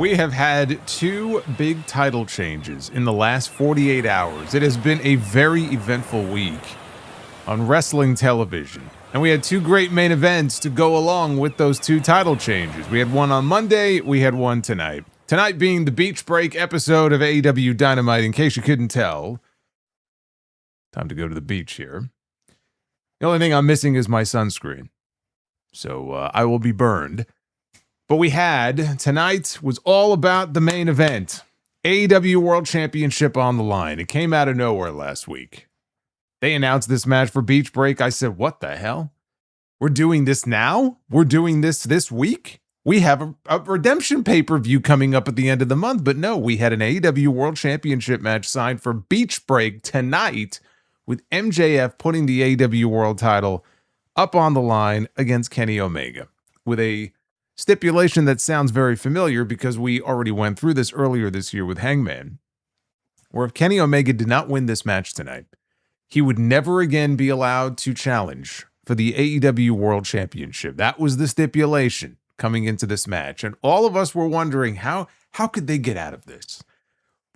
We have had two big title changes in the last 48 hours. It has been a very eventful week on wrestling television. And we had two great main events to go along with those two title changes. We had one on Monday, we had one tonight. Tonight being the beach break episode of AEW Dynamite, in case you couldn't tell. Time to go to the beach here. The only thing I'm missing is my sunscreen. So I will be burned. But we had, tonight was all about the main event. AEW World Championship on the line. It came out of nowhere last week. They announced this match for Beach Break. I said, what the hell? We're doing this now? We're doing this week? We have a Redemption pay-per-view coming up at the end of the month. But no, we had an AEW World Championship match signed for Beach Break tonight with MJF putting the AEW World title up on the line against Kenny Omega with a stipulation that sounds very familiar because we already went through this earlier this year with Hangman, where if Kenny Omega did not win this match tonight, he would never again be allowed to challenge for the AEW World Championship. That was the stipulation coming into this match. And all of us were wondering, how could they get out of this?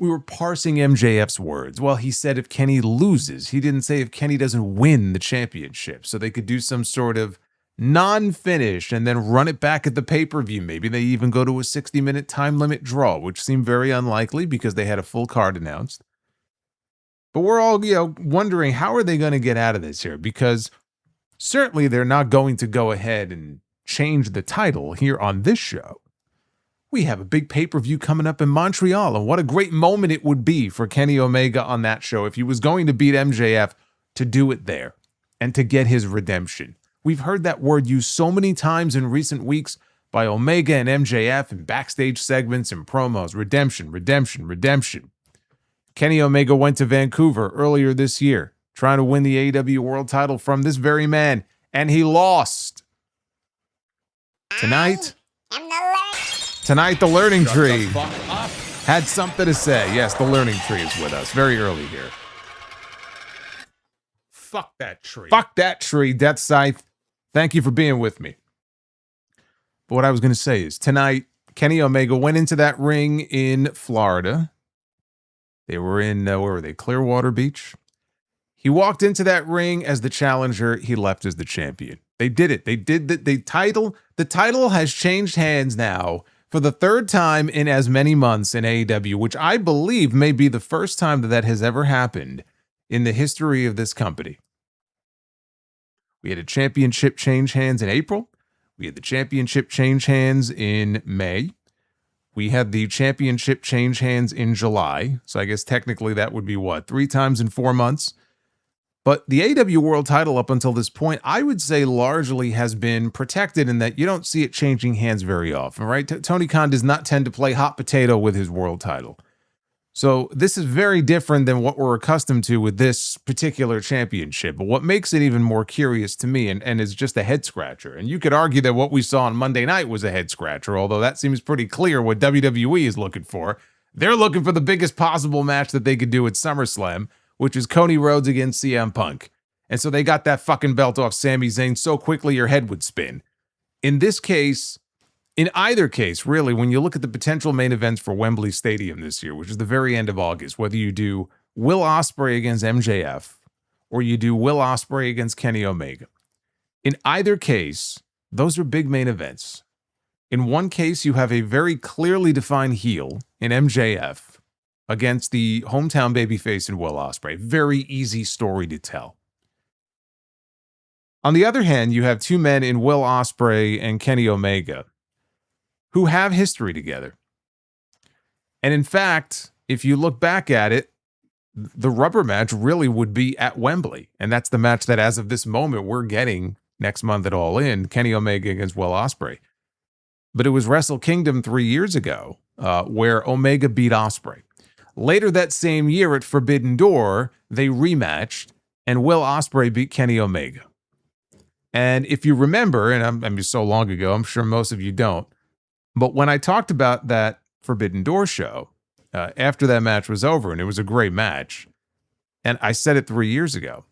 We were parsing MJF's words. Well, he said if Kenny loses. He didn't say if Kenny doesn't win the championship. So they could do some sort of non-finish and then run it back at the pay-per-view. Maybe they even go to a 60-minute time limit draw, which seemed very unlikely because they had a full card announced. But we're all, wondering how are they going to get out of this here? Because certainly they're not going to go ahead and change the title here on this show. We have a big pay-per-view coming up in Montreal, and what a great moment it would be for Kenny Omega on that show if he was going to beat MJF, to do it there and to get his redemption. We've heard that word used so many times in recent weeks by Omega and MJF in backstage segments and promos. Redemption, redemption, redemption. Kenny Omega went to Vancouver earlier this year, trying to win the AEW World title from this very man, and he lost. Tonight, the Learning Tree had something to say. Yes, the Learning Tree is with us very early here. Fuck that tree. Fuck that tree, Death Scythe. Thank you for being with me. But what I was going to say is, tonight, Kenny Omega went into that ring in Florida. They were in, where were they? Clearwater Beach. He walked into that ring as the challenger. He left as the champion. They did it. They did the title. The title has changed hands now for the third time in as many months in AEW, which I believe may be the first time that has ever happened in the history of this company. We had a championship change hands in April. We had the championship change hands in May. We had the championship change hands in July. So I guess technically that would be 3 times in 4 months. But the AEW World title up until this point, I would say largely has been protected in that you don't see it changing hands very often, right? Tony Khan does not tend to play hot potato with his world title. So this is very different than what we're accustomed to with this particular championship. But what makes it even more curious to me and is just a head scratcher, and you could argue that what we saw on Monday night was a head scratcher, although that seems pretty clear what WWE is looking for. They're looking for the biggest possible match that they could do at SummerSlam, which is Cody Rhodes against CM Punk. And so they got that fucking belt off Sami Zayn so quickly your head would spin. In this case, in either case, really, when you look at the potential main events for Wembley Stadium this year, which is the very end of August, whether you do Will Ospreay against MJF or you do Will Ospreay against Kenny Omega, in either case, those are big main events. In one case, you have a very clearly defined heel in MJF against the hometown babyface in Will Ospreay. Very easy story to tell. On the other hand, you have two men in Will Ospreay and Kenny Omega who have history together. And in fact, if you look back at it, the rubber match really would be at Wembley. And that's the match that as of this moment, we're getting next month at All In, Kenny Omega against Will Ospreay. But it was Wrestle Kingdom 3 years ago where Omega beat Ospreay. Later that same year at Forbidden Door, they rematched and Will Ospreay beat Kenny Omega. And if you remember, and I mean so long ago, I'm sure most of you don't, but when I talked about that Forbidden Door show, after that match was over, and it was a great match, and I said it 3 years ago,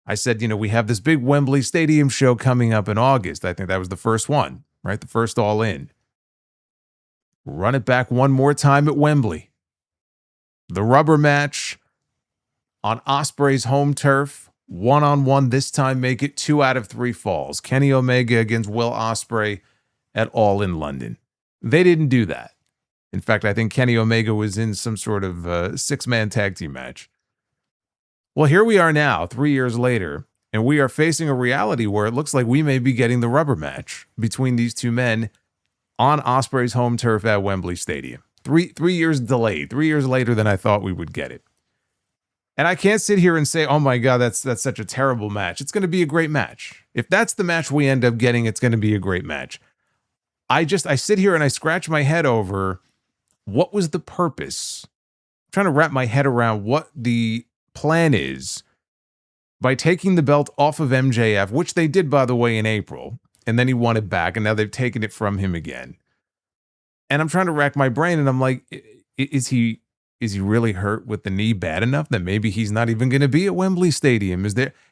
I said, we have this big Wembley Stadium show coming up in August. I think that was the first one, right? The first All In. Run it back one more time at Wembley. The rubber match on Ospreay's home turf, one-on-one this time, make it 2 out of 3 falls. Kenny Omega against Will Ospreay at All in London. They didn't do that. In fact, I think Kenny Omega was in some sort of 6-man tag team match. Well, here we are now, 3 years later, and we are facing a reality where it looks like we may be getting the rubber match between these two men on Ospreay's home turf at Wembley Stadium. Three years delayed, 3 years later than I thought we would get it. And I can't sit here and say, oh my God, that's such a terrible match. It's going to be a great match. If that's the match we end up getting, it's going to be a great match. I sit here and I scratch my head over what was the purpose. I'm trying to wrap my head around what the plan is by taking the belt off of MJF, which they did, by the way, in April, and then he won it back, and now they've taken it from him again. And I'm trying to rack my brain, and I'm like, is he really hurt with the knee bad enough that maybe he's not even going to be at Wembley Stadium?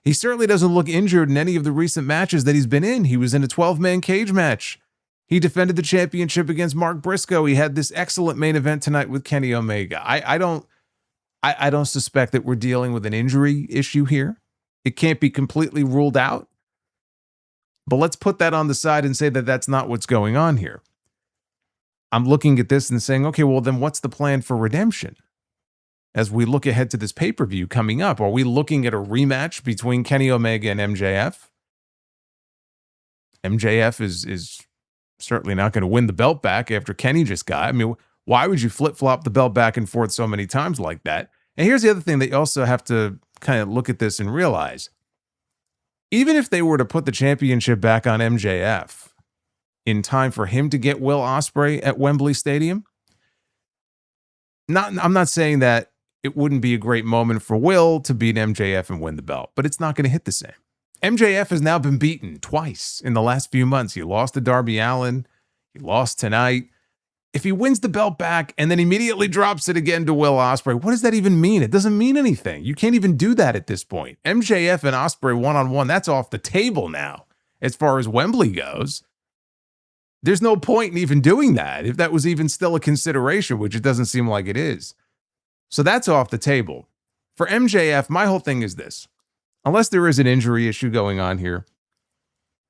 He certainly doesn't look injured in any of the recent matches that he's been in. He was in a 12-man cage match. He defended the championship against Mark Briscoe. He had this excellent main event tonight with Kenny Omega. I don't suspect that we're dealing with an injury issue here. It can't be completely ruled out. But let's put that on the side and say that that's not what's going on here. I'm looking at this and saying, okay, well, then what's the plan for Redemption? As we look ahead to this pay-per-view coming up, are we looking at a rematch between Kenny Omega and MJF? MJF is certainly not going to win the belt back after Kenny just got. I mean, why would you flip-flop the belt back and forth so many times like that? And here's the other thing that you also have to kind of look at this and realize. Even if they were to put the championship back on MJF in time for him to get Will Ospreay at Wembley Stadium, I'm not saying that it wouldn't be a great moment for Will to beat MJF and win the belt, but it's not going to hit the same. MJF has now been beaten twice in the last few months. He lost to Darby Allin. He lost tonight. If he wins the belt back and then immediately drops it again to Will Ospreay, what does that even mean? It doesn't mean anything. You can't even do that at this point. MJF and Ospreay one-on-one, that's off the table now as far as Wembley goes. There's no point in even doing that if that was even still a consideration, which it doesn't seem like it is. So that's off the table. For MJF, my whole thing is this. Unless there is an injury issue going on here,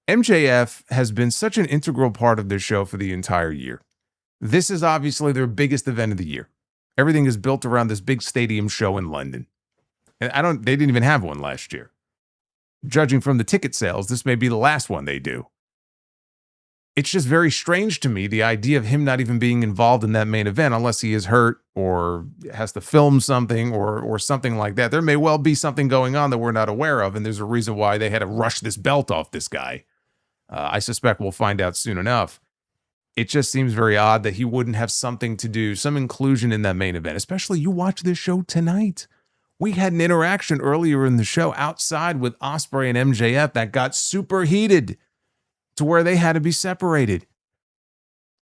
MJF has been such an integral part of this show for the entire year. This is obviously their biggest event of the year. Everything is built around this big stadium show in London. And they didn't even have one last year. Judging from the ticket sales, this may be the last one they do. It's just very strange to me, the idea of him not even being involved in that main event unless he is hurt or has to film something or something like that. There may well be something going on that we're not aware of, and there's a reason why they had to rush this belt off this guy. I suspect we'll find out soon enough. It just seems very odd that he wouldn't have something to do, some inclusion in that main event, especially you watch this show tonight. We had an interaction earlier in the show outside with Ospreay and MJF that got super heated to where they had to be separated.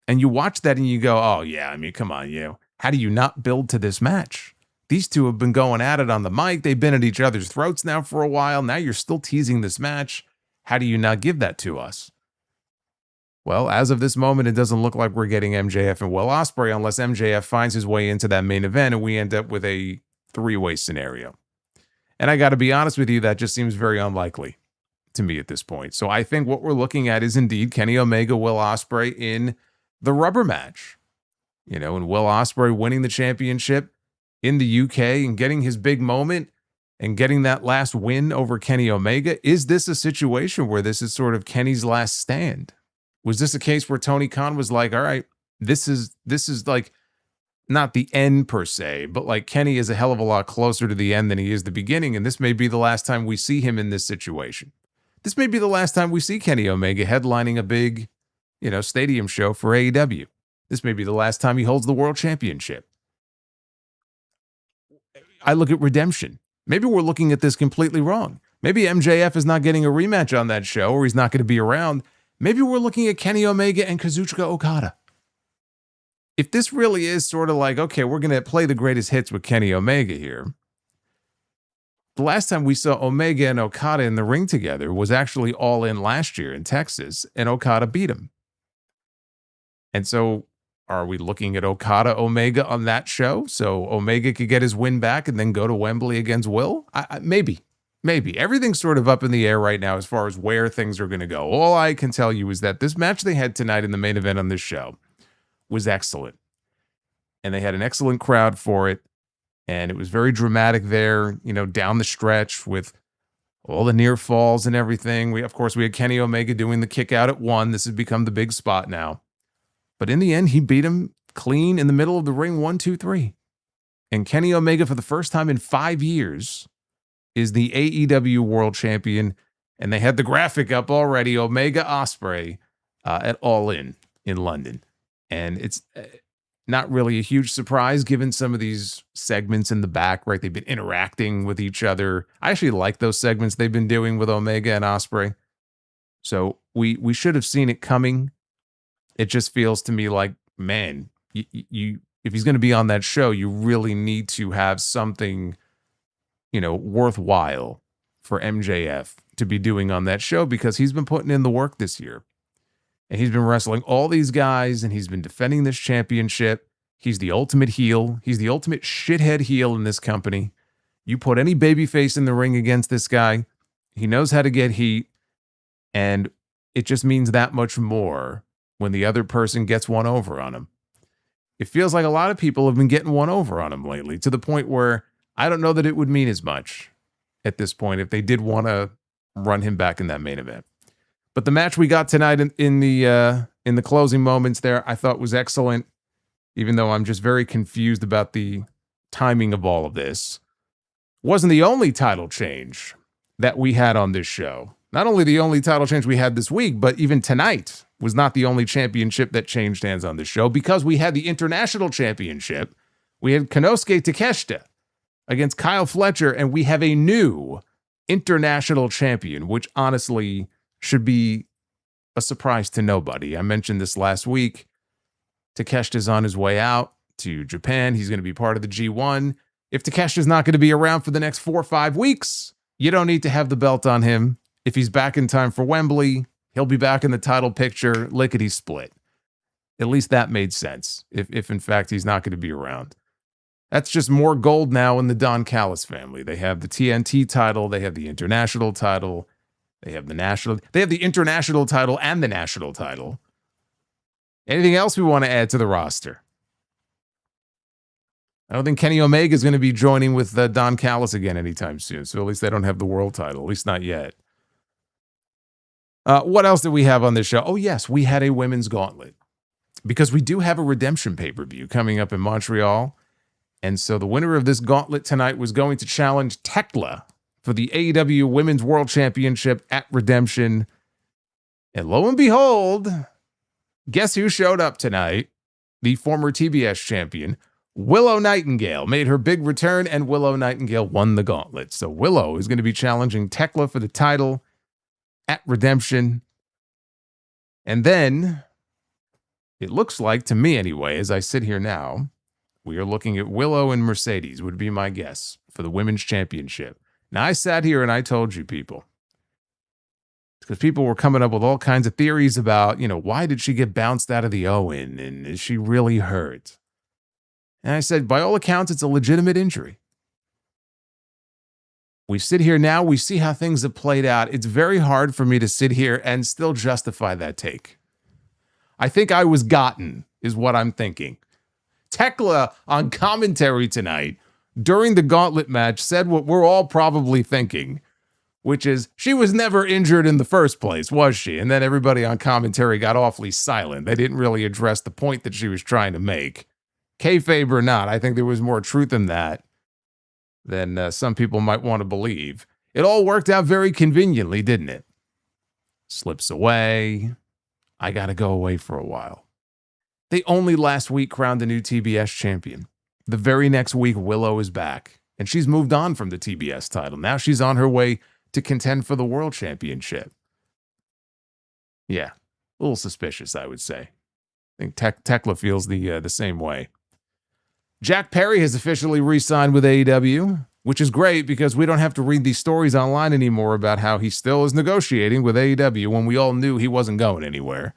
And you watch that and you go, oh yeah, I mean, come on, how do you not build to this match? These two have been going at it on the mic. They've been at each other's throats now for a while. Now you're still teasing this match. How do you not give that to us? Well, as of this moment, it doesn't look like we're getting MJF and Will Ospreay unless MJF finds his way into that main event and we end up with a 3-way scenario. And I got to be honest with you, that just seems very unlikely to me at this point. So I think what we're looking at is indeed Kenny Omega, Will Ospreay in the rubber match. And Will Ospreay winning the championship in the UK and getting his big moment and getting that last win over Kenny Omega. Is this a situation where this is sort of Kenny's last stand? Was this a case where Tony Khan was like, all right, this is like not the end per se, but like Kenny is a hell of a lot closer to the end than he is the beginning. And this may be the last time we see him in this situation. This may be the last time we see Kenny Omega headlining a big, stadium show for AEW. This may be the last time he holds the World Championship. I look at Redemption. Maybe we're looking at this completely wrong. Maybe MJF is not getting a rematch on that show, or he's not going to be around. Maybe we're looking at Kenny Omega and Kazuchika Okada. If this really is sort of like, okay, we're going to play the greatest hits with Kenny Omega here. The last time we saw Omega and Okada in the ring together was actually All In last year in Texas, and Okada beat him. And so Are we looking at Okada Omega on that show? So Omega could get his win back and then go to Wembley against Will? Maybe. Everything's sort of up in the air right now as far as where things are going to go. All I can tell you is that this match they had tonight in the main event on this show was excellent. And they had an excellent crowd for it. And it was very dramatic there, down the stretch with all the near falls and everything. We had Kenny Omega doing the kick out at 1. This has become the big spot now. But in the end, he beat him clean in the middle of the ring, 1, 2, 3. And Kenny Omega, for the first time in 5 years, is the AEW World Champion. And they had the graphic up already, Omega Ospreay at All In London. And it's not really a huge surprise given some of these segments in the back, right? They've been interacting with each other. I actually like those segments they've been doing with Omega and Ospreay. So we should have seen it coming. It just feels to me like, man, you if he's going to be on that show, you really need to have something, worthwhile for MJF to be doing on that show, because he's been putting in the work this year. And he's been wrestling all these guys, and he's been defending this championship. He's the ultimate heel. He's the ultimate shithead heel in this company. You put any babyface in the ring against this guy, he knows how to get heat, and it just means that much more when the other person gets one over on him. It feels like a lot of people have been getting one over on him lately, to the point where I don't know that it would mean as much at this point if they did want to run him back in that main event. But the match we got tonight in the closing moments there, I thought was excellent, even though I'm just very confused about the timing of all of this. Wasn't the only title change that we had on this show. Not only the only title change we had this week, but even tonight was not the only championship that changed hands on this show, because we had the International Championship. We had Konosuke Takeshita against Kyle Fletcher, and we have a new International Champion, which honestly should be a surprise to nobody. I mentioned this last week. Takeshita's on his way out to Japan. He's going to be part of the G1. If Takeshita's not going to be around for the next 4 or 5 weeks, you don't need to have the belt on him. If he's back in time for Wembley, he'll be back in the title picture, lickety split. At least that made sense, if in fact he's not going to be around. That's just more gold now in the Don Callis family. They have the TNT title, they have the international title, they have the international title and the national title. Anything else we want to add to the roster? I don't think Kenny Omega is going to be joining with Don Callis again anytime soon, so at least they don't have the world title, at least not yet. What else did we have on this show? Oh, yes, we had a women's gauntlet, because we do have a Redemption pay-per-view coming up in Montreal. And so the winner of this gauntlet tonight was going to challenge Thekla for the AEW Women's World Championship at Redemption. And lo and behold, guess who showed up tonight? The former TBS champion, Willow Nightingale, made her big return, and Willow Nightingale won the gauntlet. So Willow is going to be challenging Thekla for the title at Redemption. And then, it looks like, to me anyway, as I sit here now, we are looking at Willow and Mercedes, would be my guess, for the Women's Championship. Now, I sat here and I told you people, because people were coming up with all kinds of theories about, why did she get bounced out of the Owen, and is she really hurt? And I said, by all accounts, it's a legitimate injury. We sit here now, we see how things have played out. It's very hard for me to sit here and still justify that take. I think I was gotten, is what I'm thinking. Thekla on commentary tonight during the gauntlet match said what we're all probably thinking, which is she was never injured in the first place, was she? And then everybody on commentary got awfully silent. They didn't really address the point that she was trying to make. Kayfabe or not, I think there was more truth in that than some people might want to believe. It all worked out very conveniently, didn't it? Slips away. I got to go away for a while. They only last week crowned a new TBS champion. The very next week, Willow is back, and she's moved on from the TBS title. Now she's on her way to contend for the World Championship. Yeah, a little suspicious, I would say. I think Thekla feels the same way. Jack Perry has officially re-signed with AEW, which is great because we don't have to read these stories online anymore about how he still is negotiating with AEW when we all knew he wasn't going anywhere.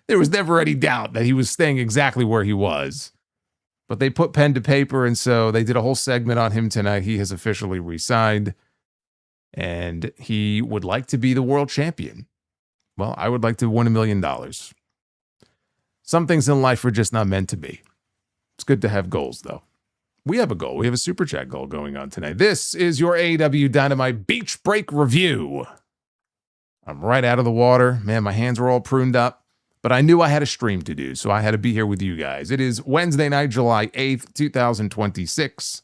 there was never any doubt that he was staying exactly where he was. But they put pen to paper, and so they did a whole segment on him tonight. He has officially re-signed, and he would like to be the world champion. Well, I would like to win $1 million. Some things in life are just not meant to be. It's good to have goals, though. We have a goal. We have a Super Chat goal going on tonight. This is your AEW Dynamite Beach Break Review. I'm right out of the water. Man, my hands were all pruned up. But I knew I had a stream to do, so I had to be here with you guys. It is Wednesday night, July 8th, 2026.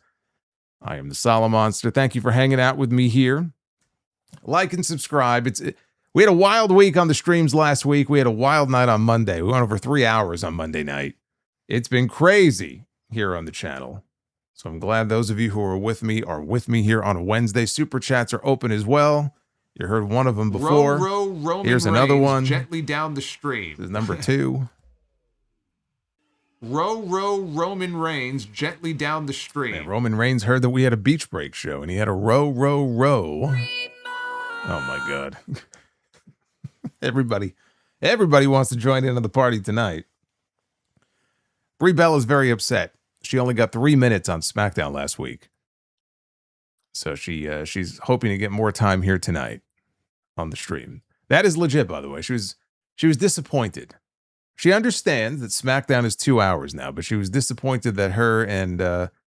I am the Solomonster. Thank you for hanging out with me here. Like and subscribe. We had a wild week on the streams last week. We had a wild night on Monday. We went over 3 hours on Monday night. It's been crazy here on the channel. So I'm glad those of you who are with me here on a Wednesday. Super chats are open as well. You heard one of them before. Here's another one. Gently down the stream. This is number 2. Roman Reigns gently down the stream. Man, Roman Reigns heard that we had a beach break show, and he had a row. Oh my God. Everybody wants to join in on the party tonight. Brie Bella's very upset. She only got 3 minutes on SmackDown last week. So she's hoping to get more time here tonight on the stream. That is legit, by the way. She was disappointed. She understands that SmackDown is 2 hours now, but she was disappointed that her and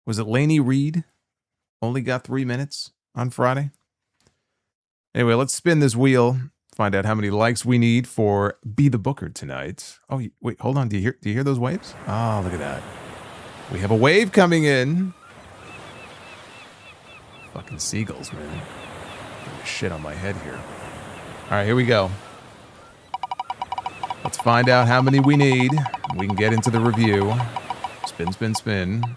was it Lainey Reed only got 3 minutes on Friday. Anyway, let's spin this wheel. Find out how many likes we need for Be the Booker tonight. Oh, wait, hold on. Do you hear those waves? Oh, look at that. We have a wave coming in. Fucking seagulls, man. Getting shit on my head here. All right, here we go. Let's find out how many we need. We can get into the review. Spin, spin, spin.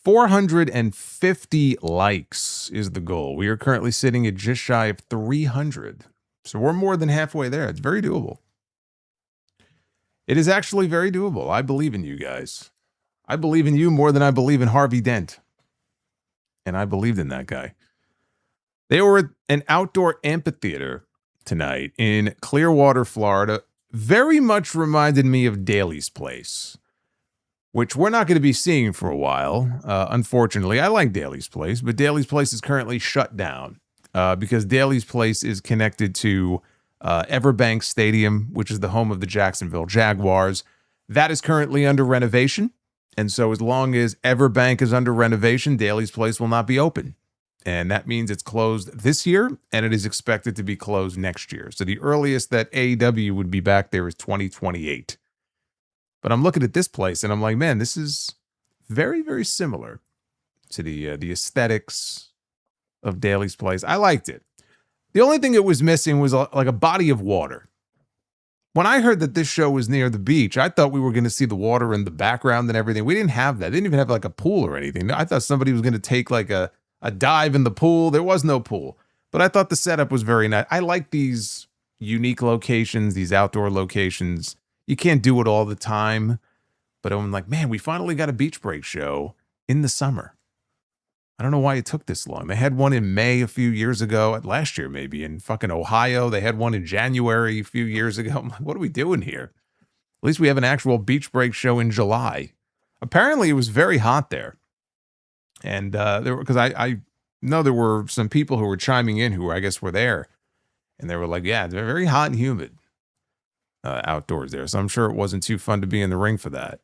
450 likes is the goal. We are currently sitting at just shy of 300. So we're more than halfway there. It's very doable. It is actually very doable. I believe in you guys. I believe in you more than I believe in Harvey Dent. And I believed in that guy. They were at an outdoor amphitheater tonight in Clearwater, Florida. Very much reminded me of Daly's Place, which we're not going to be seeing for a while. Unfortunately, I like Daly's Place, but Daly's Place is currently shut down because Daly's Place is connected to Everbank Stadium, which is the home of the Jacksonville Jaguars. That is currently under renovation. And so as long as Everbank is under renovation, Daly's Place will not be open. And that means it's closed this year, and it is expected to be closed next year. So the earliest that AEW would be back there is 2028. But I'm looking at this place, and I'm like, man, this is very, very similar to the aesthetics of Daly's Place. I liked it. The only thing it was missing was like a body of water. When I heard that this show was near the beach, I thought we were going to see the water in the background and everything. We didn't have that. They didn't even have like a pool or anything. I thought somebody was going to take like a dive in the pool. There was no pool. But I thought the setup was very nice. I like these unique locations, these outdoor locations. You can't do it all the time. But I'm like, man, we finally got a beach break show in the summer. I don't know why it took this long. They had one in May a few years ago, last year maybe, in fucking Ohio. They had one in January a few years ago. I'm like, what are we doing here? At least we have an actual beach break show in July. Apparently it was very hot there. And because I know there were some people who were chiming in who I guess were there. And they were like, yeah, they're very hot and humid outdoors there. So I'm sure it wasn't too fun to be in the ring for that.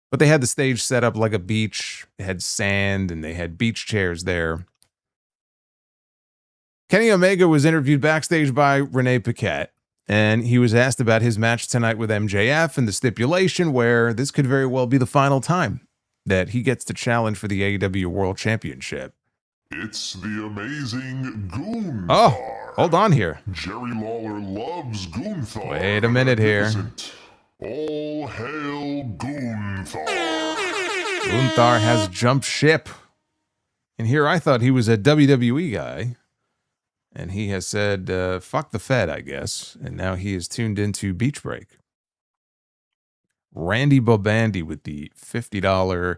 But they had the stage set up like a beach. They had sand and they had beach chairs there. Kenny Omega was interviewed backstage by Renee Paquette, and he was asked about his match tonight with MJF and the stipulation where this could very well be the final time that he gets to challenge for the AEW World Championship. It's the amazing Goonthar. Oh, hold on here. Jerry Lawler loves Goonthar. Wait a minute here. All hail Goonthar. Goonthar has jumped ship. And here I thought he was a WWE guy. And he has said, fuck the Fed, I guess. And now he is tuned into Beach Break. Randy Bobandy with the $50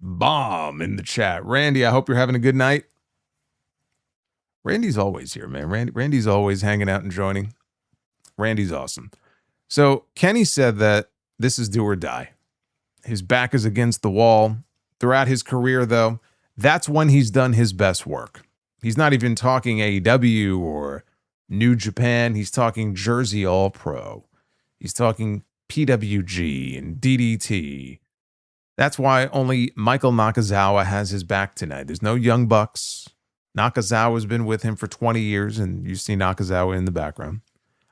bomb in the chat. Randy, I hope you're having a good night. Randy's always here, man. Randy's always hanging out and joining. Randy's awesome. So Kenny said that this is do or die. His back is against the wall. Throughout his career, though, that's when he's done his best work. He's not even talking AEW or New Japan. He's talking Jersey All Pro. He's talking PWG and DDT. That's why only Michael Nakazawa has his back tonight. There's no Young Bucks. Nakazawa's been with him for 20 years, and you see Nakazawa in the background.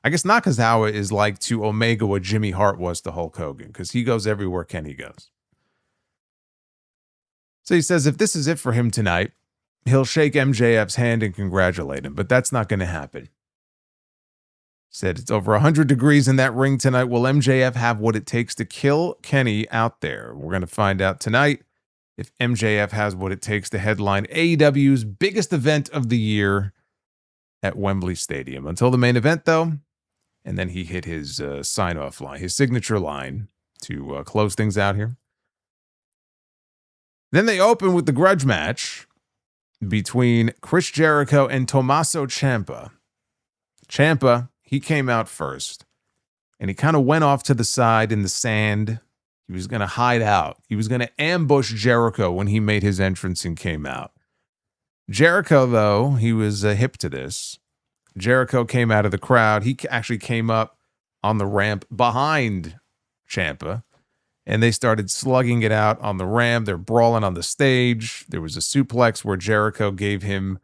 I guess Nakazawa is like to Omega what Jimmy Hart was to Hulk Hogan, because he goes everywhere Kenny goes. So he says if this is it for him tonight, he'll shake MJF's hand and congratulate him, but that's not going to happen. Said it's over 100 degrees in that ring tonight. Will MJF have what it takes to kill Kenny out there? We're going to find out tonight if MJF has what it takes to headline AEW's biggest event of the year at Wembley Stadium. Until the main event, though, and then he hit his sign-off line, his signature line to close things out here. Then they open with the grudge match between Chris Jericho and Tommaso Ciampa. Ciampa, he came out first, and he kind of went off to the side in the sand. He was going to hide out. He was going to ambush Jericho when he made his entrance and came out. Jericho, though, he was hip to this. Jericho came out of the crowd. He actually came up on the ramp behind Ciampa, and they started slugging it out on the ramp. They're brawling on the stage. There was a suplex where Jericho gave him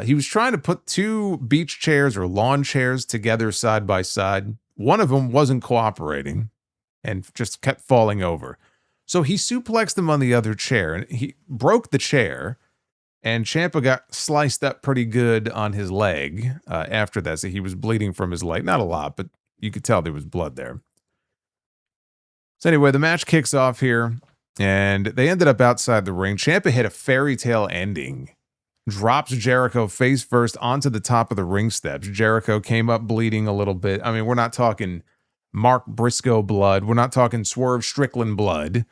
he was trying to put two beach chairs or lawn chairs together side by side. One of them wasn't cooperating and just kept falling over. So he suplexed him on the other chair, and he broke the chair, and Ciampa got sliced up pretty good on his leg after that. So he was bleeding from his leg. Not a lot, but you could tell there was blood there. So anyway, the match kicks off here, and they ended up outside the ring. Ciampa hit a fairy tale ending. Drops Jericho face first onto the top of the ring steps. Jericho came up bleeding a little bit. I mean, we're not talking Mark Briscoe blood. We're not talking Swerve Strickland blood,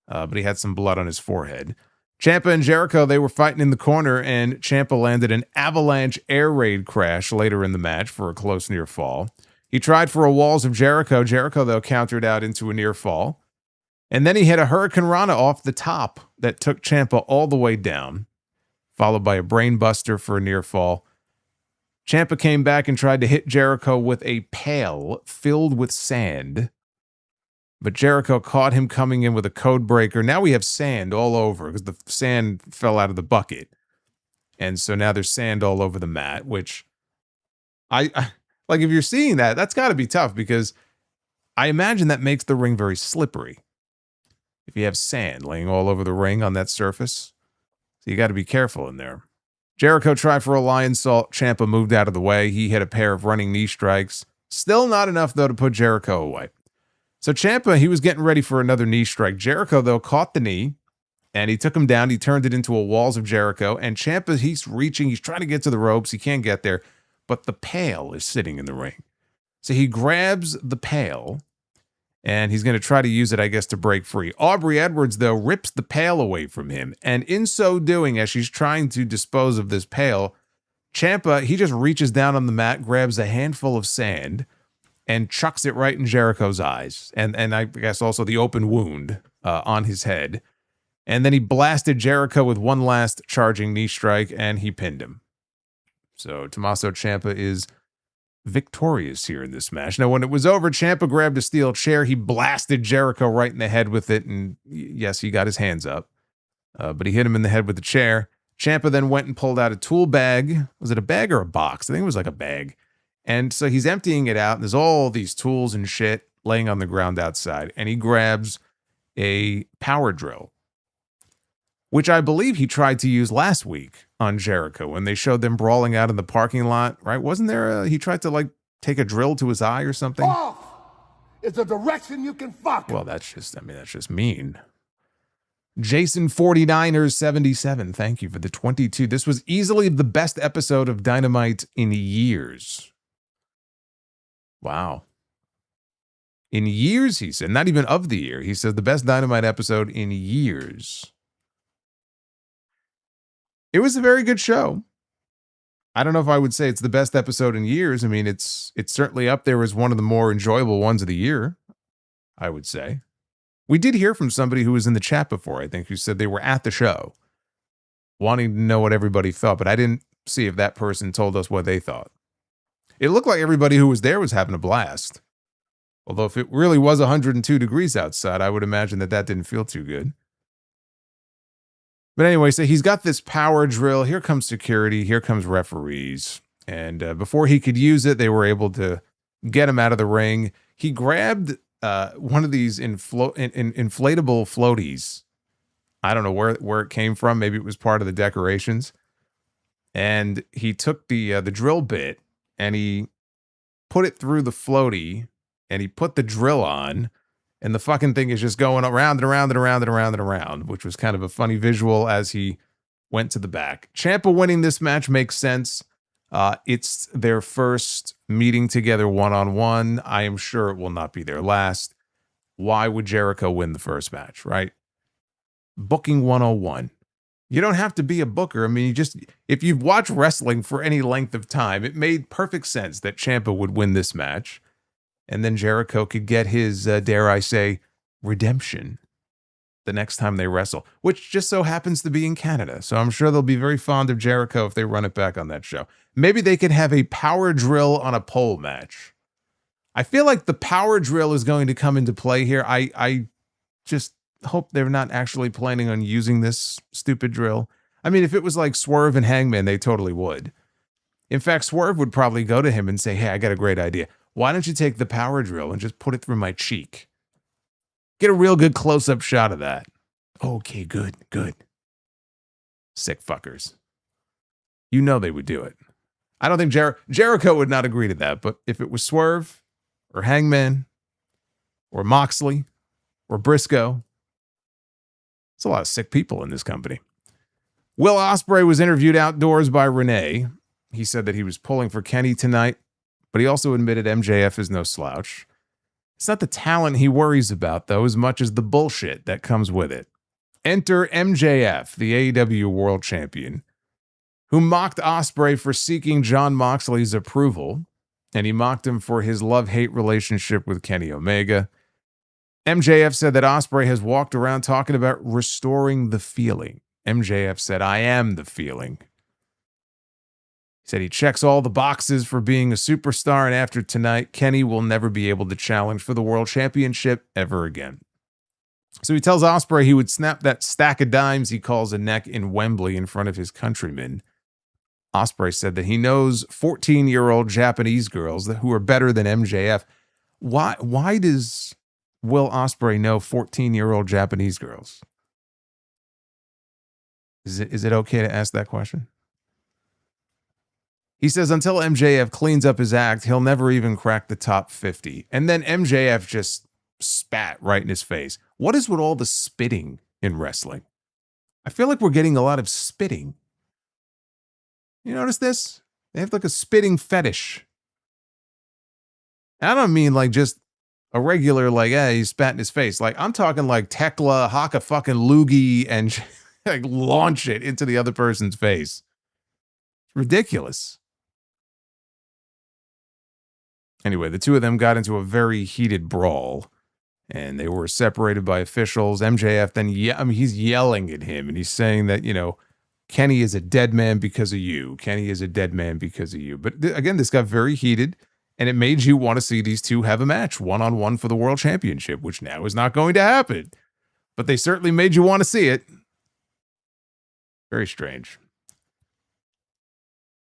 but he had some blood on his forehead. Ciampa and Jericho, they were fighting in the corner, and Ciampa landed an avalanche air raid crash later in the match for a close near fall. He tried for a walls of Jericho. Jericho, though, countered out into a near fall. And then he hit a Hurricane Rana off the top that took Ciampa all the way down, followed by a brain buster for a near fall. Ciampa came back and tried to hit Jericho with a pail filled with sand, but Jericho caught him coming in with a code breaker. Now we have sand all over because the sand fell out of the bucket. And so now there's sand all over the mat, which I like, if you're seeing that, that's got to be tough, because I imagine that makes the ring very slippery. If you have sand laying all over the ring on that surface. So you got to be careful in there. Jericho tried for a lion salt. Ciampa moved out of the way. He hit a pair of running knee strikes. Still not enough, though, to put Jericho away. So Ciampa, he was getting ready for another knee strike. Jericho, though, caught the knee, and he took him down. He turned it into a walls of Jericho. And Ciampa, he's reaching. He's trying to get to the ropes. He can't get there. But the pail is sitting in the ring. So he grabs the pail, and he's going to try to use it, I guess, to break free. Aubrey Edwards, though, rips the pail away from him. And in so doing, as she's trying to dispose of this pail, Ciampa, he just reaches down on the mat, grabs a handful of sand, and chucks it right in Jericho's eyes. And I guess also the open wound on his head. And then he blasted Jericho with one last charging knee strike, and he pinned him. So Tommaso Ciampa is victorious here in this match. Now, when it was over, Ciampa grabbed a steel chair. He blasted Jericho right in the head with it, and yes, he got his hands up, but he hit him in the head with the chair. Ciampa then went and pulled out a tool bag. Was it a bag or a box? I think it was like a bag. And so he's emptying it out, and there's all these tools and shit laying on the ground outside, and he grabs a power drill, which I believe he tried to use last week on Jericho when they showed them brawling out in the parking lot, right? Wasn't there he tried to like take a drill to his eye or something? Off is a direction you can fuck. Well, that's just mean. Jason 49ers 77, thank you for the 22. This was easily the best episode of Dynamite in years. Wow. In years, he said, not even of the year. He said the best Dynamite episode in years. It was a very good show. I don't know if I would say it's the best episode in years. I mean, it's certainly up there as one of the more enjoyable ones of the year, I would say. We did hear from somebody who was in the chat before, I think, who said they were at the show wanting to know what everybody thought, but I didn't see if that person told us what they thought. It looked like everybody who was there was having a blast. Although if it really was 102 degrees outside, I would imagine that didn't feel too good. But anyway, so he's got this power drill. Here comes security. Here comes referees. And before he could use it, they were able to get him out of the ring. He grabbed one of these inflatable floaties. I don't know where it came from. Maybe it was part of the decorations. And he took the drill bit and he put it through the floaty and he put the drill on. And the fucking thing is just going around and around and around and around and around, which was kind of a funny visual as he went to the back. Ciampa winning this match makes sense. It's their first meeting together one-on-one. I am sure it will not be their last. Why would Jericho win the first match, right? Booking 101. You don't have to be a booker. I mean, if you've watched wrestling for any length of time, it made perfect sense that Ciampa would win this match. And then Jericho could get his, dare I say, redemption the next time they wrestle, which just so happens to be in Canada. So I'm sure they'll be very fond of Jericho if they run it back on that show. Maybe they could have a power drill on a pole match. I feel like the power drill is going to come into play here. I just hope they're not actually planning on using this stupid drill. I mean, if it was like Swerve and Hangman, they totally would. In fact, Swerve would probably go to him and say, hey, I got a great idea. Why don't you take the power drill and just put it through my cheek? Get a real good close-up shot of that. Okay, good. Sick fuckers. You know they would do it. I don't think Jericho would not agree to that, but if it was Swerve or Hangman or Moxley or Briscoe, it's a lot of sick people in this company. Will Ospreay was interviewed outdoors by Renee. He said that he was pulling for Kenny tonight, but he also admitted MJF is no slouch. It's not the talent he worries about, though, as much as the bullshit that comes with it. Enter MJF, the AEW World Champion, who mocked Ospreay for seeking Jon Moxley's approval, and he mocked him for his love-hate relationship with Kenny Omega. MJF said that Ospreay has walked around talking about restoring the feeling. MJF said, I am the feeling. He said he checks all the boxes for being a superstar, and after tonight, Kenny will never be able to challenge for the World Championship ever again. So he tells Ospreay he would snap that stack of dimes he calls a neck in Wembley in front of his countrymen. Ospreay said that he knows 14-year-old Japanese girls who are better than MJF. Why does Will Ospreay know 14-year-old Japanese girls? Is it okay to ask that question? He says until MJF cleans up his act, he'll never even crack the top 50. And then MJF just spat right in his face. What is with all the spitting in wrestling? I feel like we're getting a lot of spitting. You notice this? They have like a spitting fetish. I don't mean like just a regular, like, hey, he spat in his face. Like, I'm talking like Thekla, hock a fucking loogie, and like launch it into the other person's face. It's ridiculous. Anyway, the two of them got into a very heated brawl, and they were separated by officials. MJF then, he's yelling at him, and he's saying that, Kenny is a dead man because of you. Kenny is a dead man because of you. But again, this got very heated, and it made you want to see these two have a match, one-on-one for the World Championship, which now is not going to happen. But they certainly made you want to see it. Very strange.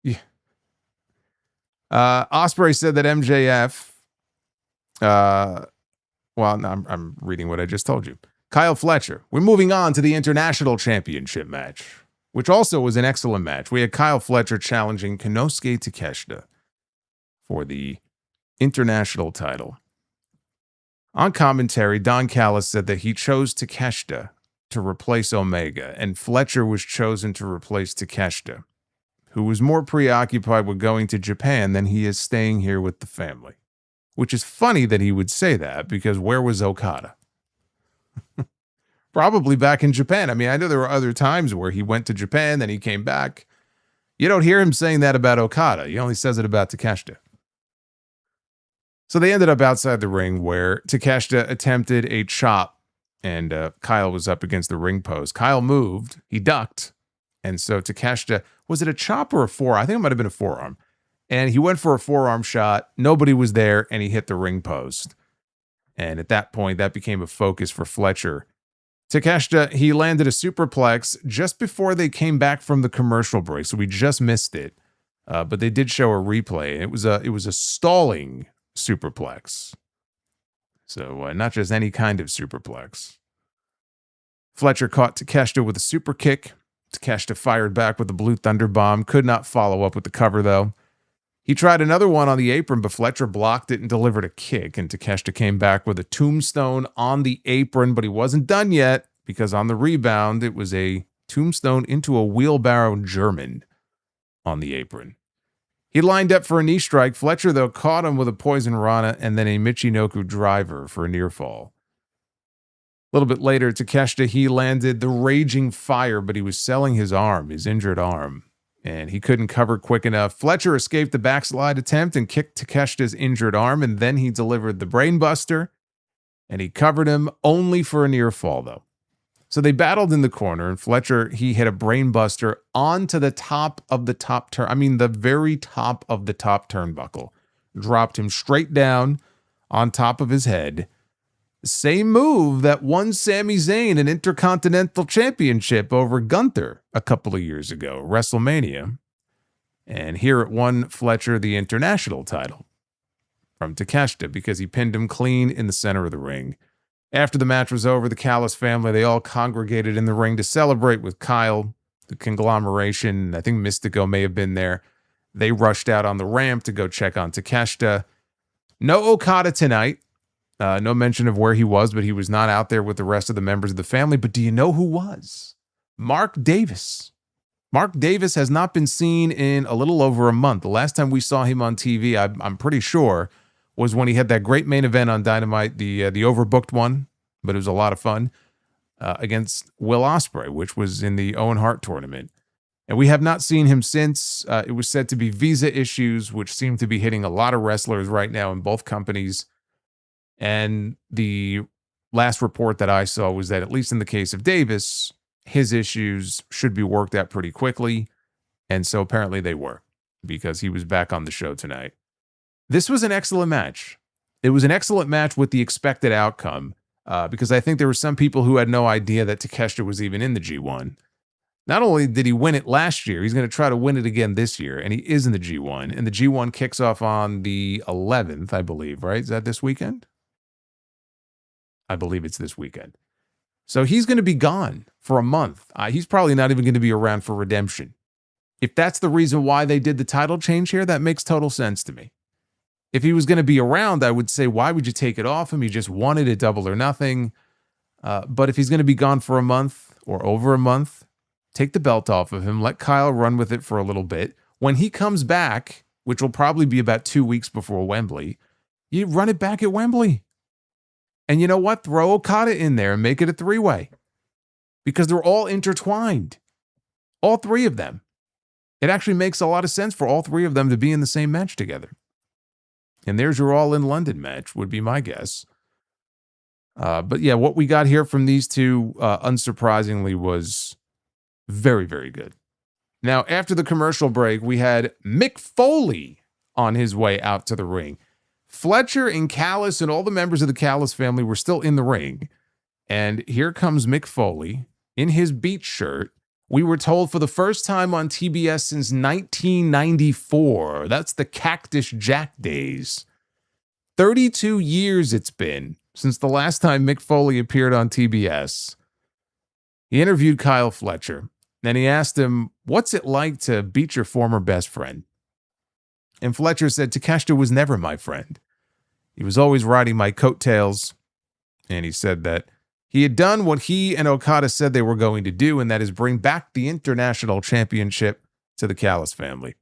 Yeah. Ospreay said that MJF, I'm reading what I just told you. Kyle Fletcher. We're moving on to the International Championship match, which also was an excellent match. We had Kyle Fletcher challenging Konosuke Takeshita for the International title. On commentary, Don Callis said that he chose Takeshita to replace Omega, and Fletcher was chosen to replace Takeshita, who was more preoccupied with going to Japan than he is staying here with the family. Which is funny that he would say that, because where was Okada? Probably back in Japan. I mean, I know there were other times where he went to Japan, then he came back. You don't hear him saying that about Okada. He only says it about Takeshita. So they ended up outside the ring where Takeshita attempted a chop and Kyle was up against the ring post. Kyle moved. He ducked. And so Takeshita, was it a chop or a forearm? I think it might have been a forearm. And he went for a forearm shot. Nobody was there, and he hit the ring post. And at that point, that became a focus for Fletcher. Takeshita, he landed a superplex just before they came back from the commercial break, so we just missed it. But they did show a replay. It was a stalling superplex. So not just any kind of superplex. Fletcher caught Takeshita with a super kick. Takeshita fired back with the Blue Thunder Bomb. Could not follow up with the cover, though. He tried another one on the apron, but Fletcher blocked it and delivered a kick, and Takeshita came back with a tombstone on the apron, but he wasn't done yet, because on the rebound, it was a tombstone into a wheelbarrow German on the apron. He lined up for a knee strike. Fletcher, though, caught him with a Poison Rana and then a Michinoku driver for a near fall. A little bit later, Takeshita, he landed the Raging Fire, but he was selling his arm, his injured arm, and he couldn't cover quick enough. Fletcher escaped the backslide attempt and kicked Takeshita's injured arm, and then he delivered the Brainbuster, and he covered him only for a near fall, though. So they battled in the corner, and Fletcher, he hit a Brainbuster onto the top of the top turn. I mean, the very top of the top turnbuckle. Dropped him straight down on top of his head. Same move that won Sami Zayn an Intercontinental Championship over Gunther a couple of years ago, WrestleMania. And here it won Fletcher the International title from Takeshita because he pinned him clean in the center of the ring. After the match was over, the Callis family, they all congregated in the ring to celebrate with Kyle, the conglomeration. I think Mystico may have been there. They rushed out on the ramp to go check on Takeshita. No Okada tonight. No mention of where he was, but he was not out there with the rest of the members of the family. But do you know who was? Mark Davis. Mark Davis has not been seen in a little over a month. The last time we saw him on TV, I'm pretty sure, was when he had that great main event on Dynamite, the overbooked one, but it was a lot of fun, against Will Ospreay, which was in the Owen Hart tournament. And we have not seen him since. It was said to be visa issues, which seem to be hitting a lot of wrestlers right now in both companies. And the last report that I saw was that, at least in the case of Davis, his issues should be worked out pretty quickly. And so apparently they were, because he was back on the show tonight. This was an excellent match. It was an excellent match with the expected outcome, because I think there were some people who had no idea that Takeshita was even in the G1. Not only did he win it last year, he's going to try to win it again this year, and he is in the G1. And the G1 kicks off on the 11th, I believe, right? Is that this weekend? I believe it's this weekend. So he's going to be gone for a month. He's probably not even going to be around for Redemption. If that's the reason why they did the title change here, that makes total sense to me. If he was going to be around, I would say, why would you take it off him? He just wanted it Double or Nothing. But if he's going to be gone for a month or over a month, take the belt off of him. Let Kyle run with it for a little bit. When he comes back, which will probably be about 2 weeks before Wembley, you run it back at Wembley. And you know what? Throw Okada in there and make it a three-way. Because they're all intertwined. All three of them. It actually makes a lot of sense for all three of them to be in the same match together. And there's your All in London match, would be my guess. But yeah, what we got here from these two, unsurprisingly, was very, very good. Now, after the commercial break, we had Mick Foley on his way out to the ring. Fletcher and Callis and all the members of the Callis family were still in the ring. And here comes Mick Foley in his beach shirt. We were told for the first time on TBS since 1994. That's the Cactus Jack days. 32 years it's been since the last time Mick Foley appeared on TBS. He interviewed Kyle Fletcher, and he asked him, what's it like to beat your former best friend? And Fletcher said, Takeshita was never my friend. He was always riding my coattails. And he said that he had done what he and Okada said they were going to do, and that is bring back the International Championship to the Callis family.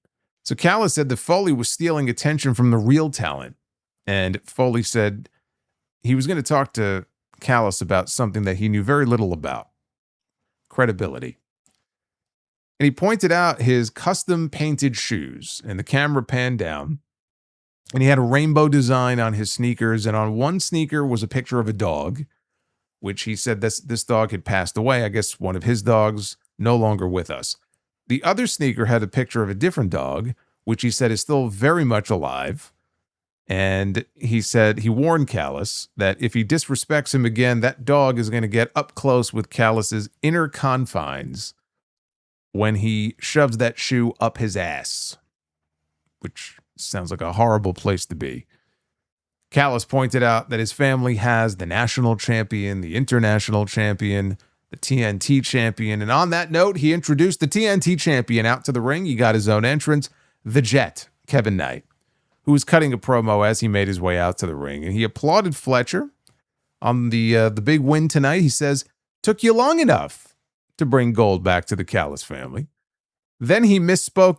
So Callis said that Foley was stealing attention from the real talent. And Foley said he was going to talk to Callis about something that he knew very little about. Credibility. And he pointed out his custom painted shoes, and the camera panned down. And he had a rainbow design on his sneakers, and on one sneaker was a picture of a dog, which he said this dog had passed away. I guess one of his dogs no longer with us. The other sneaker had a picture of a different dog, which he said is still very much alive. And he said he warned Callis that if he disrespects him again, that dog is going to get up close with Callis's inner confines when he shoves that shoe up his ass, which sounds like a horrible place to be. Callis pointed out that his family has the national champion, the international champion, the TNT champion. And on that note, he introduced the TNT champion out to the ring. He got his own entrance, the Jet, Kevin Knight, who was cutting a promo as he made his way out to the ring. And he applauded Fletcher on the big win tonight. He says, "Took you long enough to bring gold back to the Callis family." Then he misspoke.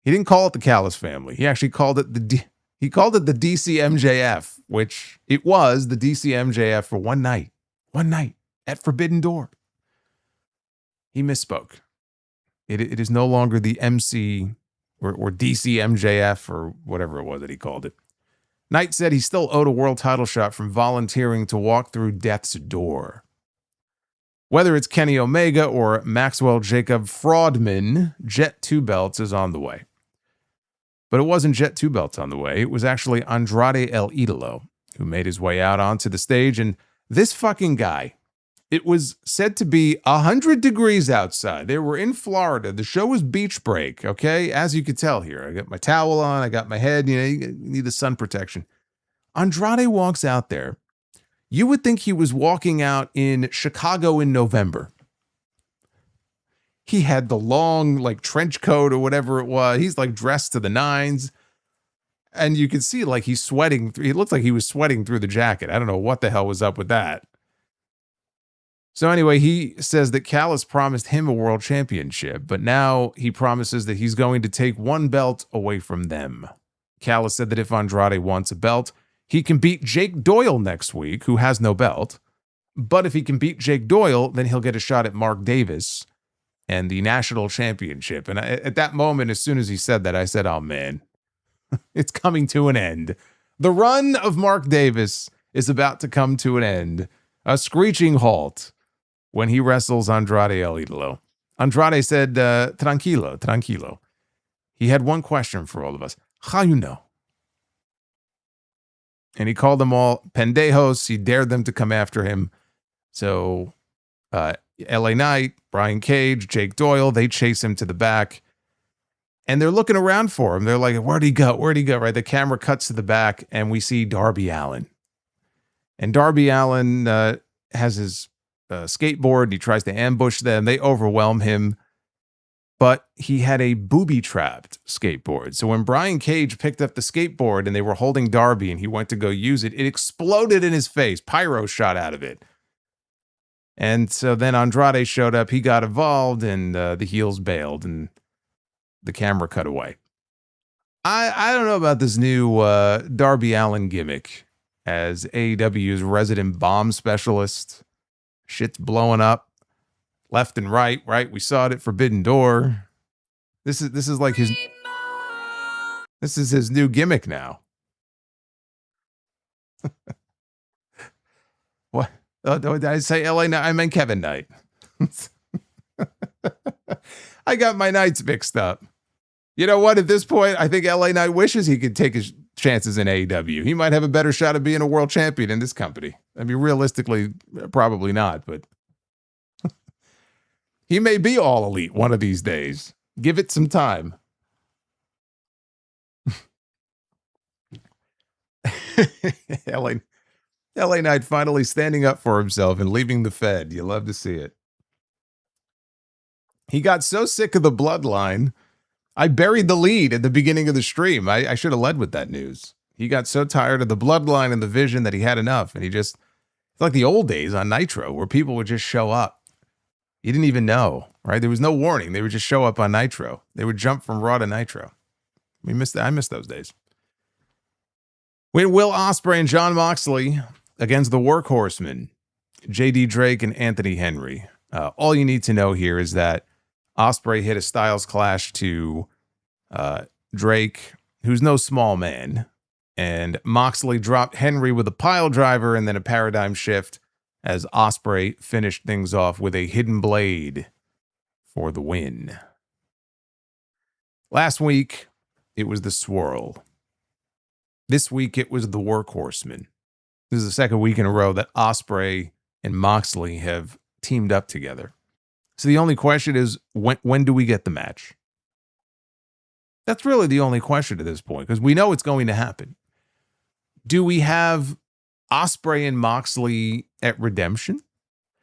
He didn't call it the Callis family. He actually called it the DCMJF, which it was the DCMJF for one night at Forbidden Door. He misspoke. It is no longer the MC or DCMJF or whatever it was that he called it. Knight said he still owed a world title shot from volunteering to walk through death's door. Whether it's Kenny Omega or Maxwell Jacob Fraudman, Jet 2 Belts is on the way. But it wasn't Jet 2 Belts on the way. It was actually Andrade El Idolo who made his way out onto the stage. And this fucking guy, it was said to be 100 degrees outside. They were in Florida. The show was beach break, okay? As you could tell here. I got my towel on. I got my head. You need the sun protection. Andrade walks out there. You would think he was walking out in Chicago in November. He had the long, trench coat or whatever it was. He's, dressed to the nines. And you could see, he's sweating. It looked like he was sweating through the jacket. I don't know what the hell was up with that. So anyway, he says that Callis promised him a world championship, but now he promises that he's going to take one belt away from them. Callis said that if Andrade wants a belt, he can beat Jake Doyle next week, who has no belt. But if he can beat Jake Doyle, then he'll get a shot at Mark Davis and the national championship. And at that moment, as soon as he said that, I said, oh man, it's coming to an end. The run of Mark Davis is about to come to an end. A screeching halt when he wrestles Andrade El Idolo. Andrade said, tranquilo. He had one question for all of us. How you know? And he called them all pendejos. He dared them to come after him. So LA Knight, Brian Cage, Jake Doyle, they chase him to the back. And they're looking around for him. They're like, where'd he go? Right? The camera cuts to the back and we see Darby Allin. And Darby Allin has his skateboard. He tries to ambush them. They overwhelm him. But he had a booby-trapped skateboard. So when Brian Cage picked up the skateboard and they were holding Darby and he went to go use it, it exploded in his face. Pyro shot out of it. And so then Andrade showed up. He got involved and the heels bailed and the camera cut away. I don't know about this new Darby Allin gimmick as AEW's resident bomb specialist. Shit's blowing up. Left and right? We saw it at Forbidden Door. This is like his. This is his new gimmick now. What? Oh, did I say LA Knight? I meant Kevin Knight. I got my Knights mixed up. You know what? At this point, I think LA Knight wishes he could take his chances in AEW. He might have a better shot of being a world champion in this company. I mean, realistically, probably not, but. He may be all elite one of these days. Give it some time. LA Knight finally standing up for himself and leaving the Fed. You love to see it. He got so sick of the bloodline, I buried the lead at the beginning of the stream. I should have led with that news. He got so tired of the bloodline and the vision that he had enough. And it's like the old days on Nitro where people would just show up. You didn't even know, right? There was no warning. They would just show up on Nitro. They would jump from Raw to Nitro. I miss those days. We had Will Ospreay and Jon Moxley against the Workhorsemen, JD Drake and Anthony Henry. All you need to know here is that Ospreay hit a Styles Clash to Drake, who's no small man. And Moxley dropped Henry with a pile driver and then a paradigm shift as Ospreay finished things off with a hidden blade for the win. Last week, it was the Swirl. This week, it was the Workhorsemen. This is the second week in a row that Ospreay and Moxley have teamed up together. So the only question is, when do we get the match? That's really the only question at this point, because we know it's going to happen. Do we have Ospreay and Moxley at Redemption?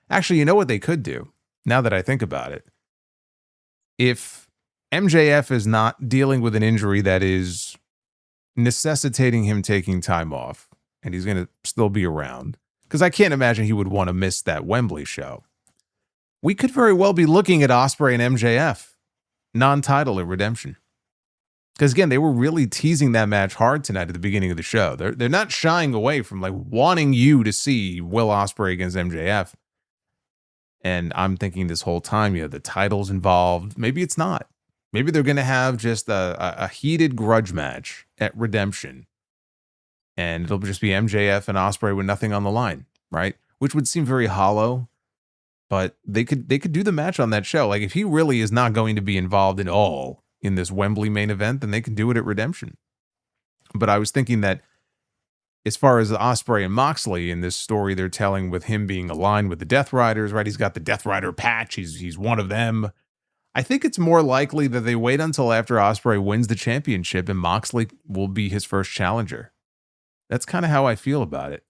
Actually, you know what they could do, now that I think about it? If MJF is not dealing with an injury that is necessitating him taking time off, and he's going to still be around, because I can't imagine he would want to miss that Wembley show, we could very well be looking at Ospreay and MJF, non-title at Redemption. Because again, they were really teasing that match hard tonight at the beginning of the show. They're not shying away from like wanting you to see Will Ospreay against MJF. And I'm thinking this whole time, the title's involved. Maybe it's not. Maybe they're going to have just a heated grudge match at Redemption. And it'll just be MJF and Ospreay with nothing on the line, right? Which would seem very hollow. But they could do the match on that show. Like if he really is not going to be involved at all in this Wembley main event, then they can do it at Redemption. But I was thinking that as far as Ospreay and Moxley in this story they're telling with him being aligned with the Death Riders, right? He's got the Death Rider patch. He's one of them. I think it's more likely that they wait until after Ospreay wins the championship and Moxley will be his first challenger. That's kind of how I feel about it.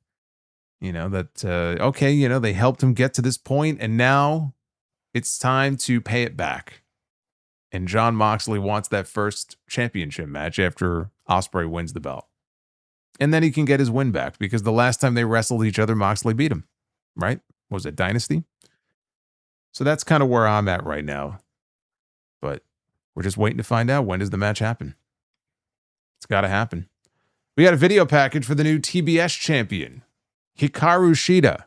They helped him get to this point and now it's time to pay it back. And Jon Moxley wants that first championship match after Ospreay wins the belt. And then he can get his win back because the last time they wrestled each other, Moxley beat him, right? What was it, Dynasty? So that's kind of where I'm at right now. But we're just waiting to find out, when does the match happen? It's got to happen. We got a video package for the new TBS champion, Hikaru Shida,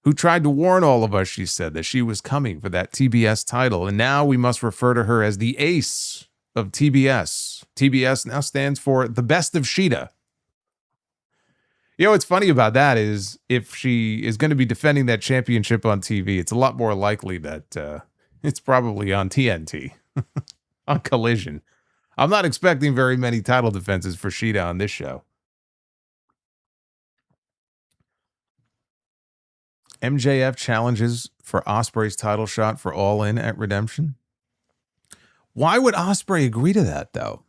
who tried to warn all of us, she said, that she was coming for that TBS title. And now we must refer to her as the ace of TBS. TBS now stands for the best of Shida. What's funny about that is if she is going to be defending that championship on TV, it's a lot more likely that it's probably on TNT, on Collision. I'm not expecting very many title defenses for Shida on this show. MJF challenges for Ospreay's title shot for All In at Redemption. Why would Ospreay agree to that, though?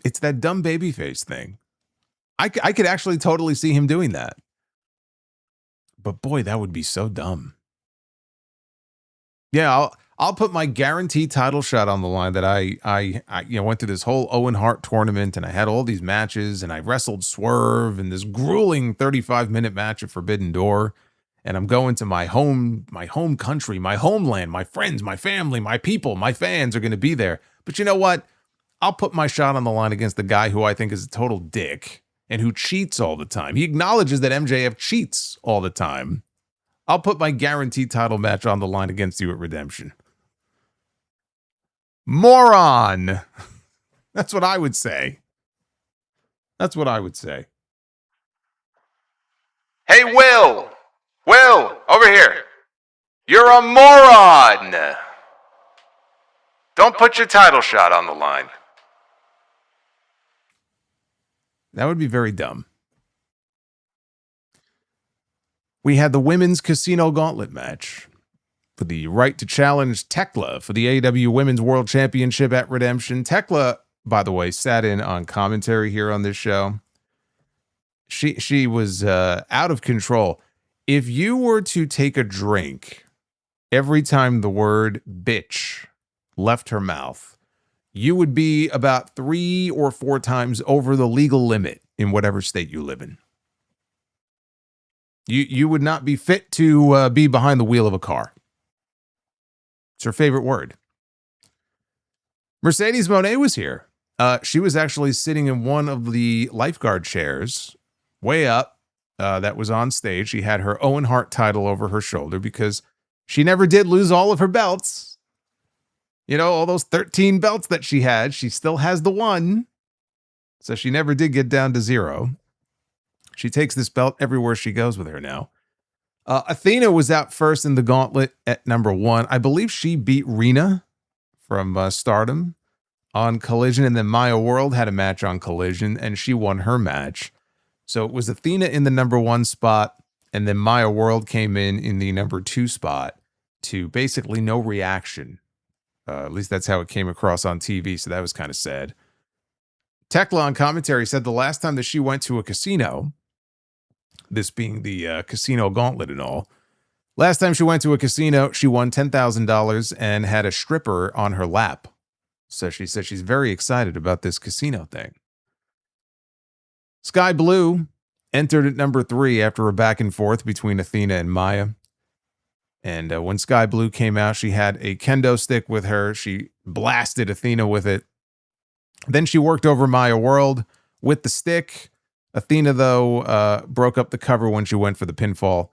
It's that dumb babyface thing. I could actually totally see him doing that. But boy, that would be so dumb. Yeah, I'll put my guaranteed title shot on the line that I went through this whole Owen Hart tournament and I had all these matches and I wrestled Swerve in this grueling 35-minute match at Forbidden Door. And I'm going to my home country, my homeland, my friends, my family, my people, my fans are going to be there. But you know what? I'll put my shot on the line against the guy who I think is a total dick and who cheats all the time. He acknowledges that MJF cheats all the time. I'll put my guaranteed title match on the line against you at Redemption. Moron! That's what I would say. That's what I would say. Hey, Will! Will, over here. You're a moron! Don't put your title shot on the line. That would be very dumb. We had the women's Casino Gauntlet match for the right to challenge Thekla for the AEW Women's World Championship at Redemption. Thekla, by the way, sat in on commentary here on this show. She was out of control. If you were to take a drink every time the word bitch left her mouth, you would be about 3 or 4 times over the legal limit in whatever state you live in. You would not be fit to be behind the wheel of a car. It's her favorite word. Mercedes Moné was here. She was actually sitting in one of the lifeguard chairs way up that was on stage. She had her Owen Hart title over her shoulder because she never did lose all of her belts. You know, all those 13 belts that she had, she still has the one. So she never did get down to 0. She takes this belt everywhere she goes with her now. Athena was out first in the gauntlet at number 1. I believe she beat Rena from Stardom on Collision, and then Maya World had a match on Collision, and she won her match. So it was Athena in the number 1 spot, and then Maya World came in the number 2 spot to basically no reaction. At least that's how it came across on TV, so that was kind of sad. Thekla on commentary said the last time that she went to a casino, this being the Casino Gauntlet and all, last time she went to a casino, she won $10,000 and had a stripper on her lap. So she said she's very excited about this casino thing. Sky Blue entered at number 3 after a back and forth between Athena and Maya. And when Sky Blue came out, she had a kendo stick with her. She blasted Athena with it. Then she worked over Maya World with the stick. Athena, though, broke up the cover when she went for the pinfall.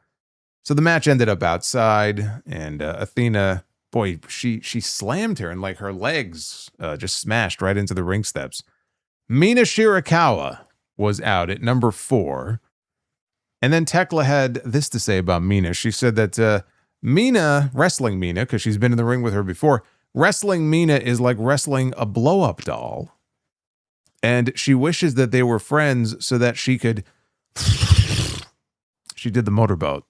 So the match ended up outside, and Athena, boy, she slammed her, and like her legs just smashed right into the ring steps. Mina Shirakawa was out at number 4. And then Thekla had this to say about Mina. She said that Mina, wrestling Mina, because she's been in the ring with her before, wrestling Mina is like wrestling a blow-up doll. And she wishes that they were friends so that she could... She did the motorboat.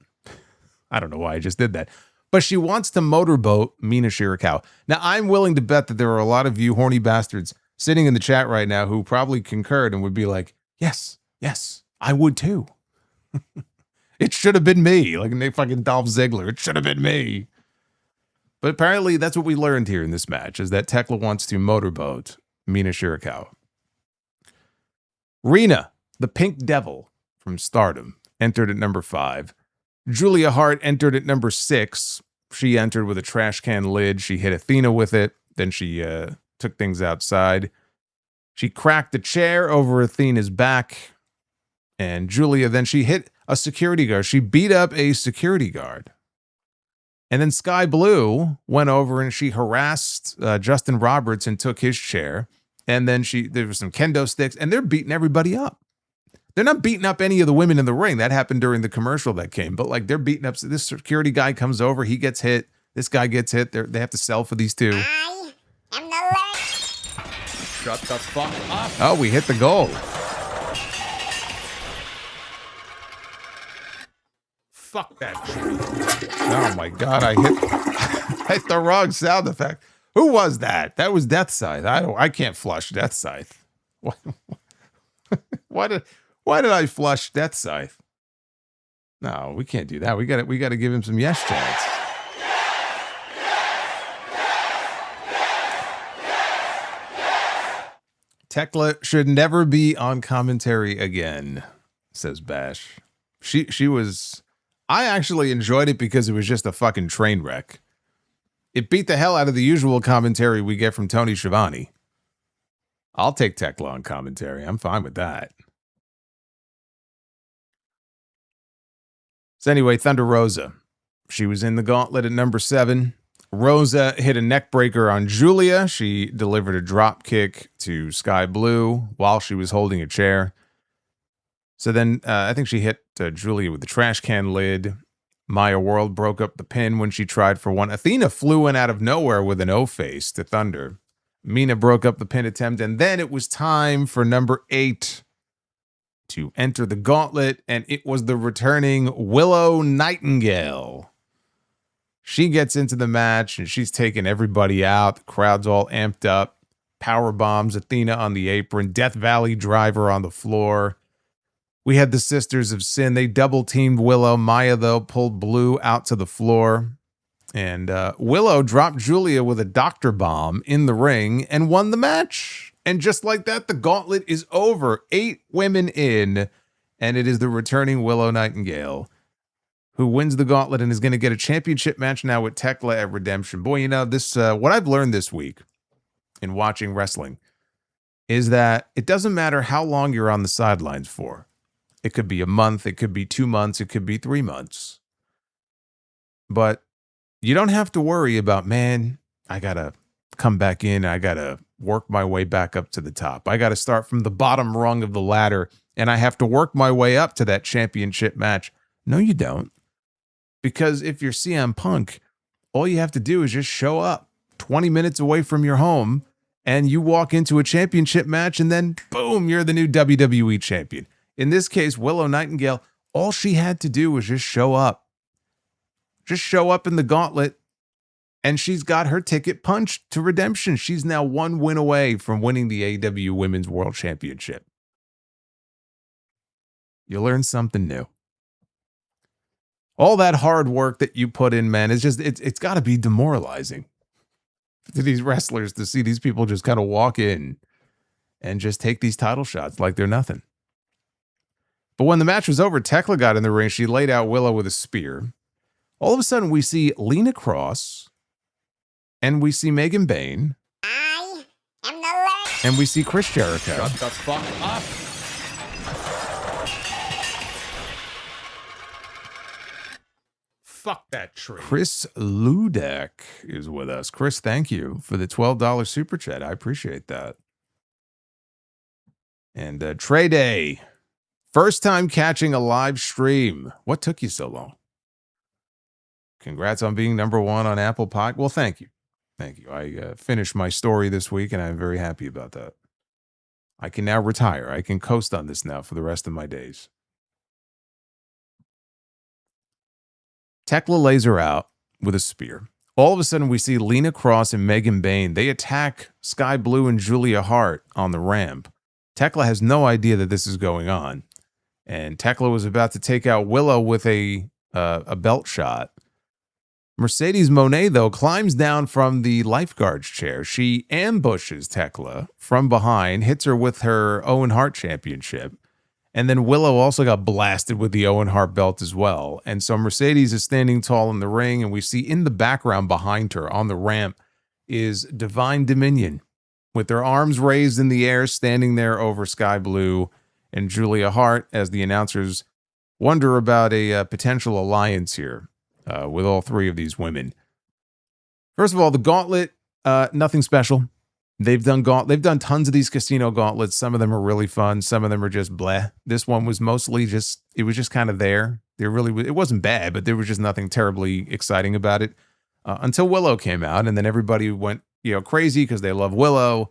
I don't know why I just did that. But she wants to motorboat Mina Shirakawa. Now, I'm willing to bet that there are a lot of you horny bastards sitting in the chat right now who probably concurred and would be like, yes, I would too. It should have been me. Like fucking Dolph Ziggler. It should have been me. But apparently that's what we learned here in this match, is that Thekla wants to motorboat Mina Shirakawa. Rena, the Pink Devil from Stardom, entered at number 5. Julia Hart entered at number 6. She entered with a trash can lid. She hit Athena with it. Then she took things outside. She cracked a chair over Athena's back. And Julia, then she hit a security guard. She beat up a security guard. And then Sky Blue went over and she harassed Justin Roberts and took his chair. And then there was some kendo sticks, and they're beating everybody up. They're not beating up any of the women in the ring. That happened during the commercial that came. But like they're beating up. This security guy comes over. He gets hit. This guy gets hit. They have to sell for these two. I am the Lord. Shut the fuck up. Oh, we hit the goal. Fuck that shit. Oh my God, I hit the wrong sound effect. Who was that? That was Death Scythe. I can't flush Death Scythe. Why did I flush Death Scythe? No, we can't do that. We got to give him some yes chants. Thekla should never be on commentary again, says Bash. She was. I actually enjoyed it because it was just a fucking train wreck. It beat the hell out of the usual commentary we get from Tony Schiavone. I'll take Thekla on commentary. I'm fine with that. So anyway, Thunder Rosa. She was in the gauntlet at number 7. Rosa hit a neck breaker on Julia. She delivered a drop kick to Sky Blue while she was holding a chair. So then I think she hit Julia with the trash can lid. Maya World broke up the pin when she tried for one. Athena flew in out of nowhere with an O-face to Thunder. Mina broke up the pin attempt, and then it was time for number 8 to enter the gauntlet, and it was the returning Willow Nightingale. She gets into the match, and she's taking everybody out. The crowd's all amped up. Power bombs Athena on the apron. Death Valley driver on the floor. We had the Sisters of Sin. They double-teamed Willow. Maya, though, pulled Blue out to the floor. And Willow dropped Julia with a doctor bomb in the ring and won the match. And just like that, the gauntlet is over. 8 women in, and it is the returning Willow Nightingale who wins the gauntlet and is going to get a championship match now with Thekla at Redemption. Boy, you know, this what I've learned this week in watching wrestling is that it doesn't matter how long you're on the sidelines for. It could be a month, it could be 2 months, it could be 3 months. But you don't have to worry about, man, I gotta come back in. I got to work my way back up to the top. I got to start from the bottom rung of the ladder, and I have to work my way up to that championship match. No, you don't. Because if you're CM Punk, all you have to do is just show up 20 minutes away from your home, and you walk into a championship match, and then boom, you're the new WWE champion. In this case, Willow Nightingale, all she had to do was just show up. Just show up in the gauntlet, and she's got her ticket punched to Redemption. She's now one win away from winning the AEW Women's World Championship. You learn something new. All that hard work that you put in, man, is just, it's got to be demoralizing to these wrestlers to see these people just kind of walk in and just take these title shots like they're nothing. But when the match was over, Thekla got in the ring. She laid out Willow with a spear. All of a sudden, we see Lena Cross, and we see Megan Bayne, I am the Lord. and we see Chris Jericho. Shut the fuck up. Fuck that tree. Chris Ludek is with us. Chris, thank you for the $12 super chat. I appreciate that. And Trey Day, first time catching a live stream. What took you so long? Congrats on being number one on Apple Pod. Well, thank you. Thank you. I finished my story this week, and I'm very happy about that. I can now retire. I can coast on this now for the rest of my days. Thekla lays her out with a spear. All of a sudden, we see Lena Cross and Megan Bayne. They attack Sky Blue and Julia Hart on the ramp. Thekla has no idea that this is going on. And Thekla was about to take out Willow with a belt shot. Mercedes Moné, though, climbs down from the lifeguard's chair. She ambushes Thekla from behind, hits her with her Owen Hart Championship. And then Willow also got blasted with the Owen Hart belt as well. And so Mercedes is standing tall in the ring, and we see in the background behind her on the ramp is Divine Dominion with their arms raised in the air, standing there over Sky Blue and Julia Hart as the announcers wonder about a potential alliance here with all three of these women. First of all, the gauntlet, nothing special. They've done tons of these casino gauntlets. Some of them are really fun. Some of them are just bleh. This one was mostly just, it was just kind of there. It wasn't bad, but there was just nothing terribly exciting about it until Willow came out, and then everybody went, crazy because they love Willow.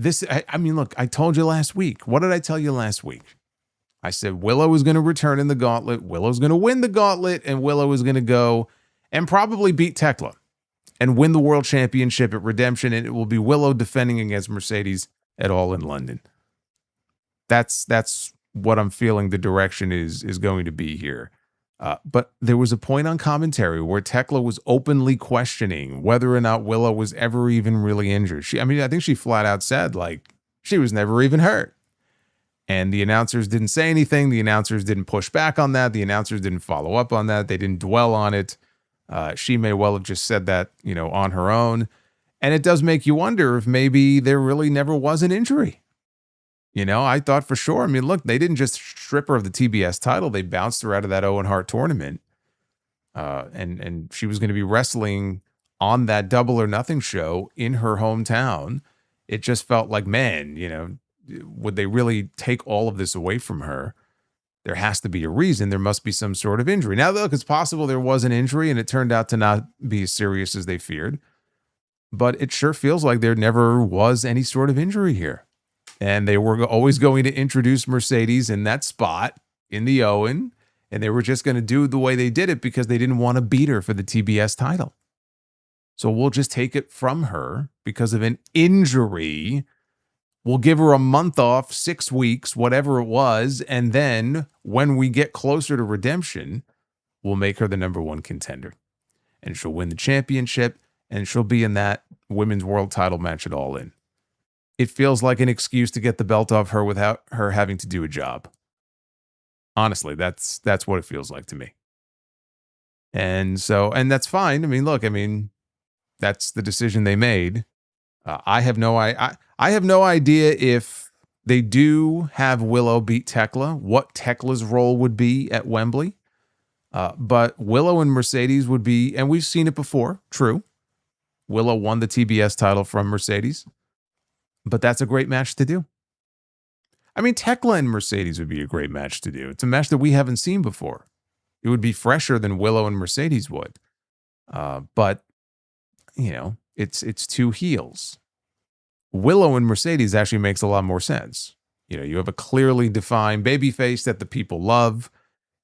I mean, look, I told you last week. What did I tell you last week? I said Willow is going to return in the gauntlet. Willow's going to win the gauntlet, and Willow is going to go and probably beat Thekla and win the world championship at Redemption, and it will be Willow defending against Mercedes at All in London. That's what I'm feeling the direction is going to be here. But there was a point on commentary where Thekla was openly questioning whether or not Willow was ever even really injured. I think she flat out said, she was never even hurt. And the announcers didn't say anything. The announcers didn't push back on that. The announcers didn't follow up on that. They didn't dwell on it. She may well have just said that, on her own. And it does make you wonder if maybe there really never was an injury. I thought for sure. I mean, look, they didn't just strip her of the TBS title. They bounced her out of that Owen Hart tournament. And she was going to be wrestling on that Double or Nothing show in her hometown. It just felt like, man, would they really take all of this away from her? There has to be a reason. There must be some sort of injury. Now, look, it's possible there was an injury and it turned out to not be as serious as they feared. But it sure feels like there never was any sort of injury here. And they were always going to introduce Mercedes in that spot in the Owen. And they were just going to do it the way they did it because they didn't want to beat her for the TBS title. So we'll just take it from her because of an injury. We'll give her a month off, 6 weeks, whatever it was. And then when we get closer to Redemption, we'll make her the number one contender. And she'll win the championship. And she'll be in that women's world title match at All In. It feels like an excuse to get the belt off her without her having to do a job. Honestly, that's what it feels like to me. And that's fine. I mean, look, that's the decision they made. I have no idea if they do have Willow beat Thekla, what Tekla's role would be at Wembley. But Willow and Mercedes would be, and we've seen it before, true. Willow won the TBS title from Mercedes, but that's a great match to do. I mean, Thekla and Mercedes would be a great match to do. It's a match that we haven't seen before. It would be fresher than Willow and Mercedes would. But, you know, it's two heels. Willow and Mercedes actually makes a lot more sense. You know, you have a clearly defined babyface that the people love,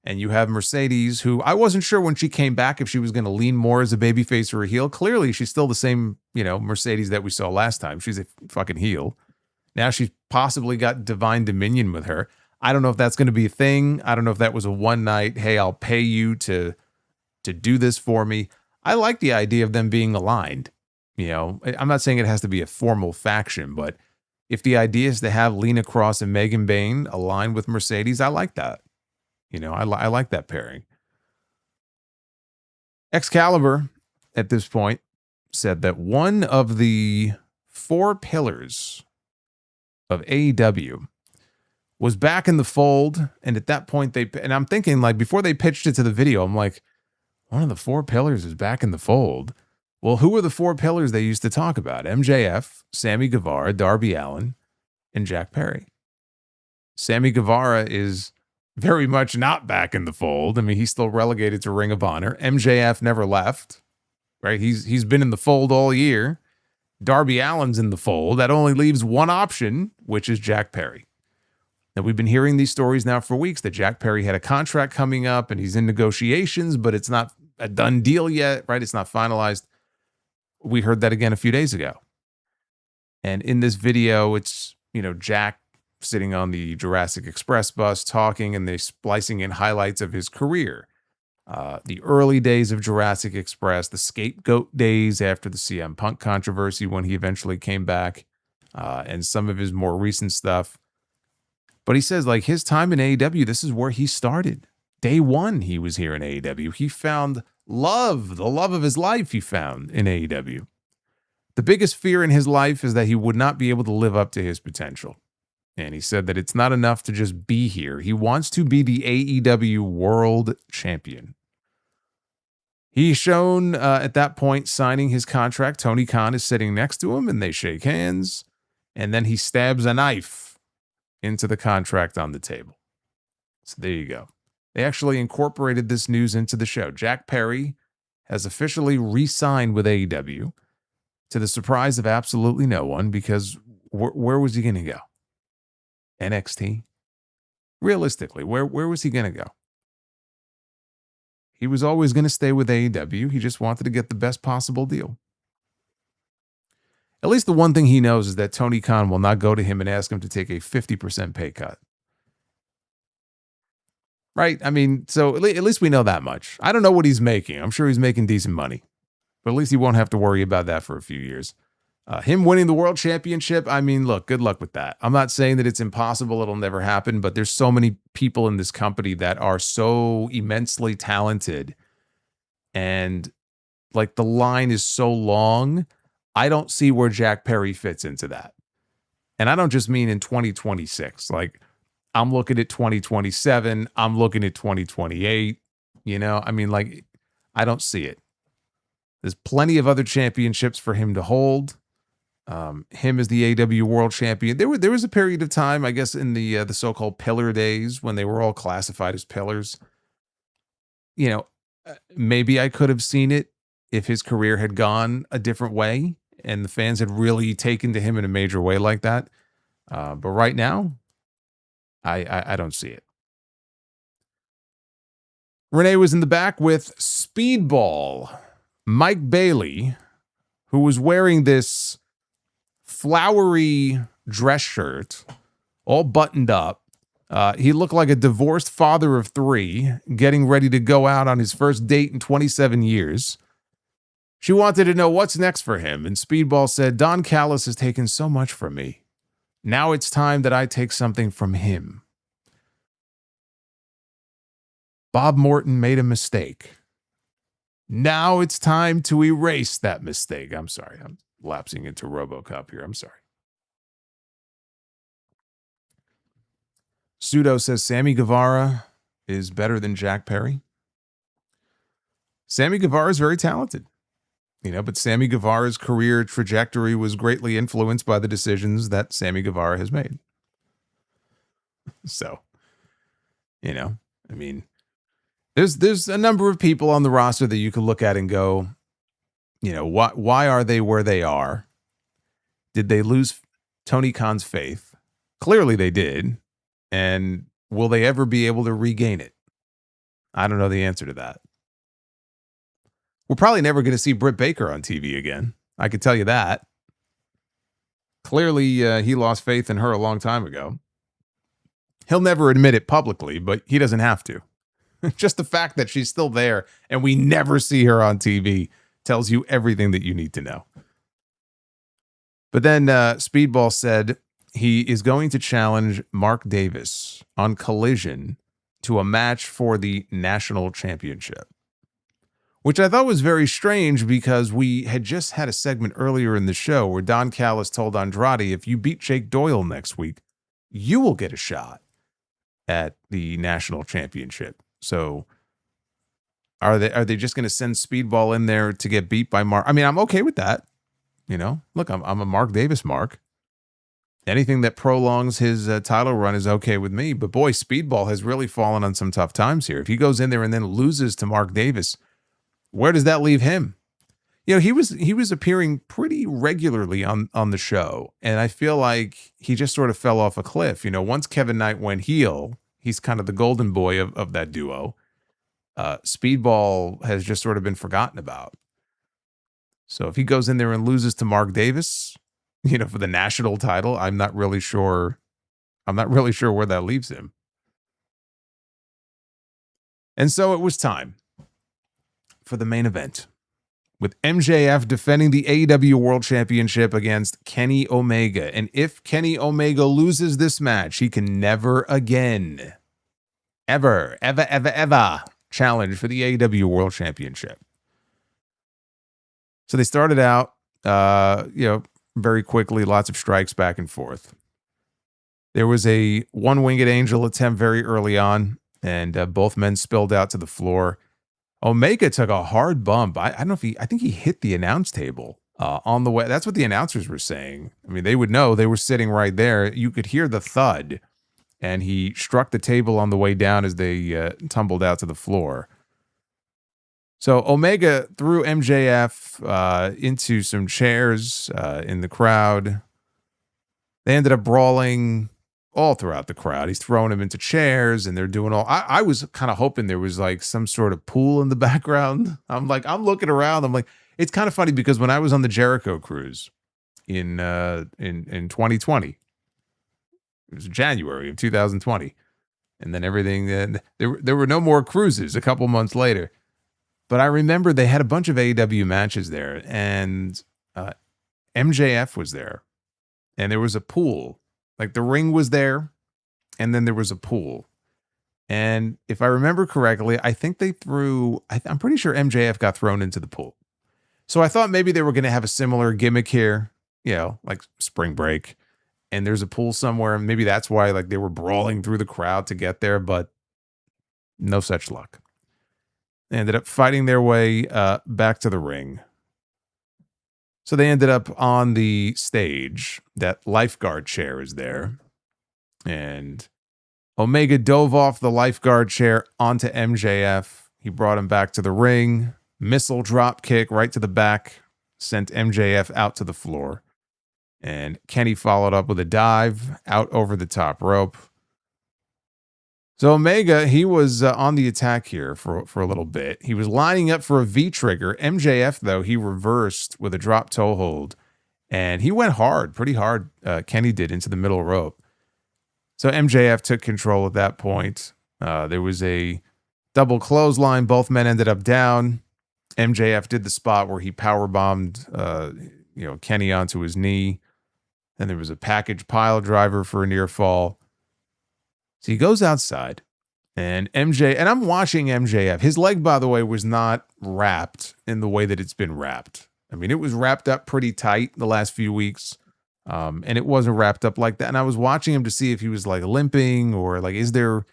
and you have Mercedes, who I wasn't sure when she came back if she was going to lean more as a babyface or a heel. Clearly, she's still the same, you know, Mercedes that we saw last time. She's a fucking heel. Now she's possibly got divine dominion with her. I don't know if that's going to be a thing. I don't know if that was a one night, hey, I'll pay you to do this for me. I like the idea of them being aligned. You know, I'm not saying it has to be a formal faction, but if the idea is to have Lena Cross and Megan Bayne aligned with Mercedes, I like that. You know, I like that pairing. Excalibur, at this point, said that one of the 4 pillars of AEW was back in the fold, and at that point and I'm thinking, like, before they pitched it to the video, I'm like, one of the 4 pillars is back in the fold. Well, who were the 4 pillars they used to talk about? MJF, Sammy Guevara, Darby Allin, and Jack Perry. Sammy Guevara is very much not back in the fold. I mean, he's still relegated to Ring of Honor. MJF never left, right? He's been in the fold all year. Darby Allin's in the fold. That only leaves one option, which is Jack Perry. Now, we've been hearing these stories now for weeks that Jack Perry had a contract coming up and he's in negotiations, but it's not a done deal yet, right? It's not finalized. We heard that again a few days ago. And in this video, it's, you know, Jack sitting on the Jurassic Express bus talking, and they're splicing in highlights of his career. The early days of Jurassic Express, the scapegoat days after the CM Punk controversy when he eventually came back, and some of his more recent stuff. But he says, like, his time in AEW, this is where he started. Day one, he was here in AEW. He found love, the love of his life he found in AEW. The biggest fear in his life is that he would not be able to live up to his potential. And he said that it's not enough to just be here. He wants to be the AEW World Champion. He's shown at that point signing his contract. Tony Khan is sitting next to him and they shake hands. And then he stabs a knife into the contract on the table. So there you go. They actually incorporated this news into the show. Jack Perry has officially re-signed with AEW to the surprise of absolutely no one, because where was he going to go? NXT? Realistically, where was he going to go? He was always going to stay with AEW. He just wanted to get the best possible deal. At least the one thing he knows is that Tony Khan will not go to him and ask him to take a 50% pay cut. Right? I mean, so at least we know that much. I don't know what he's making. I'm sure he's making decent money. But at least he won't have to worry about that for a few years. Him winning the World Championship, I mean, look, good luck with that. I'm not saying that it's impossible, it'll never happen, but there's so many people in this company that are so immensely talented. And, like, the line is so long, I don't see where Jack Perry fits into that. And I don't just mean in 2026. Like, I'm looking at 2027. I'm looking at 2028. You know, I mean, like, I don't see it. There's plenty of other championships for him to hold. Him as the AEW World Champion. There was a period of time, I guess, in the so-called pillar days when they were all classified as pillars. You know, maybe I could have seen it if his career had gone a different way and the fans had really taken to him in a major way like that. But right now, I don't see it. Renee was in the back with Speedball Mike Bailey, who was wearing this flowery dress shirt, all buttoned up. He looked like a divorced father of 3, getting ready to go out on his first date in 27 years. She wanted to know what's next for him, and Speedball said, Don Callis has taken so much from me. Now it's time that I take something from him. Bob Morton made a mistake. Now it's time to erase that mistake. I'm sorry. I'm lapsing into RoboCop here. I'm sorry. Pseudo says Sammy Guevara is better than Jack Perry. Sammy Guevara is very talented. But Sammy Guevara's career trajectory was greatly influenced by the decisions that Sammy Guevara has made. So, I mean, there's a number of people on the roster that you could look at and go, why are they where they are? Did they lose Tony Khan's faith? Clearly they did. And will they ever be able to regain it? I don't know the answer to that. We're probably never going to see Britt Baker on TV again. I could tell you that. Clearly, he lost faith in her a long time ago. He'll never admit it publicly, but he doesn't have to. Just the fact that she's still there and we never see her on TV tells you everything that you need to know. But then Speedball said he is going to challenge Mark Davis on Collision to a match for the national championship, which I thought was very strange because we had just had a segment earlier in the show where Don Callis told Andrade, if you beat Jake Doyle next week, you will get a shot at the national championship. So are they just going to send Speedball in there to get beat by Mark? I mean, I'm okay with that. Look, I'm a Mark Davis mark. Anything that prolongs his title run is okay with me. But boy, Speedball has really fallen on some tough times here. If he goes in there and then loses to Mark Davis, where does that leave him? He was appearing pretty regularly on the show, and I feel like he just sort of fell off a cliff. Once Kevin Knight went heel, he's kind of the golden boy of that duo. Speedball has just sort of been forgotten about. So if he goes in there and loses to Mark Davis, for the national title, I'm not really sure where that leaves him. And so it was time for the main event, with MJF defending the AEW World Championship against Kenny Omega. And if Kenny Omega loses this match, he can never again, ever challenge for the AEW World Championship. So they started out, very quickly, lots of strikes back and forth. There was a one-winged angel attempt very early on, and both men spilled out to the floor. Omega took a hard bump. I don't know I think he hit the announce table on the way. That's what the announcers were saying. I mean, they would know. They were sitting right there. You could hear the thud, and he struck the table on the way down as they tumbled out to the floor. So Omega threw MJF into some chairs in the crowd. They ended up brawling all throughout the crowd. He's throwing him into chairs, and they're doing all. I was kind of hoping there was like some sort of pool in the background. I'm looking around. I'm like, it's kind of funny because when I was on the Jericho cruise in 2020, it was January of 2020, and then everything. There were no more cruises a couple months later. But I remember they had a bunch of AEW matches there, and MJF was there, and there was a pool. Like the ring was there, and then there was a pool. And if I remember correctly, I think they threw, I'm pretty sure MJF got thrown into the pool. So I thought maybe they were going to have a similar gimmick here, like spring break, and there's a pool somewhere. And maybe that's why like they were brawling through the crowd to get there, but no such luck. They ended up fighting their way back to the ring. So they ended up on the stage. That lifeguard chair is there. And Omega dove off the lifeguard chair onto MJF. He brought him back to the ring. Missile drop kick right to the back. Sent MJF out to the floor. And Kenny followed up with a dive out over the top rope. So Omega, he was on the attack here for a little bit. He was lining up for a V-trigger. MJF, though, he reversed with a drop toe hold. And he went hard, pretty hard, Kenny did, into the middle rope. So MJF took control at that point. There was a double clothesline. Both men ended up down. MJF did the spot where he powerbombed Kenny onto his knee. Then there was a package pile driver for a near fall. So he goes outside, and I'm watching MJF. His leg, by the way, was not wrapped in the way that it's been wrapped. I mean, it was wrapped up pretty tight the last few weeks, and it wasn't wrapped up like that. And I was watching him to see if he was like limping or like, is there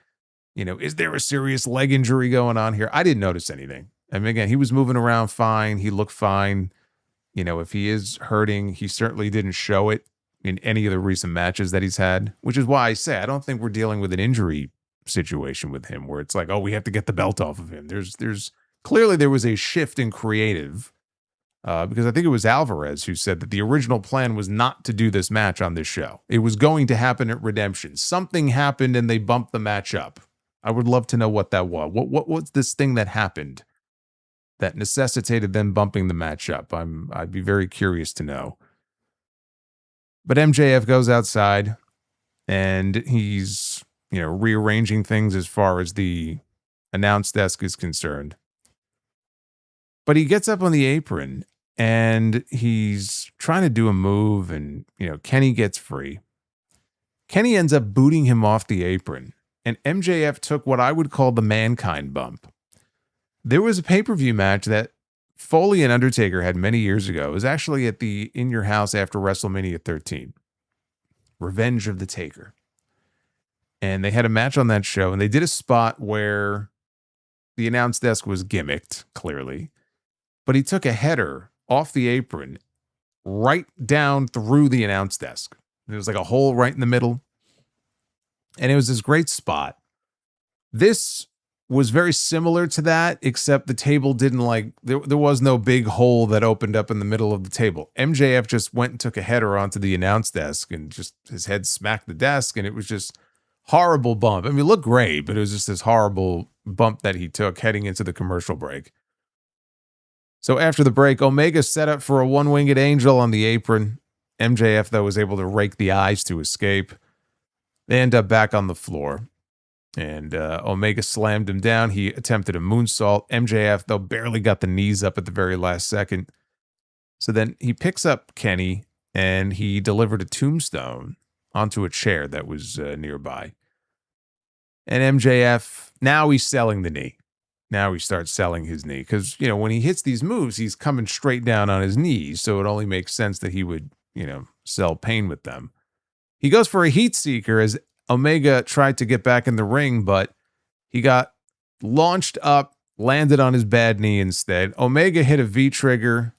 a serious leg injury going on here? I didn't notice anything. I mean, again, he was moving around fine. He looked fine. You know, if he is hurting, he certainly didn't show it in any of the recent matches that he's had, which is why I say I don't think we're dealing with an injury situation with him where it's like, oh, we have to get the belt off of him. There's clearly there was a shift in creative because I think it was Alvarez who said that the original plan was not to do this match on this show. It was going to happen at Redemption. Something happened and they bumped the match up. I would love to know what that was. What was this thing that happened that necessitated them bumping the match up? I'd be very curious to know. But MJF goes outside and he's, you know, rearranging things as far as the announce desk is concerned. But he gets up on the apron and he's trying to do a move and, you know, Kenny gets free. Kenny ends up booting him off the apron and MJF took what I would call the mankind bump. There was a pay-per-view match that Foley and Undertaker had many years ago. It was actually at the In Your House after WrestleMania 13. Revenge of the Taker. And they had a match on that show, and they did a spot where the announce desk was gimmicked, clearly. But he took a header off the apron right down through the announce desk. There was like a hole right in the middle. And it was this great spot. This was very similar to that, except the table didn't there was no big hole that opened up in the middle of the table. MJF just went and took a header onto the announce desk and just his head smacked the desk, and it was just horrible bump. I mean, it looked great, but it was just this horrible bump that he took heading into the commercial break. So after the break, Omega set up for a one-winged angel on the apron. MJF, though, was able to rake the eyes to escape. They end up back on the floor. And Omega slammed him down. He attempted a moonsault. MJF, though, barely got the knees up at the very last second. So then he picks up Kenny, and he delivered a tombstone onto a chair that was nearby. And MJF, now he's selling the knee. Now he starts selling his knee. Because, you know, when he hits these moves, he's coming straight down on his knees. So it only makes sense that he would, you know, sell pain with them. He goes for a heat seeker as Omega tried to get back in the ring, but he got launched up, landed on his bad knee instead. Omega hit a V-trigger,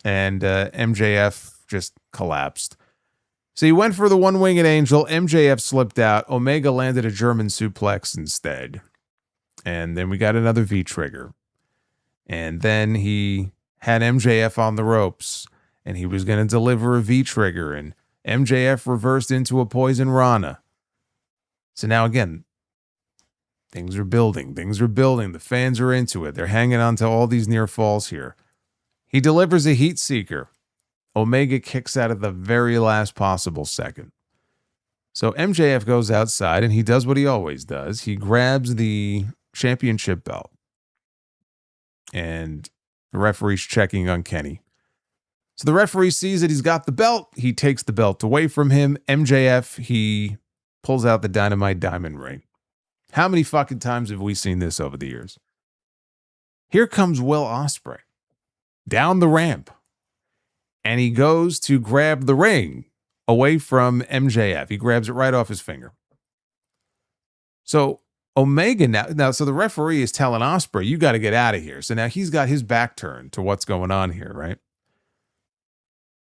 and MJF just collapsed. So he went for the one-winged angel. MJF slipped out. Omega landed a German suplex instead. And then we got another V-trigger. And then he had MJF on the ropes, and he was going to deliver a V-trigger, and MJF reversed into a Poison Rana. So now again, things are building. The fans are into it. They're hanging on to all these near falls here. He delivers a heat seeker. Omega kicks out at the very last possible second. So MJF goes outside and he does what he always does. He grabs the championship belt. And the referee's checking on Kenny. So the referee sees that he's got the belt. He takes the belt away from him. MJF, he pulls out the Dynamite diamond ring. How many fucking times have we seen this over the years? Here comes Will Ospreay down the ramp. And he goes to grab the ring away from MJF. He grabs it right off his finger. So Omega now, so the referee is telling Ospreay, you got to get out of here. So now he's got his back turned to what's going on here, right?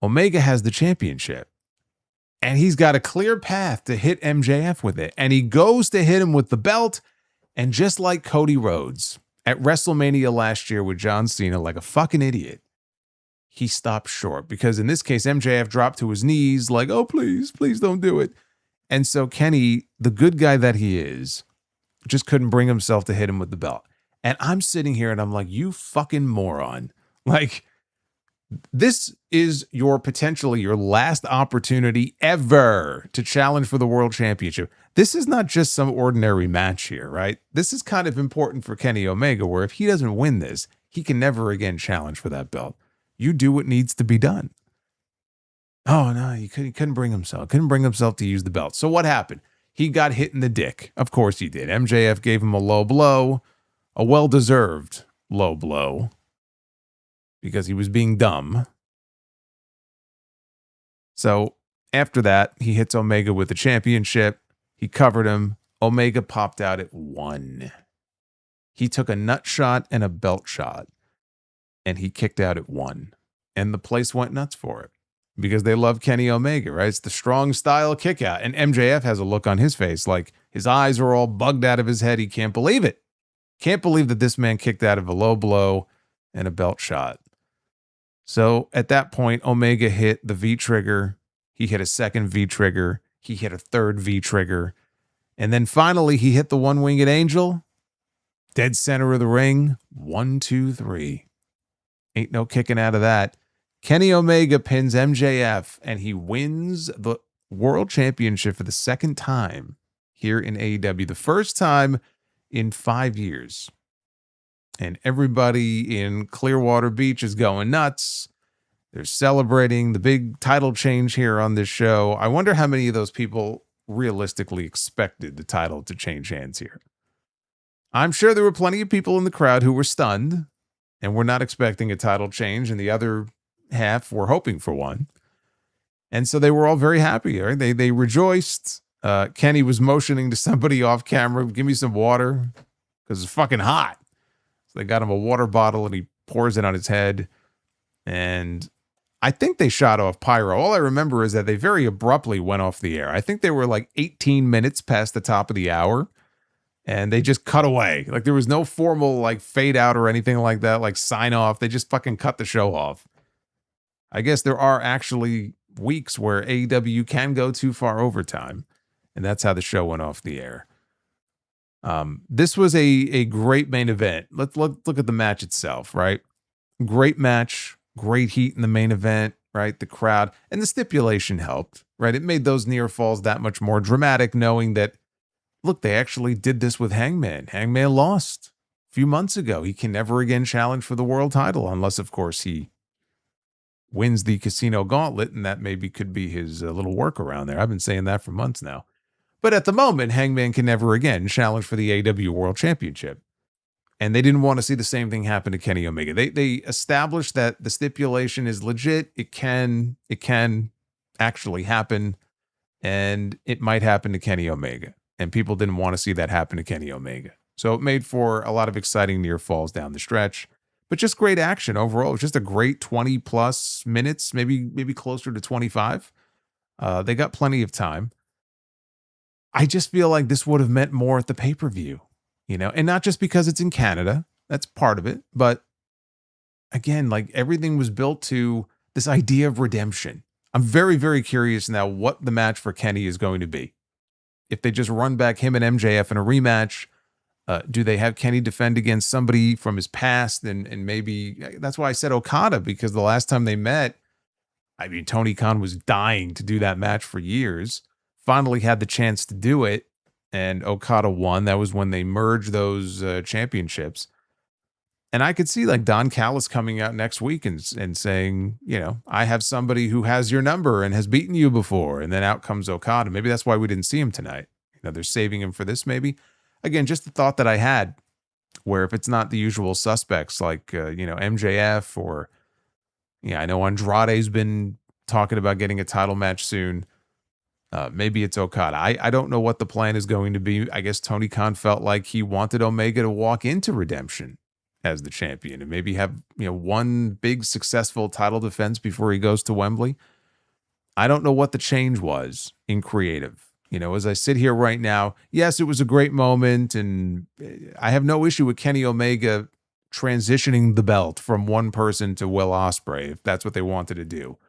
Omega has the championship. And he's got a clear path to hit MJF with it. And he goes to hit him with the belt. And just like Cody Rhodes at WrestleMania last year with John Cena, like a fucking idiot, he stopped short. Because in this case, MJF dropped to his knees like, oh, please don't do it. And so Kenny, the good guy that he is, just couldn't bring himself to hit him with the belt. And I'm sitting here and I'm like, you fucking moron. Like, this is potentially your last opportunity ever to challenge for the World Championship. This is not just some ordinary match here, right? This is kind of important for Kenny Omega, where if he doesn't win this, he can never again challenge for that belt. You do what needs to be done. Oh, no, he couldn't bring himself. Couldn't bring himself to use the belt. So what happened? He got hit in the dick. Of course he did. MJF gave him a low blow, a well-deserved low blow, because he was being dumb. So after that, he hits Omega with the championship. He covered him. Omega popped out at 1. He took a nut shot and a belt shot, and he kicked out at 1. And the place went nuts for it because they love Kenny Omega, right? It's the strong style kick out. And MJF has a look on his face like his eyes are all bugged out of his head. He can't believe it. Can't believe that this man kicked out of a low blow and a belt shot. So at that point, Omega hit the V trigger. He hit a second V trigger. He hit a third V trigger. And then finally, he hit the one-winged angel. Dead center of the ring. 1, 2, 3. Ain't no kicking out of that. Kenny Omega pins MJF, and he wins the World Championship for the second time here in AEW. The first time in 5 years. And everybody in Clearwater Beach is going nuts. They're celebrating the big title change here on this show. I wonder how many of those people realistically expected the title to change hands here. I'm sure there were plenty of people in the crowd who were stunned and were not expecting a title change, and the other half were hoping for one. And so they were all very happy. Right? They rejoiced. Kenny was motioning to somebody off camera, give me some water, because it's fucking hot. So they got him a water bottle, and he pours it on his head. And I think they shot off pyro. All I remember is that they very abruptly went off the air. I think they were like 18 minutes past the top of the hour, and they just cut away. Like there was no formal like fade out or anything like that, like sign off. They just fucking cut the show off. I guess there are actually weeks where AEW can go too far overtime, and that's how the show went off the air. This was a great main event. Let's look at the match itself, right? Great match, great heat in the main event, right? The crowd and the stipulation helped, right? It made those near falls that much more dramatic, knowing that, look, they actually did this with Hangman. Hangman lost a few months ago. He can never again challenge for the world title unless, of course, he wins the Casino Gauntlet, and that maybe could be his little workaround there. I've been saying that for months now. But at the moment, Hangman can never again challenge for the AEW World Championship. And they didn't want to see the same thing happen to Kenny Omega. They established that the stipulation is legit. It can actually happen, and it might happen to Kenny Omega. And people didn't want to see that happen to Kenny Omega. So it made for a lot of exciting near falls down the stretch. But just great action overall. It was just a great 20 plus minutes, maybe closer to 25. They got plenty of time. I just feel like this would have meant more at the pay-per-view, and not just because it's in Canada. That's part of it. But again, like everything was built to this idea of redemption. I'm very, very curious now what the match for Kenny is going to be. If they just run back him and MJF in a rematch, do they have Kenny defend against somebody from his past? And maybe that's why I said Okada, because the last time they met, I mean, Tony Khan was dying to do that match for years. Finally had the chance to do it, and Okada won. That was when they merged those championships. And I could see like Don Callis coming out next week and saying, I have somebody who has your number and has beaten you before. And then out comes Okada. Maybe that's why we didn't see him tonight. They're saving him for this maybe. Again, just the thought that I had, where if it's not the usual suspects like, MJF or, I know Andrade's been talking about getting a title match soon. Maybe it's Okada. I don't know what the plan is going to be. I guess Tony Khan felt like he wanted Omega to walk into Redemption as the champion and maybe have, one big successful title defense before he goes to Wembley. I don't know what the change was in creative. As I sit here right now, yes, it was a great moment, and I have no issue with Kenny Omega transitioning the belt from one person to Will Ospreay, if that's what they wanted to do.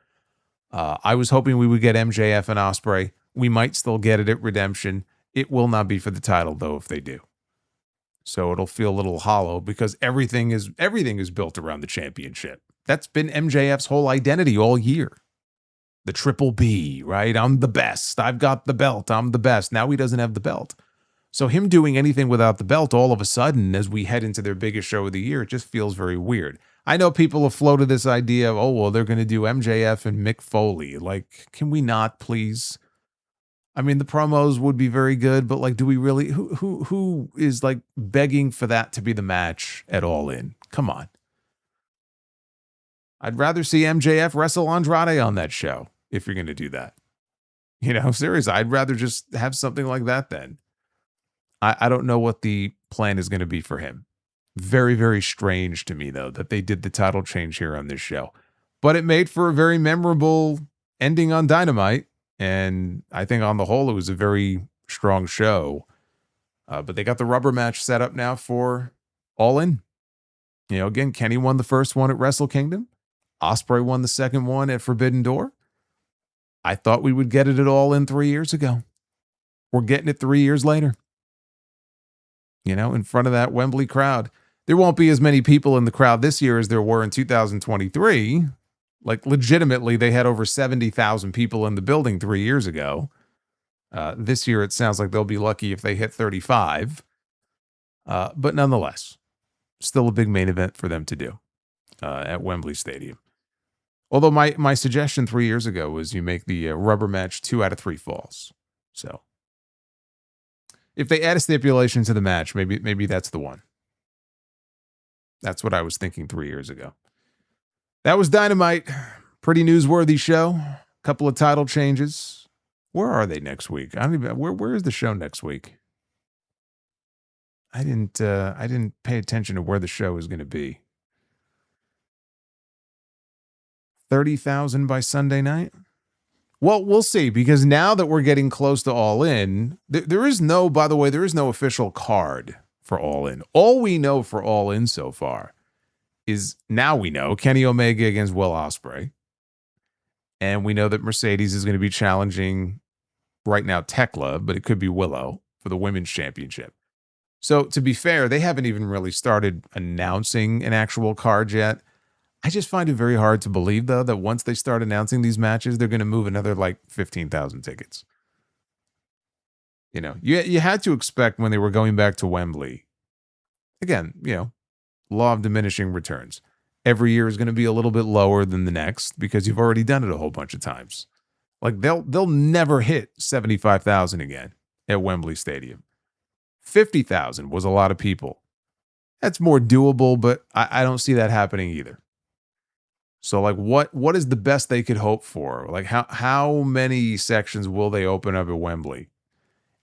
I was hoping we would get MJF and Ospreay. We might still get it at Redemption. It will not be for the title, though, if they do. So it'll feel a little hollow because everything is built around the championship. That's been MJF's whole identity all year. The triple B, right? I'm the best. I've got the belt. I'm the best. Now he doesn't have the belt. So him doing anything without the belt all of a sudden, as we head into their biggest show of the year, it just feels very weird. I know people have floated this idea of, they're going to do MJF and Mick Foley. Like, can we not, please? I mean, the promos would be very good, but like, do we really? Who is like begging for that to be the match at All In? Come on. I'd rather see MJF wrestle Andrade on that show if you're going to do that. Seriously, I'd rather just have something like that then. I don't know what the plan is going to be for him. Very, very strange to me, though, that they did the title change here on this show. But it made for a very memorable ending on Dynamite. And I think on the whole, it was a very strong show. But they got the rubber match set up now for All In. You know, again, Kenny won the first one at Wrestle Kingdom. Ospreay won the second one at Forbidden Door. I thought we would get it at All In 3 years ago. We're getting it 3 years later. You know, in front of that Wembley crowd. There won't be as many people in the crowd this year as there were in 2023. Like, legitimately, they had over 70,000 people in the building 3 years ago. This year, it sounds like they'll be lucky if they hit 35. But nonetheless, still a big main event for them to do at Wembley Stadium. Although my suggestion 3 years ago was you make the rubber match 2 out of 3 falls. So if they add a stipulation to the match, maybe that's the one. That's what I was thinking 3 years ago. That was Dynamite. Pretty newsworthy show. Couple of title changes. Where are they next week? I don't even. Where is the show next week? I didn't pay attention to where the show is going to be. 30,000 by Sunday night? Well, we'll see, because now that we're getting close to All In, there is no official card for All In. All we know for All In so far is now we know Kenny Omega against Will Ospreay. And we know that Mercedes is going to be challenging right now Thekla, but it could be Willow for the Women's Championship. So to be fair, they haven't even really started announcing an actual card yet. I just find it very hard to believe, though, that once they start announcing these matches, they're going to move another like 15,000 tickets. You know, you had to expect when they were going back to Wembley. Again, you know, law of diminishing returns. Every year is going to be a little bit lower than the next because you've already done it a whole bunch of times. Like they'll never hit 75,000 again at Wembley Stadium. 50,000 was a lot of people. That's more doable, but I don't see that happening either. So like what is the best they could hope for? Like how many sections will they open up at Wembley?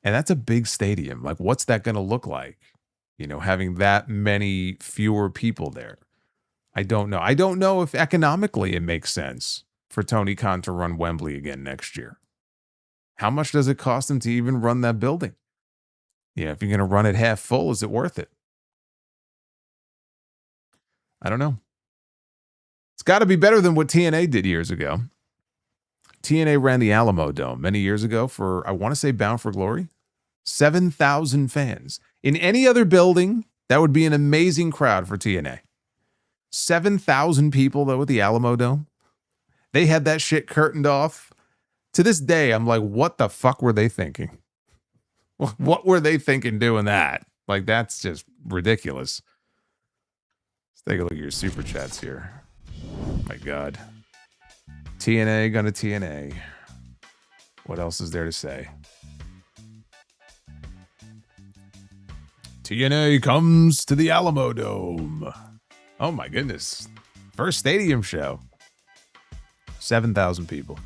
And that's a big stadium. Like what's that going to look like? You know, having that many fewer people there. I don't know. I don't know if economically it makes sense for Tony Khan to run Wembley again next year. How much does it cost him to even run that building? Yeah, if you're going to run it half full, is it worth it? I don't know. It's got to be better than what TNA did years ago. TNA ran the Alamo Dome many years ago for, I want to say, Bound for Glory. 7,000 fans. In any other building, that would be an amazing crowd for TNA. 7,000 people, though, at the Alamo Dome. They had that shit curtained off. To this day, I'm like, what the fuck were they thinking? What were they thinking doing that? Like, that's just ridiculous. Let's take a look at your super chats here. Oh my God. TNA gonna TNA. What else is there to say? TNA comes to the Alamo Dome. Oh my goodness. First stadium show. 7,000 people.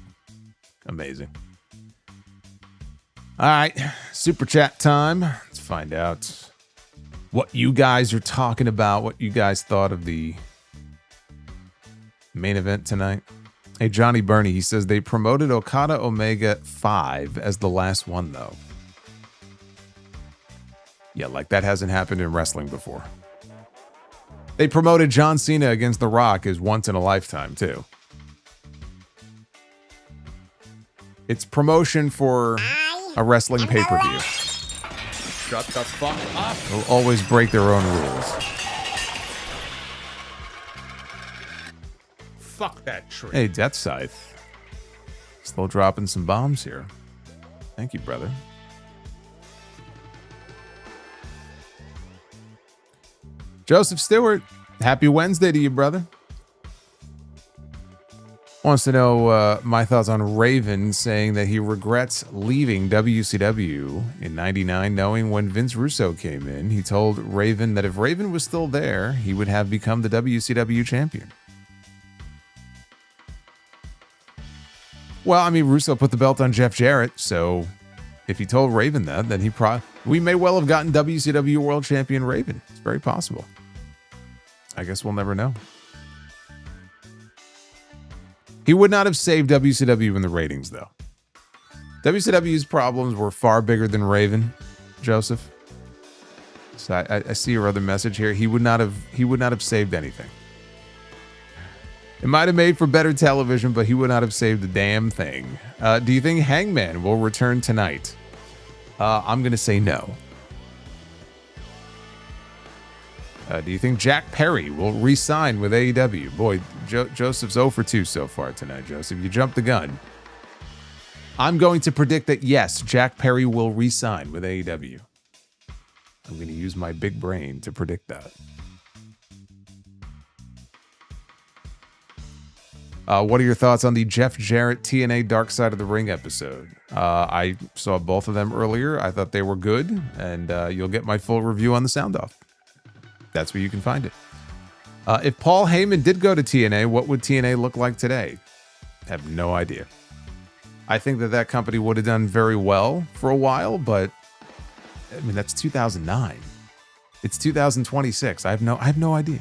Amazing. All right. Super chat time. Let's find out what you guys are talking about, what you guys thought of the main event tonight. Hey, Johnny Burney, he says they promoted Okada Omega 5 as the last one, though. Yeah, like that hasn't happened in wrestling before. They promoted John Cena against The Rock as once in a lifetime, too. It's promotion for a wrestling pay-per-view. Shut the fuck up. They'll always break their own rules. Fuck that tree. Hey, Death Scythe. Still dropping some bombs here. Thank you, brother. Joseph Stewart, happy Wednesday to you, brother. Wants to know my thoughts on Raven saying that he regrets leaving WCW in '99, knowing when Vince Russo came in, he told Raven that if Raven was still there, he would have become the WCW champion. Well, I mean, Russo put the belt on Jeff Jarrett, so if he told Raven that, then we may well have gotten WCW World Champion Raven. It's very possible. I guess we'll never know. He would not have saved WCW in the ratings, though. WCW's problems were far bigger than Raven, Joseph. So I see your other message here. He would not have saved anything. It might have made for better television, but he would not have saved a damn thing. Do you think Hangman will return tonight? I'm going to say no. Do you think Jack Perry will re-sign with AEW? Boy, Joseph's 0 for 2 so far tonight, Joseph. You jumped the gun. I'm going to predict that, yes, Jack Perry will re-sign with AEW. I'm going to use my big brain to predict that. What are your thoughts on the Jeff Jarrett TNA Dark Side of the Ring episode? I saw both of them earlier. I thought they were good, and you'll get my full review on the Sound Off. That's where you can find it. If Paul Heyman did go to TNA, what would TNA look like today? I have no idea. I think that company would have done very well for a while, but I mean, that's 2009. It's 2026. I have no idea.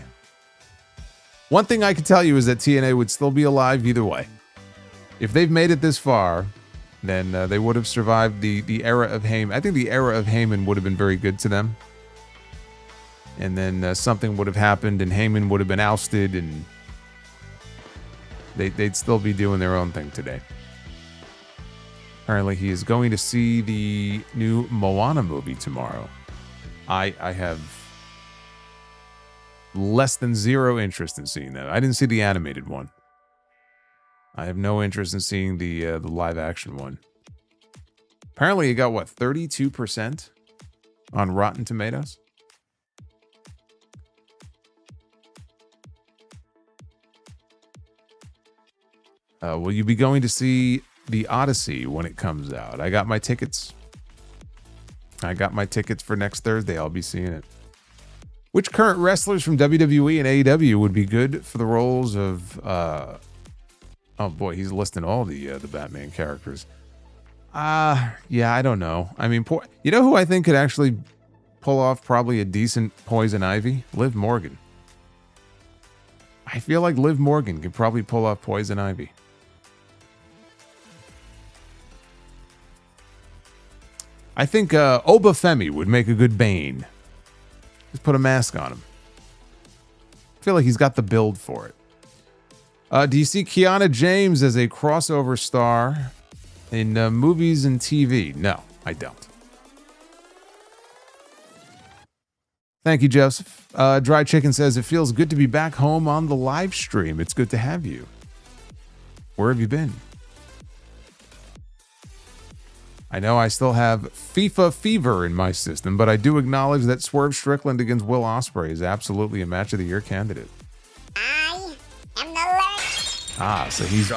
One thing I can tell you is that TNA would still be alive either way. If they've made it this far, then they would have survived the era of Heyman. I think the era of Heyman would have been very good to them. And then something would have happened and Heyman would have been ousted and they'd still be doing their own thing today. Apparently he is going to see the new Moana movie tomorrow. I have less than zero interest in seeing that. I didn't see the animated one. I have no interest in seeing the live action one. Apparently it got, 32% on Rotten Tomatoes? Will you be going to see The Odyssey when it comes out? I got my tickets. For next Thursday. I'll be seeing it. Which current wrestlers from WWE and AEW would be good for the roles of... oh boy, he's listing all the Batman characters. Yeah, I don't know. I mean, you know who I think could actually pull off probably a decent Poison Ivy? Liv Morgan. I feel like Liv Morgan could probably pull off Poison Ivy. I think Obafemi would make a good Bane. Just put a mask on him. I feel like he's got the build for it. Do you see Kiana James as a crossover star in movies and TV? No, I don't. Thank you, Joseph. Dry Chicken says, it feels good to be back home on the live stream. It's good to have you. Where have you been? I know I still have FIFA fever in my system, but I do acknowledge that Swerve Strickland against Will Ospreay is absolutely a match of the year candidate. I am the Lord. So he's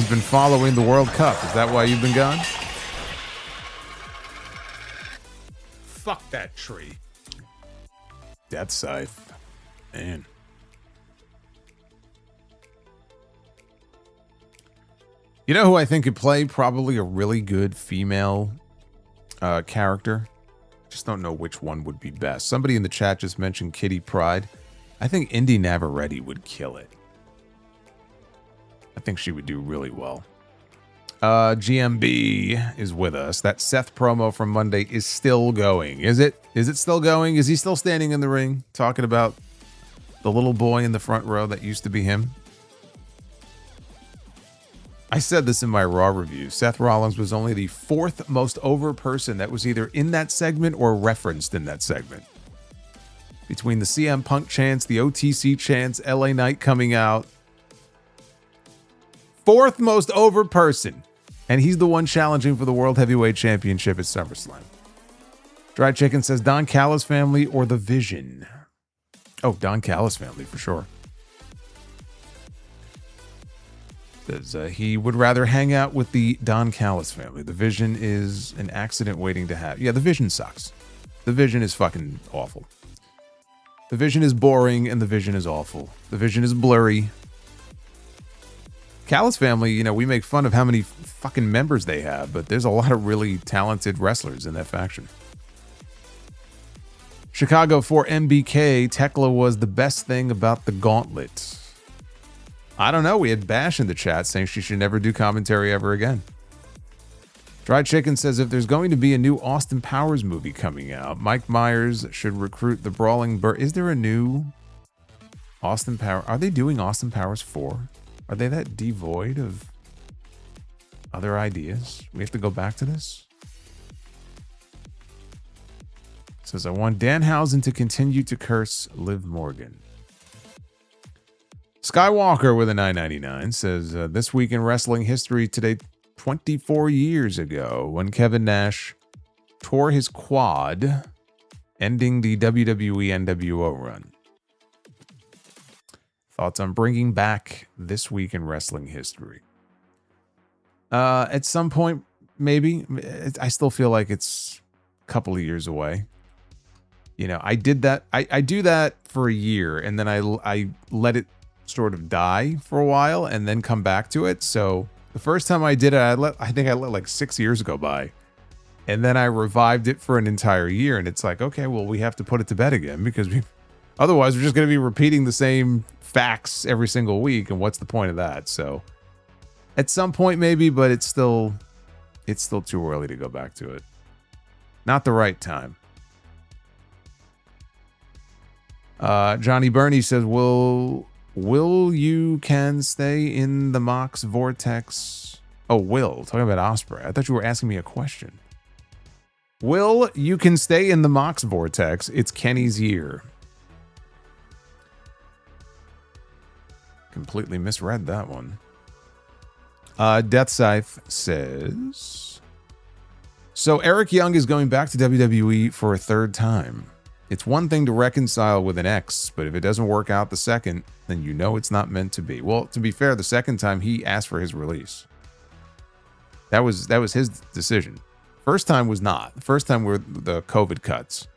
been following the World Cup. Is that why you've been gone? Fuck that tree. Death Scythe. Man. You know who I think could play probably a really good female character? Just don't know which one would be best. Somebody in the chat just mentioned Kitty Pryde. I think Indy Navarrete would kill it. I think she would do really well. GMB is with us. That Seth promo from Monday is still going. Is it? Is it still going? Is he still standing in the ring talking about the little boy in the front row that used to be him? I said this in my Raw review. Seth Rollins was only the 4th most over person that was either in that segment or referenced in that segment. Between the CM Punk chants, the OTC chants, LA Knight coming out. 4th most over person. And he's the one challenging for the World Heavyweight Championship at SummerSlam. Dry Chicken says Don Callis family or The Vision. Oh, Don Callis family for sure. Says he would rather hang out with the Don Callis family. The Vision is an accident waiting to happen. Yeah, The Vision sucks. The Vision is fucking awful. The Vision is boring and The Vision is awful. The Vision is blurry. Callis family, you know, we make fun of how many fucking members they have, but there's a lot of really talented wrestlers in that faction. Chicago for MBK, Thekla was the best thing about the Gauntlet. I don't know. We had Bash in the chat saying she should never do commentary ever again. Dry Chicken says if there's going to be a new Austin Powers movie coming out, Mike Myers should recruit the Brawling Bird. Is there a new Austin Powers? Are they doing Austin Powers 4? Are they that devoid of other ideas? We have to go back to this? Says I want Danhausen to continue to curse Liv Morgan. Skywalker with a $9.99 says this week in wrestling history today, 24 years ago, when Kevin Nash tore his quad, ending the WWE NWO run. Thoughts on bringing back this week in wrestling history? At some point, maybe. I still feel like it's a couple of years away. You know, I did that. I do that for a year, and then I let it sort of die for a while, and then come back to it. So the first time I did it, I think I let like 6 years go by, and then I revived it for an entire year. And it's like, okay, well, we have to put it to bed again because otherwise we're just going to be repeating the same facts every single week. And what's the point of that? So at some point, maybe, but it's still too early to go back to it. Not the right time. Johnny Burney says, will you can stay in the Mox Vortex? Oh, Will, talking about Osprey. I thought you were asking me a question. Will you can stay in the Mox Vortex? It's Kenny's year. Completely misread that one. Death Scythe says, so Eric Young is going back to WWE for a third time. It's one thing to reconcile with an ex, but if it doesn't work out the second, then you know it's not meant to be. Well, to be fair, the second time he asked for his release. That was his decision. First time was not. The first time were the COVID cuts.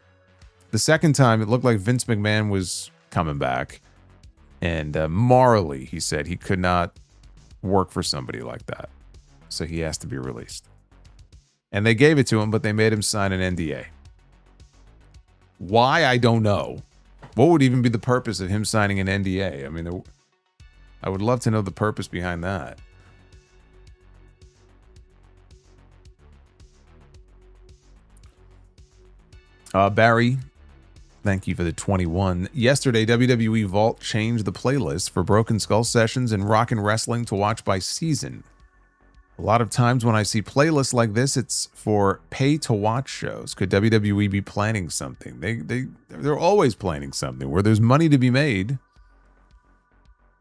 The second time, it looked like Vince McMahon was coming back. And morally, he said he could not work for somebody like that. So he asked to be released. And they gave it to him, but they made him sign an NDA. Why, I don't know. What would even be the purpose of him signing an NDA? I mean, I would love to know the purpose behind that. Barry, thank you for the 21. Yesterday, WWE Vault changed the playlist for Broken Skull sessions and Rock and Wrestling to watch by season. A lot of times when I see playlists like this, it's for pay-to-watch shows. Could WWE be planning something? They're always planning something. Where there's money to be made,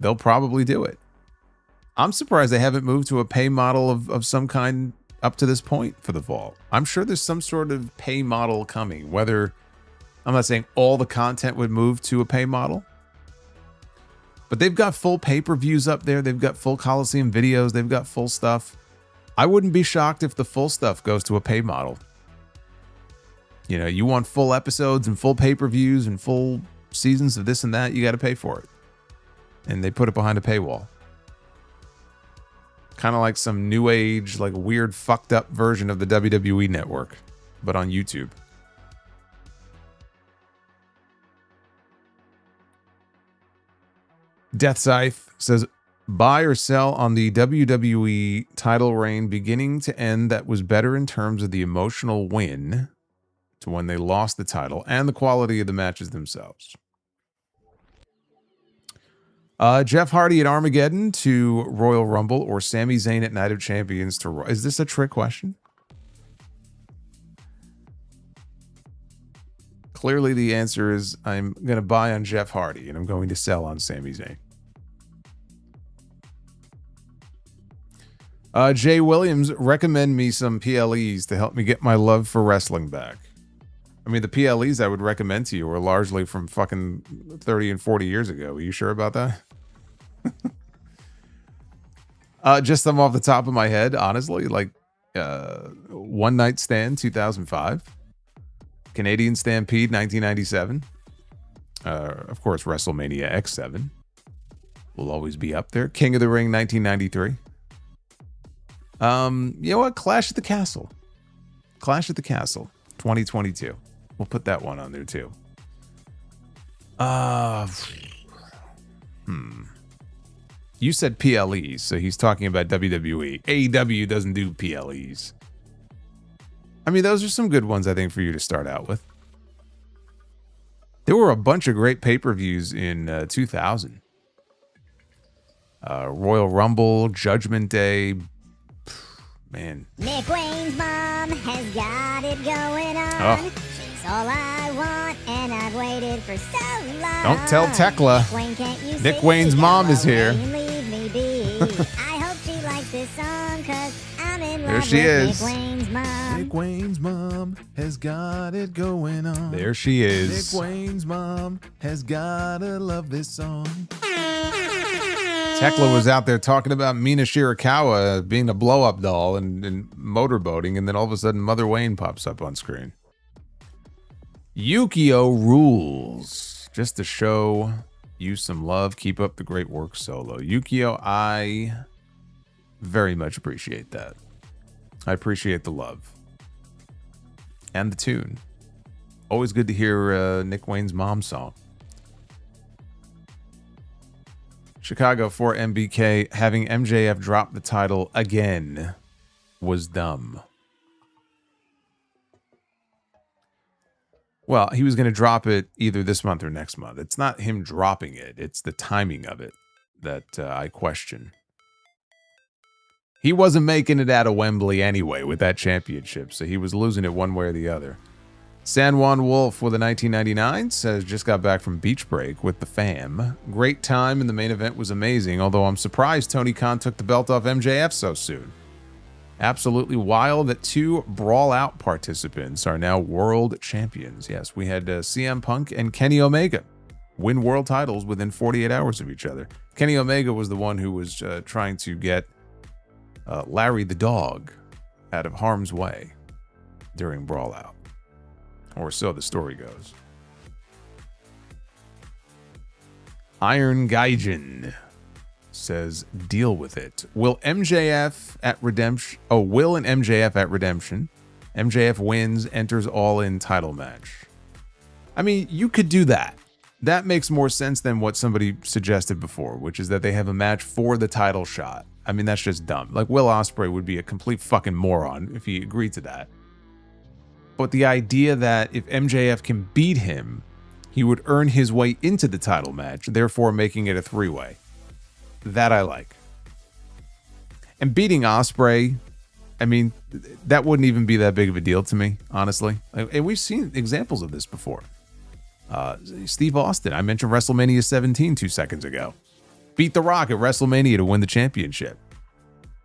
they'll probably do it. I'm surprised they haven't moved to a pay model of some kind up to this point for the Vault. I'm sure there's some sort of pay model coming. Whether, I'm not saying all the content would move to a pay model, but they've got full pay-per-views up there. They've got full Coliseum videos. They've got full stuff. I wouldn't be shocked if the full stuff goes to a pay model. You know, you want full episodes and full pay-per-views and full seasons of this and that, you got to pay for it. And they put it behind a paywall. Kind of like some new age, like weird, fucked up version of the WWE network, but on YouTube. Death Scythe says, buy or sell on the WWE title reign beginning to end that was better in terms of the emotional win to when they lost the title and the quality of the matches themselves. Jeff Hardy at Armageddon to Royal Rumble or Sami Zayn at Night of Champions to Raw. Is this a trick question? Clearly the answer is I'm going to buy on Jeff Hardy and I'm going to sell on Sami Zayn. Jay Williams, recommend me some PLEs to help me get my love for wrestling back. I mean, the PLEs I would recommend to you were largely from fucking 30 and 40 years ago. Are you sure about that? Just some off the top of my head, honestly, like One Night Stand 2005, Canadian Stampede 1997, of course WrestleMania X7 will always be up there. King of the Ring 1993. You know what? Clash at the Castle 2022. We'll put that one on there too. You said PLEs, so he's talking about WWE. AEW doesn't do PLEs. I mean, those are some good ones, I think, for you to start out with. There were a bunch of great pay-per-views in 2000. Royal Rumble, Judgment Day. Man. Nick Wayne's mom has got it going on. Oh. She's all I want, and I've waited for so long. Don't tell Thekla. Nick Wayne, can't you Nick see? Wayne's mom Go is here. away and leave me be. I hope she likes this song, 'cause I'm in There love she with is. Nick Wayne's mom. Nick Wayne's mom has got it going on. There she is. Nick Wayne's mom has gotta love this song. Thekla was out there talking about Mina Shirakawa being a blow-up doll and motorboating, and then all of a sudden Mother Wayne pops up on screen. Yukio rules. Just to show you some love. Keep up the great work, Solo. Yukio, I very much appreciate that. I appreciate the love. And the tune. Always good to hear Nick Wayne's mom song. Chicago for MBK, having MJF drop the title again was dumb. Well, he was going to drop it either this month or next month. It's not him dropping it. It's the timing of it that I question. He wasn't making it out of Wembley anyway with that championship, so he was losing it one way or the other. San Juan Wolf with a 1999 says, just got back from beach break with the fam. Great time and the main event was amazing, although I'm surprised Tony Khan took the belt off MJF so soon. Absolutely wild that 2 Brawl Out participants are now world champions. Yes, we had CM Punk and Kenny Omega win world titles within 48 hours of each other. Kenny Omega was the one who was trying to get Larry the Dog out of harm's way during Brawl Out. Or so the story goes. Iron Gaijin says, deal with it. Will MJF at Redemption? Oh, Will and MJF at Redemption. MJF wins, enters all-in title match. I mean, you could do that. That makes more sense than what somebody suggested before, which is that they have a match for the title shot. I mean, that's just dumb. Like, Will Ospreay would be a complete fucking moron if he agreed to that. But the idea that if MJF can beat him, he would earn his way into the title match, therefore making it a 3-way. That I like. And beating Ospreay, I mean, that wouldn't even be that big of a deal to me, honestly. And we've seen examples of this before. Steve Austin, I mentioned WrestleMania 17 2 seconds ago. Beat The Rock at WrestleMania to win the championship.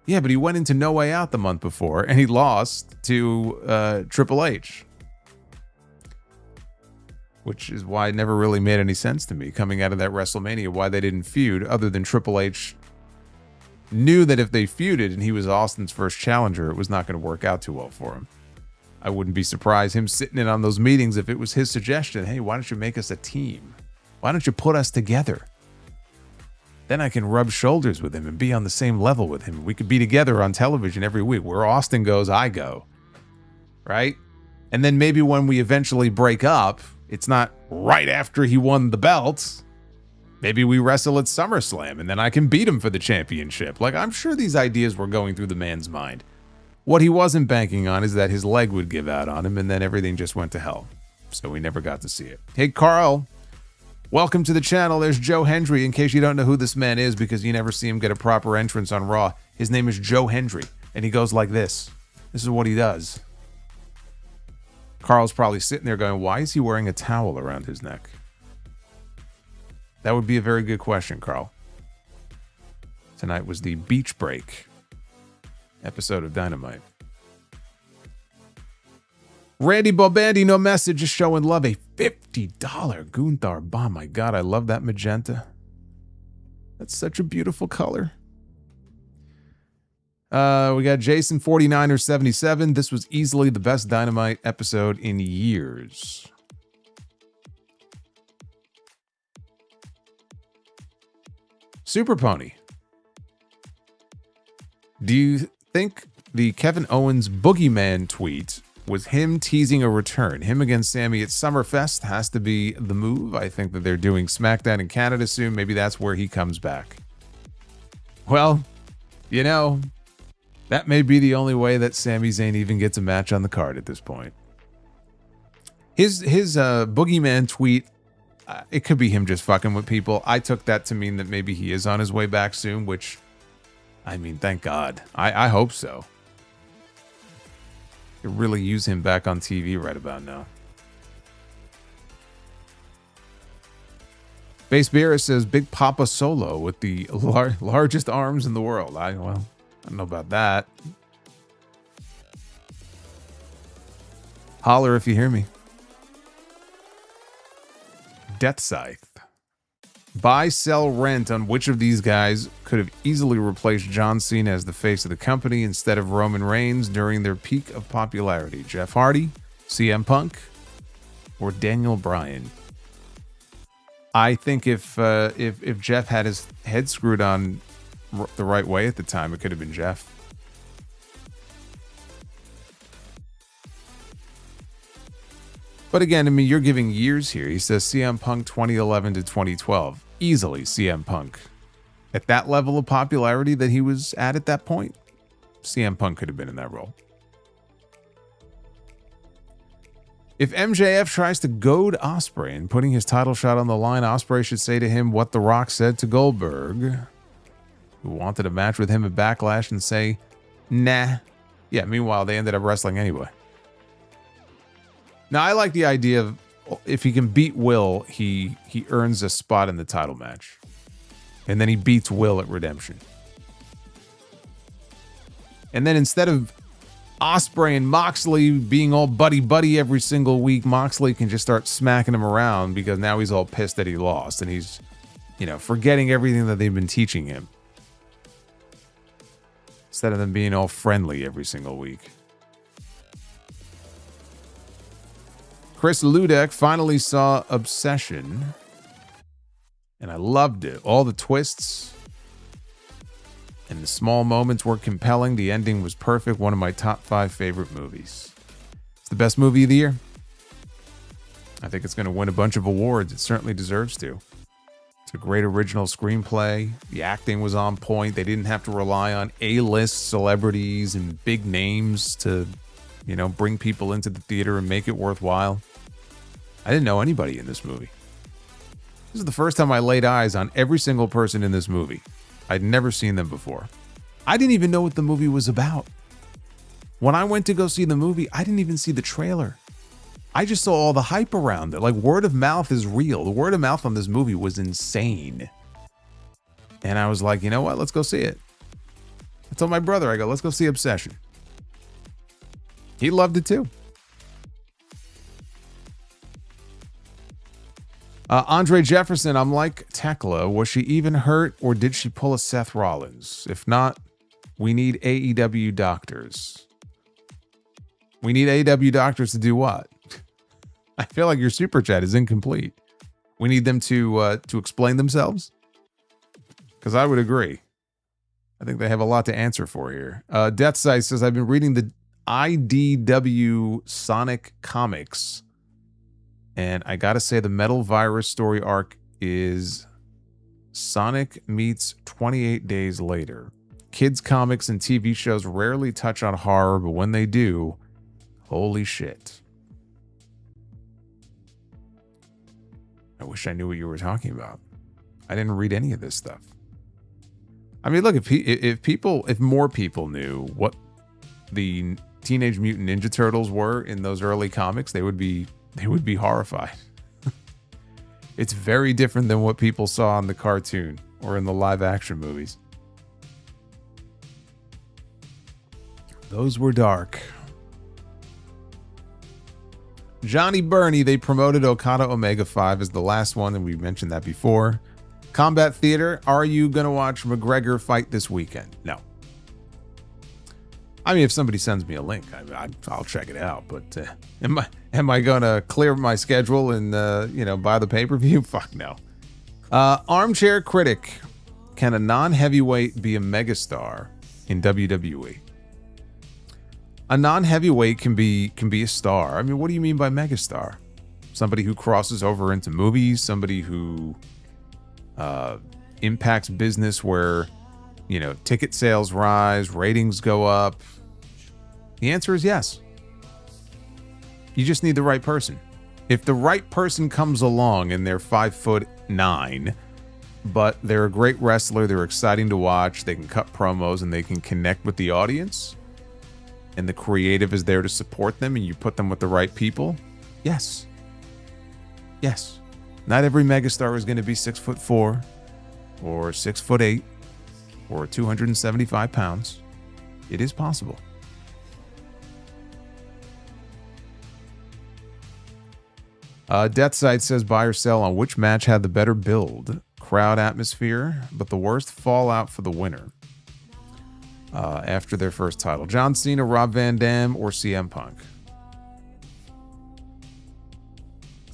Yeah, but he went into No Way Out the month before, and he lost to Triple H. Which is why it never really made any sense to me coming out of that WrestleMania, why they didn't feud, other than Triple H knew that if they feuded and he was Austin's first challenger, it was not going to work out too well for him. I wouldn't be surprised him sitting in on those meetings if it was his suggestion, hey, why don't you make us a team? Why don't you put us together? Then I can rub shoulders with him and be on the same level with him. We could be together on television every week. Where Austin goes, I go. Right? And then maybe when we eventually break up, it's not right after he won the belt. Maybe we wrestle at SummerSlam and then I can beat him for the championship. Like, I'm sure these ideas were going through the man's mind. What he wasn't banking on is that his leg would give out on him and then everything just went to hell. So we never got to see it. Hey, Carl. Welcome to the channel. There's Joe Hendry, in case you don't know who this man is because you never see him get a proper entrance on Raw. His name is Joe Hendry, and he goes like this. This is what he does. Carl's probably sitting there going, why is he wearing a towel around his neck? That would be a very good question, Carl. Tonight was the Beach Break episode of Dynamite. Randy Bobandy, no message, just showing love. A $50 Gunther bomb. My God, I love that magenta. That's such a beautiful color. We got Jason 49er77. This was easily the best Dynamite episode in years. Super Pony. Do you think the Kevin Owens Boogeyman tweet was him teasing a return? Him against Sammy at Summerfest has to be the move. I think that they're doing SmackDown in Canada soon. Maybe that's where he comes back. Well, you know, that may be the only way that Sami Zayn even gets a match on the card at this point. His boogeyman tweet, it could be him just fucking with people. I took that to mean that maybe he is on his way back soon, which, I mean, thank God. I hope so. Could really use him back on TV right about now. Base Beer says Big Papa Solo with the largest arms in the world. I don't know about that. Holler if you hear me. Death Scythe. Buy, sell, rent on which of these guys could have easily replaced John Cena as the face of the company instead of Roman Reigns during their peak of popularity. Jeff Hardy, CM Punk, or Daniel Bryan? I think if Jeff had his head screwed on the right way at the time, it could have been Jeff. But again, I mean, you're giving years here. He says CM Punk 2011 to 2012. Easily CM Punk. At that level of popularity that he was at that point, CM Punk could have been in that role. If MJF tries to goad Ospreay and putting his title shot on the line, Ospreay should say to him what The Rock said to Goldberg, who wanted a match with him at Backlash, and say, nah. Yeah, meanwhile, they ended up wrestling anyway. Now, I like the idea of if he can beat Will, he earns a spot in the title match. And then he beats Will at Redemption. And then instead of Ospreay and Moxley being all buddy-buddy every single week, Moxley can just start smacking him around because now he's all pissed that he lost. And he's, forgetting everything that they've been teaching him. Instead of them being all friendly every single week. Chris Ludek finally saw Obsession, and I loved it. All the twists and the small moments were compelling. The ending was perfect. One of my top 5 favorite movies. It's the best movie of the year. I think it's going to win a bunch of awards. It certainly deserves to. It's a great original screenplay. The acting was on point. They didn't have to rely on A-list celebrities and big names to bring people into the theater and make it worthwhile. I didn't know anybody in this movie. This is the first time I laid eyes on every single person in this movie. I'd never seen them before. I didn't even know what the movie was about. When I went to go see the movie, I didn't even see the trailer. I just saw all the hype around it. Like, word of mouth is real. The word of mouth on this movie was insane. And I was like, you know what? Let's go see it. I told my brother, I go, let's go see Obsession. He loved it too. Andre Jefferson, I'm like Thekla. Was she even hurt, or did she pull a Seth Rollins? If not, we need AEW doctors. We need AEW doctors to do what? I feel like your super chat is incomplete. We need them to explain themselves? Because I would agree. I think they have a lot to answer for here. Death Sight says, I've been reading the IDW Sonic comics, and I gotta say the Metal Virus story arc is Sonic meets 28 Days Later. Kids comics and TV shows rarely touch on horror, but when they do, holy shit. I wish I knew what you were talking about. I didn't read any of this stuff. I mean, look, if more people knew what the Teenage Mutant Ninja Turtles were in those early comics, they would be horrified. It's very different than what people saw in the cartoon or in the live action movies. Those were dark. Johnny Burney, they promoted Okada Omega 5 as the last one, and we mentioned that before. Combat Theater, are you going to watch McGregor fight this weekend? No. I mean, if somebody sends me a link, I'll check it out. But am I going to clear my schedule and buy the pay-per-view? Fuck no. Armchair Critic, can a non-heavyweight be a megastar in WWE? A non-heavyweight can be a star. I mean, what do you mean by megastar? Somebody who crosses over into movies, somebody who impacts business where you know, ticket sales rise, ratings go up? The answer is yes. You just need the right person. If the right person comes along and they're 5'9", but they're a great wrestler, they're exciting to watch, they can cut promos and they can connect with the audience, and the creative is there to support them, and you put them with the right people, yes. Yes. Not every megastar is going to be 6'4", or 6'8", or 275 pounds. It is possible. Deathsight says buy or sell on which match had the better build, crowd atmosphere, but the worst fallout for the winner after their first title. John Cena, Rob Van Dam, or CM Punk?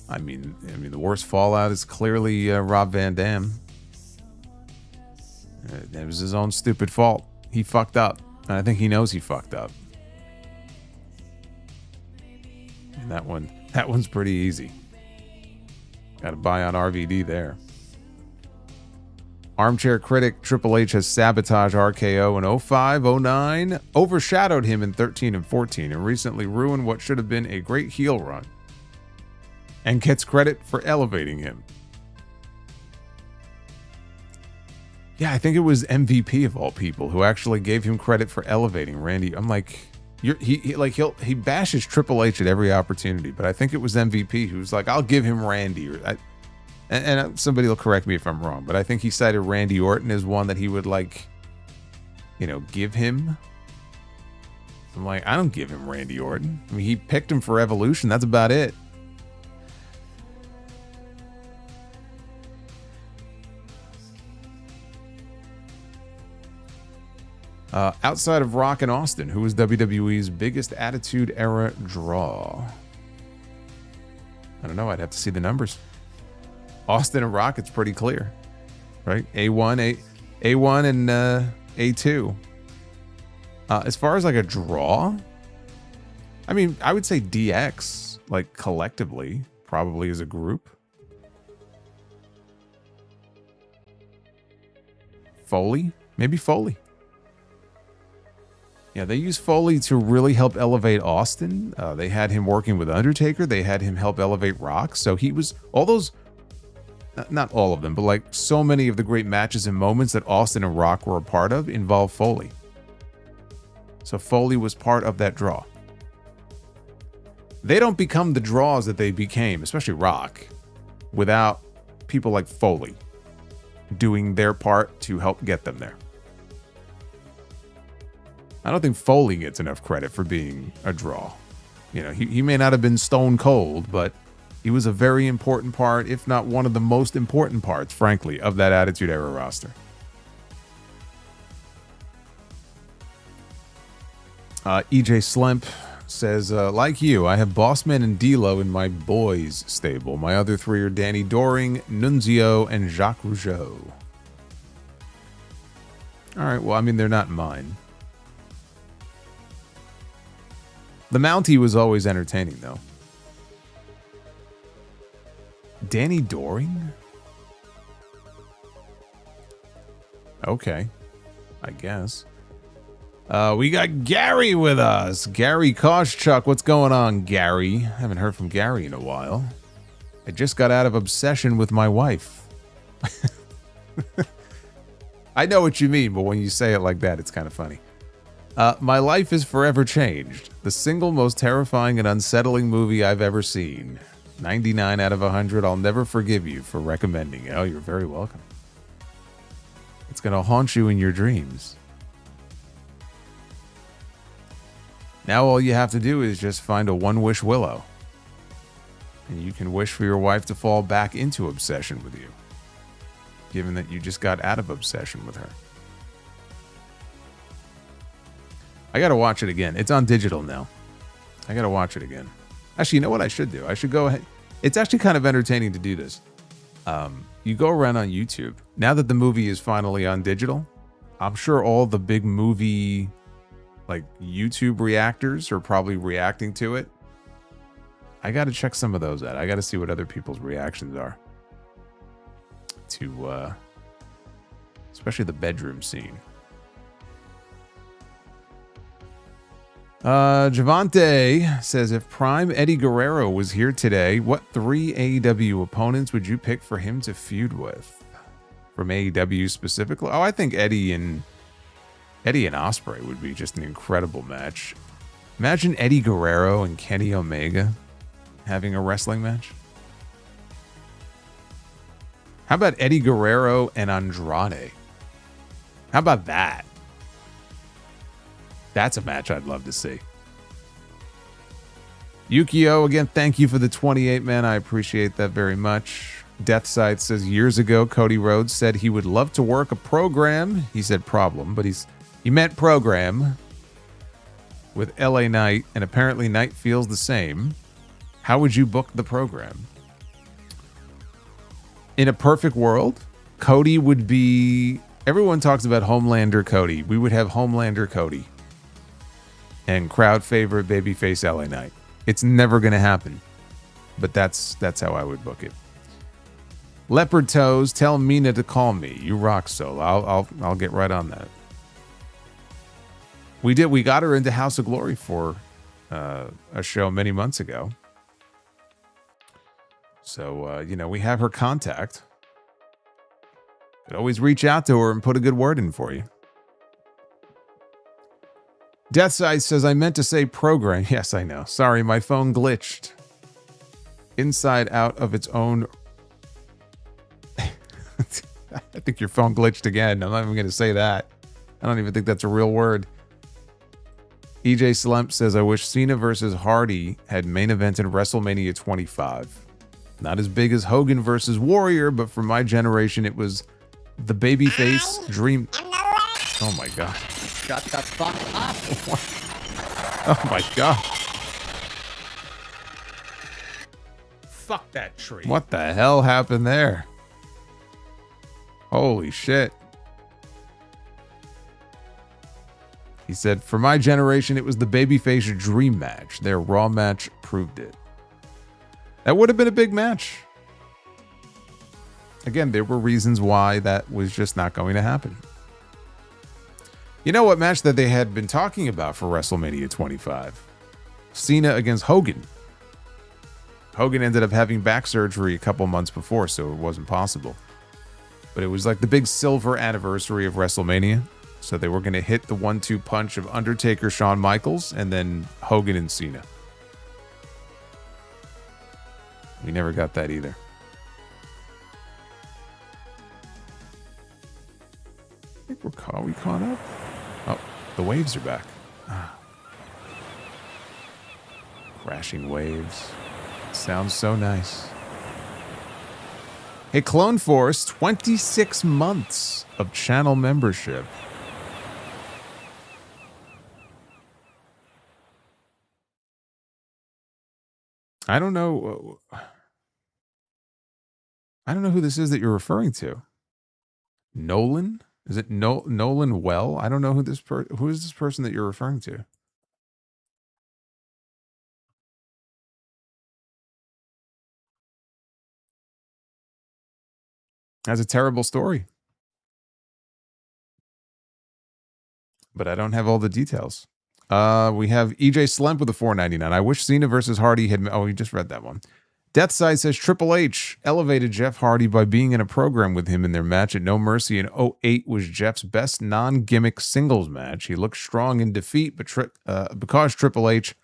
I mean, the worst fallout is clearly Rob Van Dam. It was his own stupid fault. He fucked up, and I think he knows he fucked up. And that one's pretty easy. Got to buy on RVD there. Armchair Critic, Triple H has sabotaged RKO in 05, 09, overshadowed him in 13 and 14, and recently ruined what should have been a great heel run, and gets credit for elevating him. Yeah, I think it was MVP of all people who actually gave him credit for elevating Randy. I'm like, he bashes Triple H at every opportunity, but I think it was MVP who's like, I'll give him Randy. And somebody will correct me if I'm wrong, but I think he cited Randy Orton as one that he would give him. I'm like, I don't give him Randy Orton. I mean, he picked him for Evolution. That's about it. Outside of Rock and Austin, who was WWE's biggest Attitude Era draw? I don't know. I'd have to see the numbers. Austin and Rock, it's pretty clear, right? A1 and A2. As far as like a draw, I mean, I would say DX, like collectively, probably as a group. Foley, maybe Foley. Yeah, they used Foley to really help elevate Austin. They had him working with Undertaker. They had him help elevate Rock. So he was all those, not all of them, but like so many of the great matches and moments that Austin and Rock were a part of involved Foley. So Foley was part of that draw. They don't become the draws that they became, especially Rock, without people like Foley doing their part to help get them there. I don't think Foley gets enough credit for being a draw. You know, he may not have been stone cold, but he was a very important part, if not one of the most important parts, frankly, of that Attitude Era roster. EJ Slimp says, like you, I have Bossman and D'Lo in my boys stable. My other three are Danny Doring, Nunzio, and Jacques Rougeau. All right, well, I mean, they're not mine. The Mountie was always entertaining, though. Danny Doring? Okay, I guess. We got Gary with us. Gary Koschuk. What's going on, Gary? Haven't heard from Gary in a while. I just got out of obsession with my wife. I know what you mean, but when you say it like that, it's kind of funny. My life is forever changed. The single most terrifying and unsettling movie I've ever seen. 99 out of 100. I'll never forgive you for recommending it. Oh, you're very welcome. It's going to haunt you in your dreams. Now all you have to do is just find a one-wish willow. And you can wish for your wife to fall back into obsession with you. Given that you just got out of obsession with her. I gotta watch it again. It's on digital now. I gotta watch it again. Actually, you know what I should do? I should go ahead. It's actually kind of entertaining to do this. You go around on YouTube. Now that the movie is finally on digital, I'm sure all the big movie like YouTube reactors are probably reacting to it. I gotta check some of those out. I gotta see what other people's reactions are. To especially the bedroom scene. Javante says, if Prime Eddie Guerrero was here today, what 3 AEW opponents would you pick for him to feud with? From AEW specifically? Oh, I think Eddie and Ospreay would be just an incredible match. Imagine Eddie Guerrero and Kenny Omega having a wrestling match. How about Eddie Guerrero and Andrade? How about that? That's a match I'd love to see. Yukio, again, thank you for the 28, man. I appreciate that very much. Deathside says, years ago, Cody Rhodes said he would love to work a program. He said problem, but he meant program with LA Knight, and apparently Knight feels the same. How would you book the program? In a perfect world, Cody would be... Everyone talks about Homelander Cody. We would have Homelander Cody and crowd favorite babyface LA Knight. It's never going to happen, but that's how I would book it. Leopard Toes, tell Mina to call me. You rock, Solo. I'll get right on that. We got her into House of Glory for a show many months ago. So, we have her contact. Could always reach out to her and put a good word in for you. Deathside says, I meant to say program. Yes, I know. Sorry, my phone glitched. Inside out of its own... I think your phone glitched again. I'm not even going to say that. I don't even think that's a real word. EJ Slump says, I wish Cena versus Hardy had main evented WrestleMania 25. Not as big as Hogan versus Warrior, but for my generation, it was the babyface dream. Oh my God. Shut the fuck up. Oh my God. Fuck that tree. What the hell happened there? Holy shit. He said, for my generation, it was the babyface dream match. Their Raw match proved it. That would have been a big match. Again, there were reasons why that was just not going to happen. You know what match that they had been talking about for WrestleMania 25? Cena against Hogan. Hogan ended up having back surgery a couple months before, so it wasn't possible. But it was like the big silver anniversary of WrestleMania. So they were going to hit the 1-2 punch of Undertaker, Shawn Michaels, and then Hogan and Cena. We never got that either. I think are we caught up? Oh, the waves are back. Crashing waves. Sounds so nice. Hey, Clone Force, 26 months of channel membership. I don't know who this is that you're referring to. Nolan? Is it Nolan Well? I don't know who who is this person that you're referring to? That's a terrible story. But I don't have all the details. We have EJ Slump with a $4.99. I wish Cena versus Hardy had... Oh, we just read that one. Deathside says Triple H elevated Jeff Hardy by being in a program with him in their match at No Mercy in 2008 was Jeff's best non-gimmick singles match. He looked strong in defeat, but because Triple H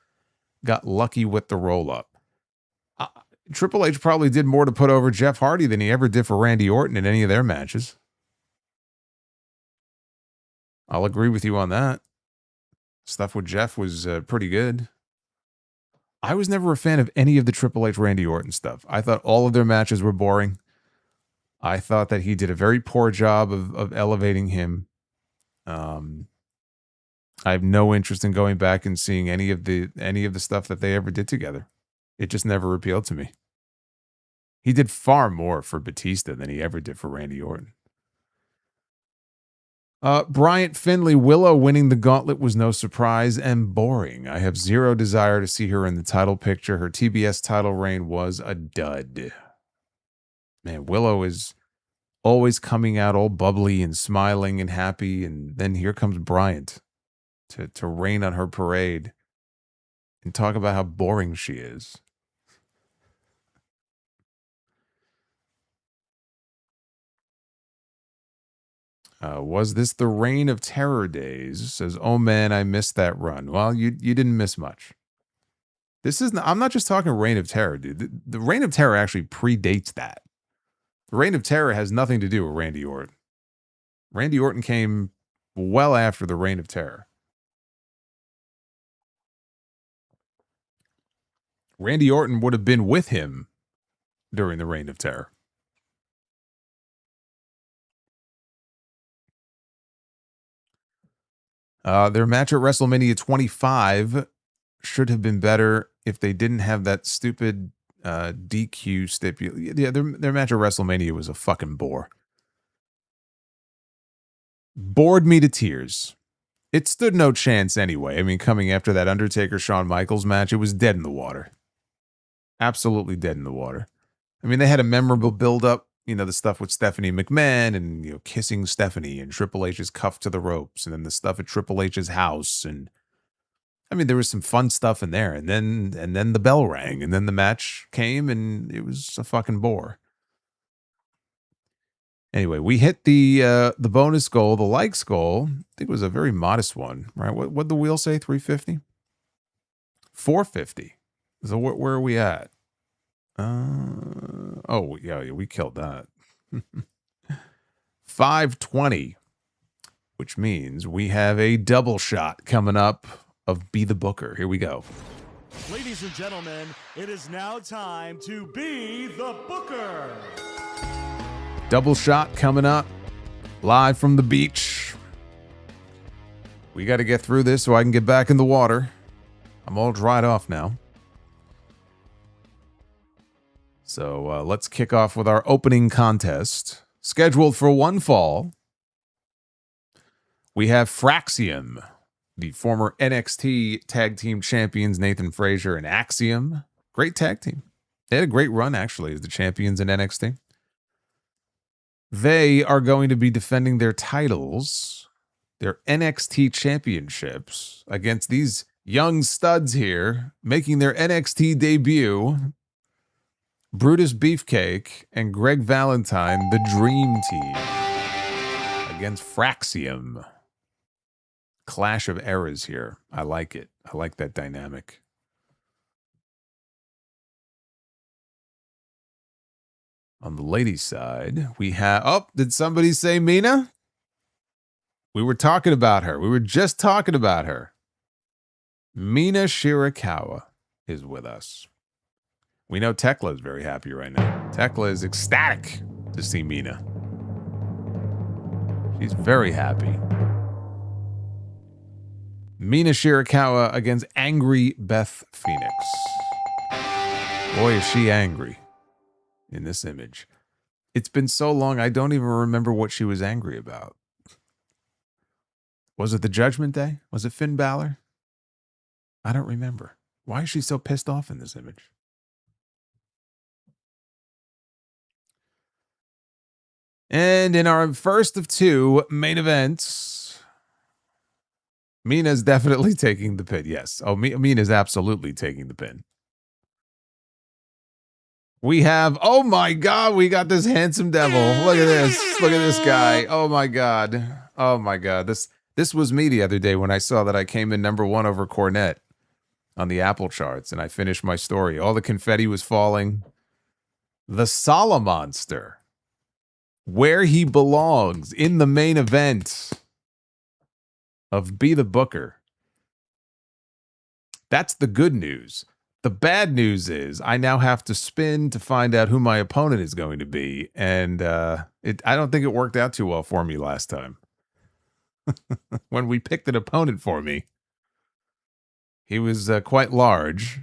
got lucky with the roll-up. Triple H probably did more to put over Jeff Hardy than he ever did for Randy Orton in any of their matches. I'll agree with you on that. Stuff with Jeff was pretty good. I was never a fan of any of the Triple H Randy Orton stuff. I thought all of their matches were boring. I thought that he did a very poor job of elevating him. I have no interest in going back and seeing any of the stuff that they ever did together. It just never appealed to me. He did far more for Batista than he ever did for Randy Orton. Bryant Finley, Willow winning the gauntlet was no surprise and boring. I have zero desire to see her in the title picture. Her TBS title reign was a dud. Man, Willow is always coming out all bubbly and smiling and happy, and then here comes Bryant to rain on her parade. and talk about how boring she is. Was this the Reign of Terror days? Says, oh man, I missed that run. Well, you didn't miss much. This is I'm not just talking Reign of Terror, dude. The Reign of Terror actually predates that. The Reign of Terror has nothing to do with Randy Orton. Randy Orton came well after the Reign of Terror. Randy Orton would have been with him during the Reign of Terror. Their match at WrestleMania 25 should have been better if they didn't have that stupid DQ stipulation. Yeah, their match at WrestleMania was a fucking bore. Bored me to tears. It stood no chance anyway. I mean, coming after that Undertaker-Shawn Michaels match, it was dead in the water. Absolutely dead in the water. I mean, they had a memorable build-up, you know, the stuff with Stephanie McMahon and, you know, kissing Stephanie and Triple H's cuffed to the ropes and then the stuff at Triple H's house. And I mean, there was some fun stuff in there. And then the bell rang and then the match came and it was a fucking bore. Anyway, we hit the bonus goal, the likes goal. I think it was a very modest one, right? What'd the wheel say? 350? 450. So where are we at? Oh, yeah, we killed that. 520, which means we have a double shot coming up of Be the Booker. Here we go. Ladies and gentlemen, it is now time to be the Booker. Double shot coming up, live from the beach. We got to get through this so I can get back in the water. I'm all dried off now. So let's kick off with our opening contest. Scheduled for one fall, we have Fraxium, the former NXT Tag Team Champions Nathan Frazier and Axiom. Great tag team. They had a great run, actually, as the champions in NXT. They are going to be defending their titles, their NXT championships, against these young studs here, making their NXT debut, Brutus Beefcake and Greg Valentine, the Dream Team, against Fraxium. Clash of eras here. I like it. I like that dynamic. On the ladies' side, we have... Oh, did somebody say Mina? We were talking about her. We were just talking about her. Mina Shirakawa is with us. We know Thekla is very happy right now. Thekla is ecstatic to see Mina. She's very happy. Mina Shirakawa against Angry Beth Phoenix. Boy, is she angry in this image. It's been so long, I don't even remember what she was angry about. Was it the Judgment Day? Was it Finn Balor? I don't remember. Why is she so pissed off in this image? And in our first of two main events, Mina's definitely taking the pin. Yes. Oh, Mina's absolutely taking the pin. We have, oh my God, we got this handsome devil. Look at this. Look at this guy. Oh my God. Oh my God. This was me the other day when I saw that I came in #1 over Cornette on the Apple charts and I finished my story. All the confetti was falling. The Solomonster, where he belongs in the main event of Be the Booker. That's the good news. The bad news is I now have to spin to find out who my opponent is going to be. And I don't think it worked out too well for me last time. When we picked an opponent for me, he was quite large,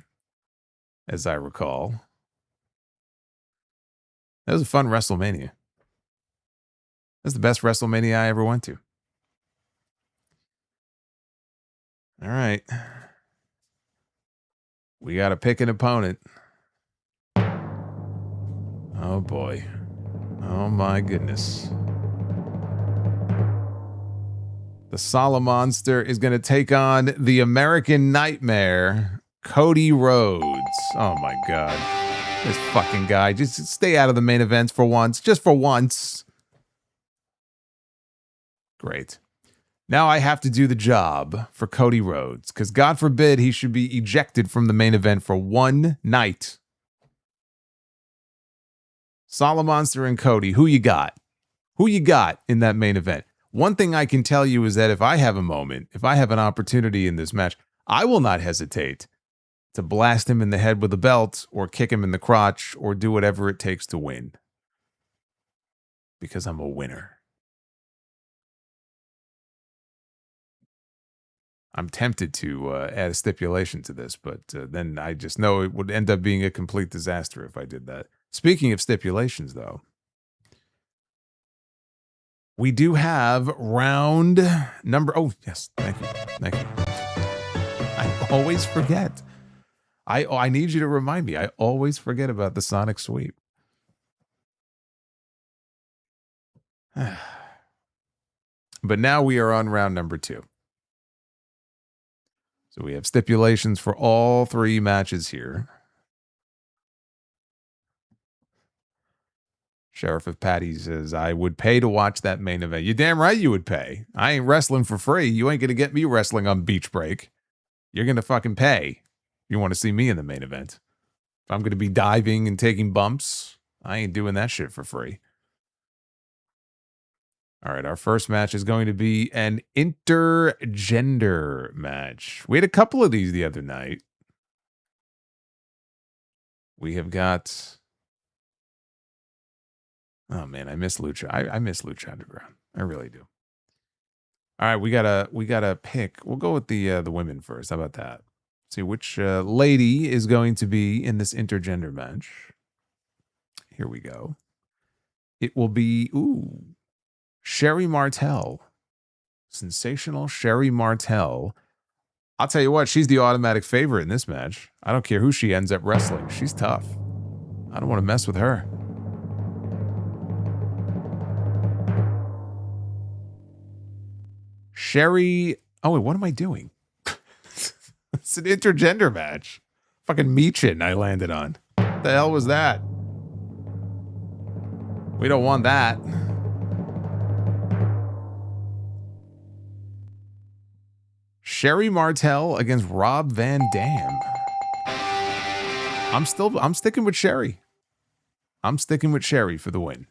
as I recall. That was a fun WrestleMania. That's the best WrestleMania I ever went to. All right. We got to pick an opponent. Oh, boy. Oh, my goodness. The Solomonster is going to take on the American Nightmare, Cody Rhodes. Oh my God. This fucking guy. Just stay out of the main events for once. Just for once. Great. Now I have to do the job for Cody Rhodes, because God forbid he should be ejected from the main event for one night. Solomonster and Cody, who you got? Who you got in that main event? One thing I can tell you is that if I have a moment, if I have an opportunity in this match, I will not hesitate to blast him in the head with a belt or kick him in the crotch or do whatever it takes to win. Because I'm a winner. I'm tempted to add a stipulation to this, but then I just know it would end up being a complete disaster if I did that. Speaking of stipulations, though, we do have round number... Oh, yes. Thank you. Thank you. I always forget. I need you to remind me. I always forget about the Sonic Sweep. But now we are on round number 2. So we have stipulations for all 3 matches here. Sheriff of Patty says, I would pay to watch that main event. You're damn right you would pay. I ain't wrestling for free. You ain't going to get me wrestling on Beach Break. You're going to fucking pay. You want to see me in the main event. If I'm going to be diving and taking bumps, I ain't doing that shit for free. All right, our first match is going to be an intergender match. We had a couple of these the other night. We have got... Oh man, I miss Lucha. I miss Lucha Underground. I really do. All right, we gotta pick. We'll go with the women first. How about that? See which lady is going to be in this intergender match. Here we go. It will be Sherry Martel. Sensational Sherry Martel. I'll tell you what, she's the automatic favorite in this match. I don't care who she ends up wrestling. She's tough. I don't want to mess with her. Sherry. Oh, wait, what am I doing? It's an intergender match. Fucking Meechin I landed on. What the hell was that? We don't want that. Sherry Martel against Rob Van Dam. I'm sticking with Sherry. I'm sticking with Sherry for the win.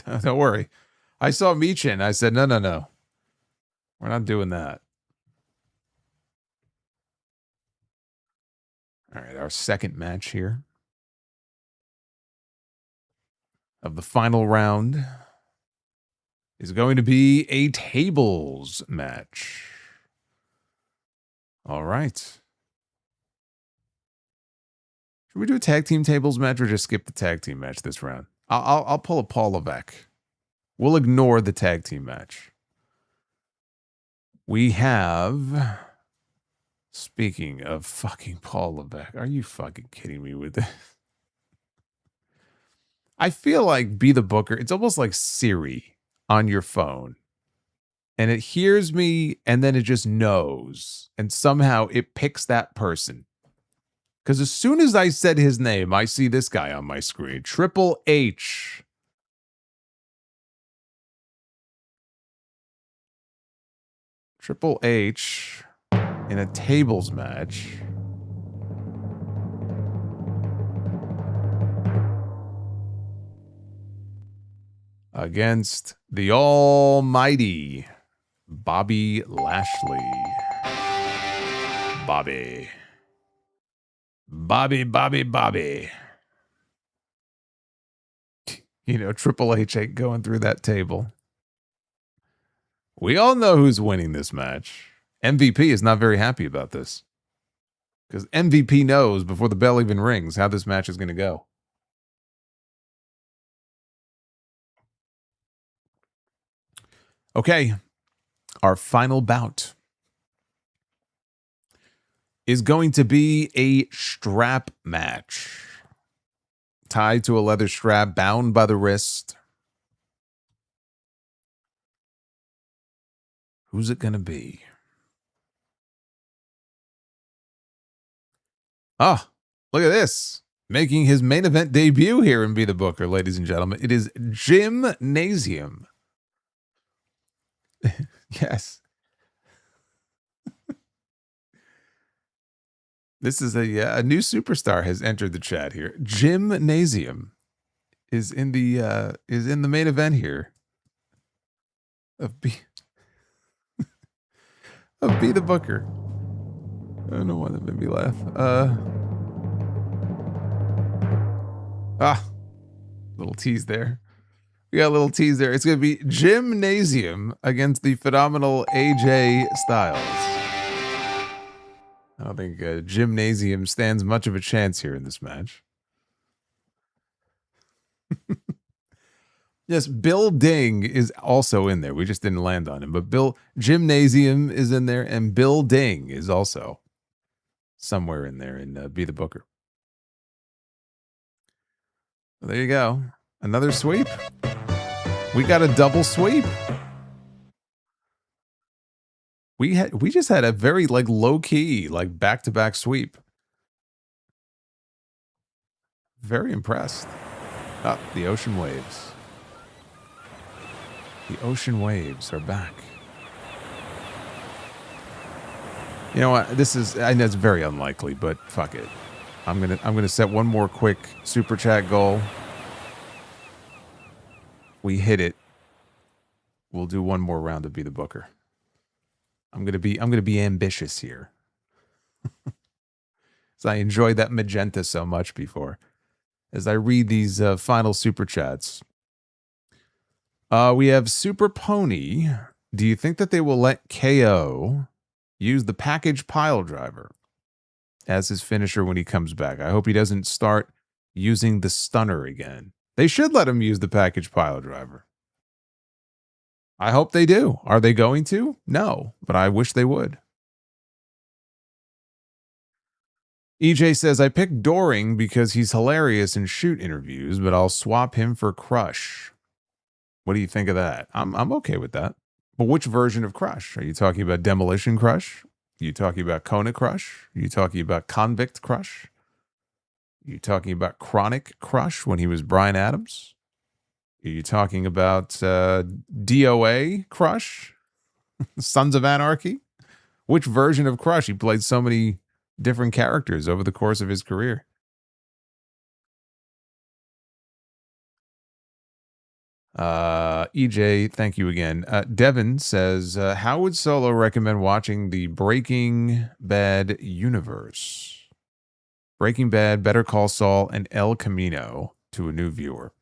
Don't worry. I saw Meechin. I said, no. We're not doing that. All right, our second match here of the final round is going to be a tables match. All right. Should we do a tag team tables match or just skip the tag team match this round? I'll pull a Paul Levesque. We'll ignore the tag team match. We have... Speaking of fucking Paul Levesque, are you fucking kidding me with this? I feel like Be the Booker, it's almost like Siri on your phone. And it hears me and then it just knows. And somehow it picks that person. Because as soon as I said his name, I see this guy on my screen. Triple H. Triple H in a tables match. Against the almighty Bobby Lashley. Bobby. You know, Triple H ain't going through that table. We all know who's winning this match. MVP is not very happy about this. Because MVP knows before the bell even rings how this match is going to go. Okay. Our final bout is going to be a strap match. Tied to a leather strap, bound by the wrist. Who's it going to be? Ah, look at this. Making his main event debut here in Be the Booker, ladies and gentlemen. It is Gymnasium. Yes. This is a new superstar has entered the chat here. Gymnasium is in the main event here of Be the Booker. I don't know why that made me laugh. Little tease there. We got a little tease there. It's going to be Gymnasium against the phenomenal AJ Styles. I don't think Gymnasium stands much of a chance here in this match. Yes, Bill Ding is also in there. We just didn't land on him. But Gymnasium is in there, and Bill Ding is also somewhere in there in Be the Booker. Well, there you go. Another sweep. We got a double sweep. We just had a very low key back-to-back sweep. Very impressed. The ocean waves. The ocean waves are back. You know what? I know it's very unlikely, but fuck it. I'm gonna set one more quick super chat goal. We hit it. We'll do one more round of Be the Booker. I'm gonna be ambitious here. So I enjoyed that magenta so much before. As I read these final super chats. We have Super Pony. Do you think that they will let KO use the package pile driver as his finisher when he comes back? I hope he doesn't start using the stunner again. They should let him use the package pile driver. I hope they do. Are they going to? No, but I wish they would. EJ says, I picked Doring because he's hilarious in shoot interviews, but I'll swap him for Crush. What do you think of that? I'm okay with that. But which version of Crush? Are you talking about Demolition Crush? Are you talking about Kona Crush? Are you talking about Convict Crush? Are you talking about Chronic Crush when he was Bryan Adams? Are you talking about DOA Crush? Sons of Anarchy? Which version of Crush? He played so many different characters over the course of his career. EJ, thank you again. Devin says, how would Solo recommend watching the Breaking Bad universe? Breaking Bad, Better Call Saul, and El Camino to a new viewer.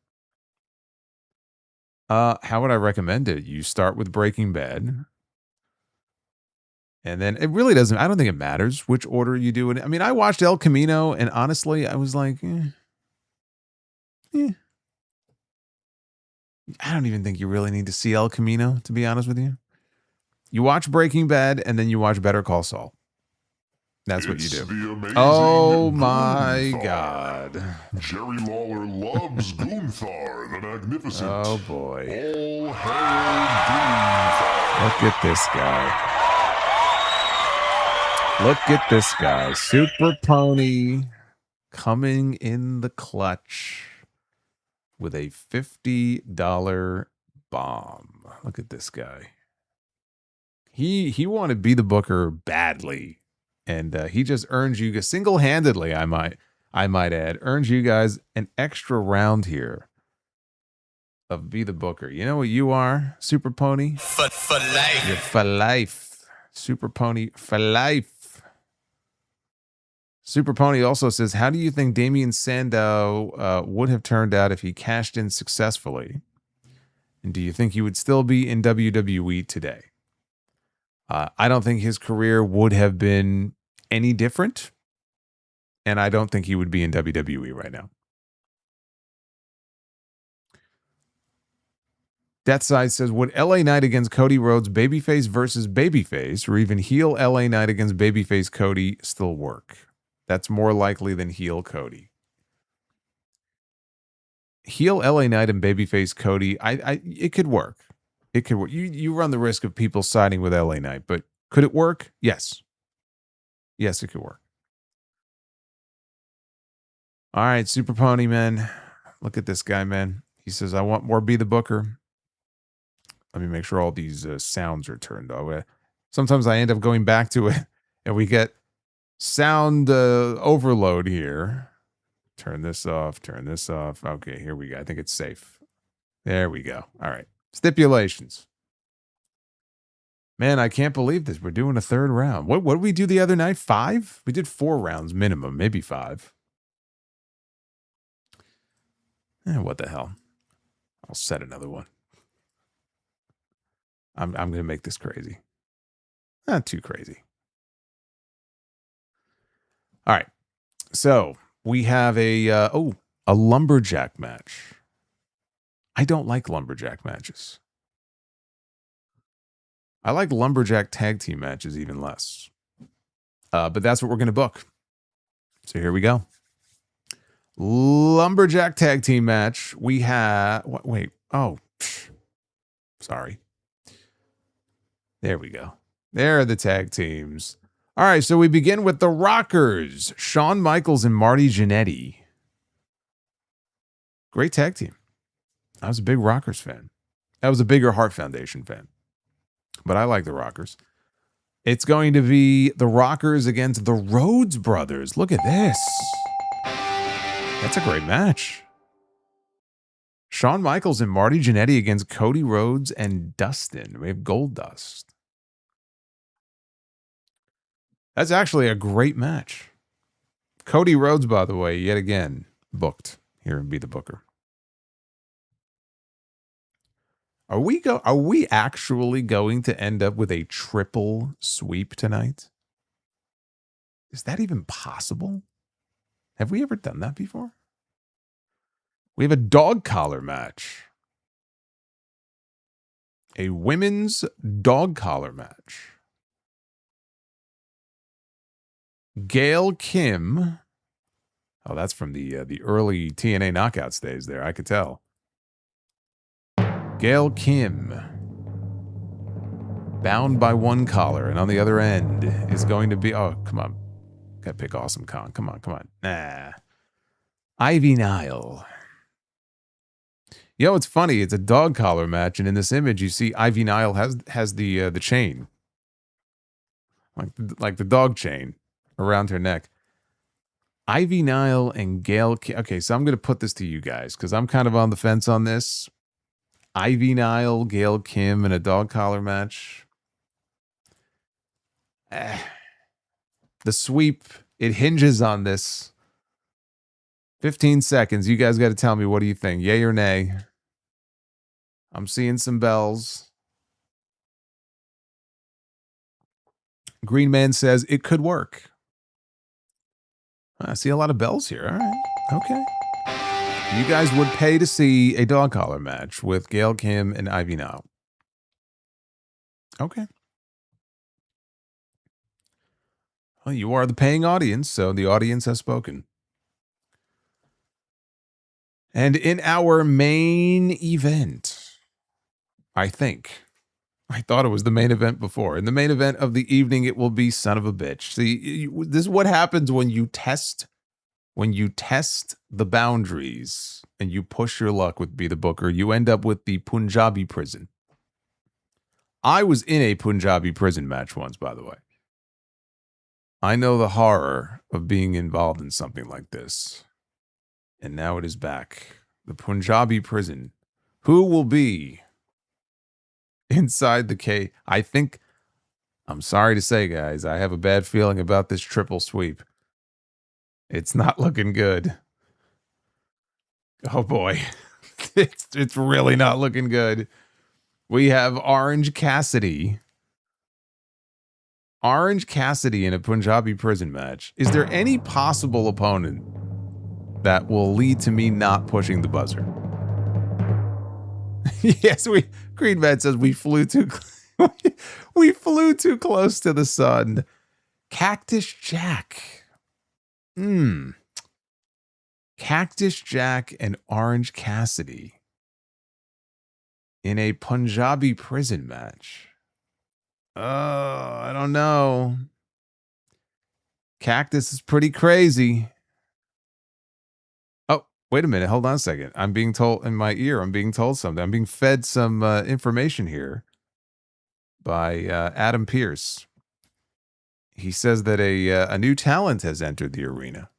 How would I recommend it? You start with Breaking Bad. And then it really doesn't, I don't think it matters which order you do it. I mean, I watched El Camino and honestly, I was like, I don't even think you really need to see El Camino, to be honest with you. You watch Breaking Bad and then you watch Better Call Saul. That's what you do. Oh my God. Jerry Lawler loves Gunther, the Magnificent. Oh boy. All hail Gunther. Look at this guy. Look at this guy. Super Pony coming in the clutch with a $50 bomb. Look at this guy. He wanted to be the Booker badly. And he just earns you single-handedly, I might add, earns you guys an extra round here of Be the Booker. You know what you are, Super Pony? For life. You're for life. Super Pony for life. Super Pony also says, how do you think Damian Sandow would have turned out if he cashed in successfully? And do you think he would still be in WWE today? I don't think his career would have been any different. And I don't think he would be in WWE right now. Deathside says, would LA Knight against Cody Rhodes, babyface versus babyface, or even heel LA Knight against babyface Cody still work? That's more likely than heel Cody. Heel LA Knight and babyface Cody, it could work. It could work. You run the risk of people siding with LA Knight, but could it work? Yes. Yes, it could work. All right, Super Pony, man. Look at this guy, man. He says, I want more Be the Booker. Let me make sure all these sounds are turned off. Sometimes I end up going back to it, and we get sound overload here. Turn this off. Turn this off. Okay, here we go. I think it's safe. There we go. All right. Stipulations. Man, I can't believe this. We're doing a third round. What did we do the other night? 5? We did 4 rounds minimum, maybe 5. What the hell? I'll set another one. I'm going to make this crazy. Not too crazy. All right. So we have a lumberjack match. I don't like lumberjack matches. I like lumberjack tag team matches even less. But that's what we're going to book. So here we go. Lumberjack tag team match. We have... Wait. Oh. Sorry. There we go. There are the tag teams. All right, so we begin with the Rockers. Shawn Michaels and Marty Jannetty. Great tag team. I was a big Rockers fan. I was a bigger Heart Foundation fan. But I like the Rockers. It's going to be the Rockers against the Rhodes brothers. Look at this. That's a great match. Shawn Michaels and Marty Jannetty against Cody Rhodes and Dustin. We have Gold Dust. That's actually a great match. Cody Rhodes, by the way, yet again, booked here in Be the Booker. Are we actually going to end up with a triple sweep tonight? Is that even possible? Have we ever done that before? We have a dog collar match. A women's dog collar match. Gail Kim. Oh, that's from the early TNA Knockouts days there. I could tell. Gail Kim. Bound by one collar, and on the other end is going to be... Oh, come on. Gotta pick Awesome Kong. Come on. Nah. Ivy Nile. It's funny. It's a dog collar match, and in this image, you see Ivy Nile has the chain. Like the dog chain around her neck. Ivy Nile and Gail Kim. Okay, so I'm going to put this to you guys, because I'm kind of on the fence on this. Ivy Nile, Gail Kim, in a dog collar match. The sweep, it hinges on this. 15 seconds. You guys got to tell me, what do you think? Yay or nay? I'm seeing some bells. Green Man says it could work. I see a lot of bells here. All right. Okay. You guys would pay to see a dog collar match with Gail Kim and Ivy Nile. Okay. Well, you are the paying audience, so the audience has spoken. And in our main event, I thought it was the main event before. In the main event of the evening, it will be Son of a Bitch. See, this is what happens when you test the boundaries and you push your luck with Be the Booker. You end up with the Punjabi prison. I was in a Punjabi prison match once, by the way. I know the horror of being involved in something like this. And now it is back. The Punjabi prison. Who will be inside the cage? I'm sorry to say, guys, I have a bad feeling about this triple sweep. It's not looking good. Oh boy. It's really not looking good. We have Orange Cassidy. Orange Cassidy in a Punjabi prison match. Is there any possible opponent that will lead to me not pushing the buzzer? Yes, Green Man says we flew too close to the sun. Cactus Jack. Cactus Jack and Orange Cassidy. in a Punjabi prison match. Oh, I don't know. Cactus is pretty crazy. Oh, wait a minute. Hold on a second. I'm being told in my ear, I'm being told something. I'm being fed some information here by Adam Pierce. He says that a new talent has entered the arena.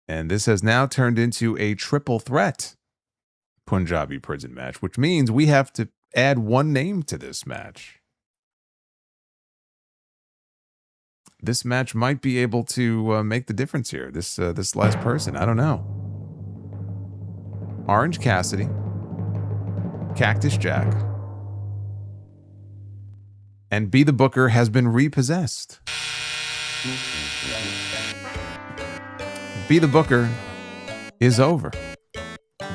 And this has now turned into a triple threat Punjabi prison match, which means we have to add one name to this match. This match might be able to make the difference here. This last person, I don't know. Orange Cassidy, Cactus Jack, and Be the Booker has been repossessed. Be the Booker is over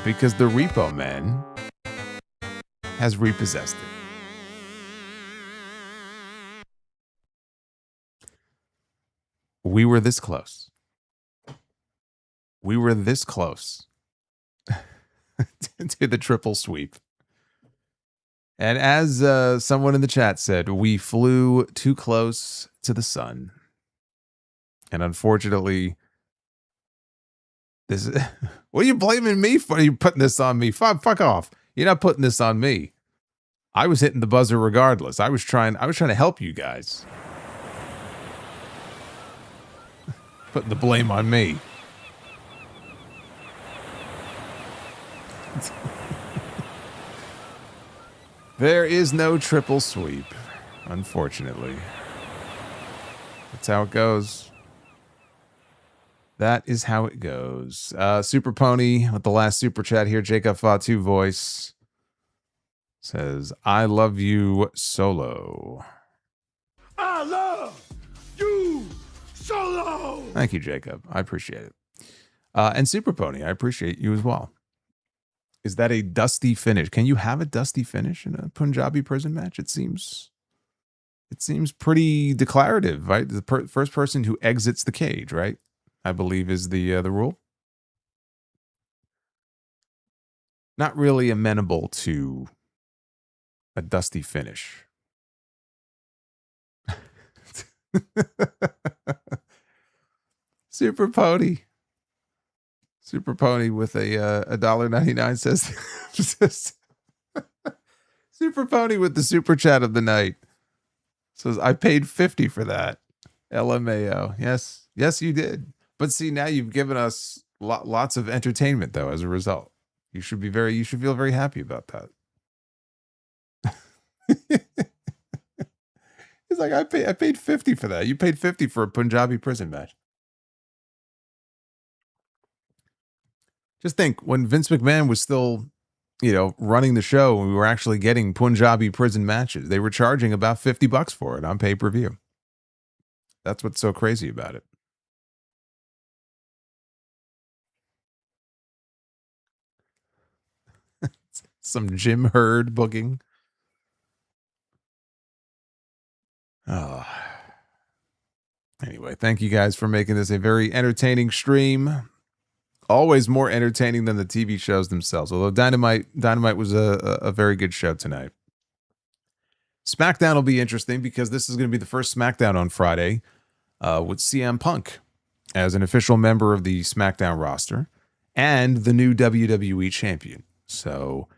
because the Repo Man has repossessed it. We were this close. We were this close to the triple sweep. And as someone in the chat said, we flew too close to the sun. And unfortunately, this what are you blaming me for? Are you putting this on me? Fuck off. You're not putting this on me. I was hitting the buzzer regardless. I was trying to help you guys. Putting the blame on me. There is no triple sweep, unfortunately. That's how it goes. That is how it goes. Super Pony with the last super chat here. Jacob Fatu voice says, I love you, Solo. I love you, Solo. Thank you, Jacob. I appreciate it. And Super Pony, I appreciate you as well. Is that a dusty finish? Can you have a dusty finish in a Punjabi prison match? It seems pretty declarative, right? The first person who exits the cage, right? I believe is the rule. Not really amenable to a dusty finish. Super Pony. Super Pony with a $1.99 says Super Pony with the super chat of the night says, I paid $50 for that. LMAO. Yes, you did. But see, now you've given us lots of entertainment, though, as a result. You should feel very happy about that. He's like, I paid $50 for that. You paid $50 for a Punjabi prison match. Just think, when Vince McMahon was still, running the show, and we were actually getting Punjabi prison matches, they were charging about $50 for it on pay-per-view. That's what's so crazy about it. Some Jim Herd booking. Oh. Anyway, thank you guys for making this a very entertaining stream. Always more entertaining than the TV shows themselves. Although Dynamite was a very good show tonight. SmackDown will be interesting because this is going to be the first SmackDown on Friday with CM Punk as an official member of the SmackDown roster and the new WWE champion. So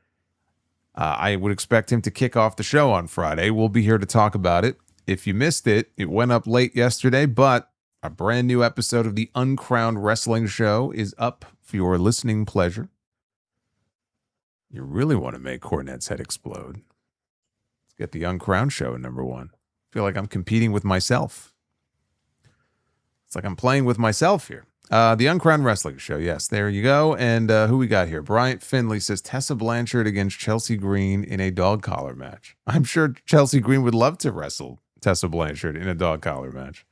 I would expect him to kick off the show on Friday. We'll be here to talk about it. If you missed it, it went up late yesterday, but a brand new episode of the Uncrowned Wrestling Show is up for your listening pleasure. You really want to make Cornette's head explode. Let's get the Uncrowned Show at number 1. I feel like I'm competing with myself. It's like I'm playing with myself here. The Uncrowned Wrestling Show. Yes, there you go. And who we got here? Bryant Finley says Tessa Blanchard against Chelsea Green in a dog collar match. I'm sure Chelsea Green would love to wrestle Tessa Blanchard in a dog collar match.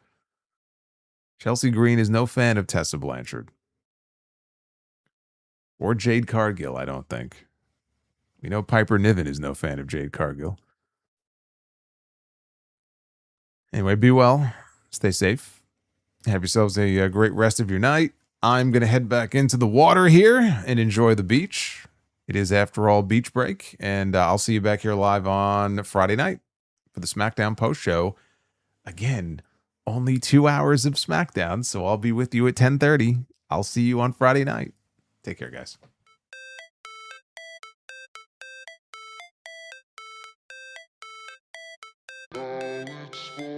Chelsea Green is no fan of Tessa Blanchard. Or Jade Cargill, I don't think. We know Piper Niven is no fan of Jade Cargill. Anyway, be well. Stay safe. Have yourselves a great rest of your night. I'm going to head back into the water here and enjoy the beach. It is, after all, beach break, and I'll see you back here live on Friday night for the SmackDown post show. Again, only 2 hours of SmackDown, so I'll be with you at 10:30. I'll see you on Friday night. Take care, guys. All it's for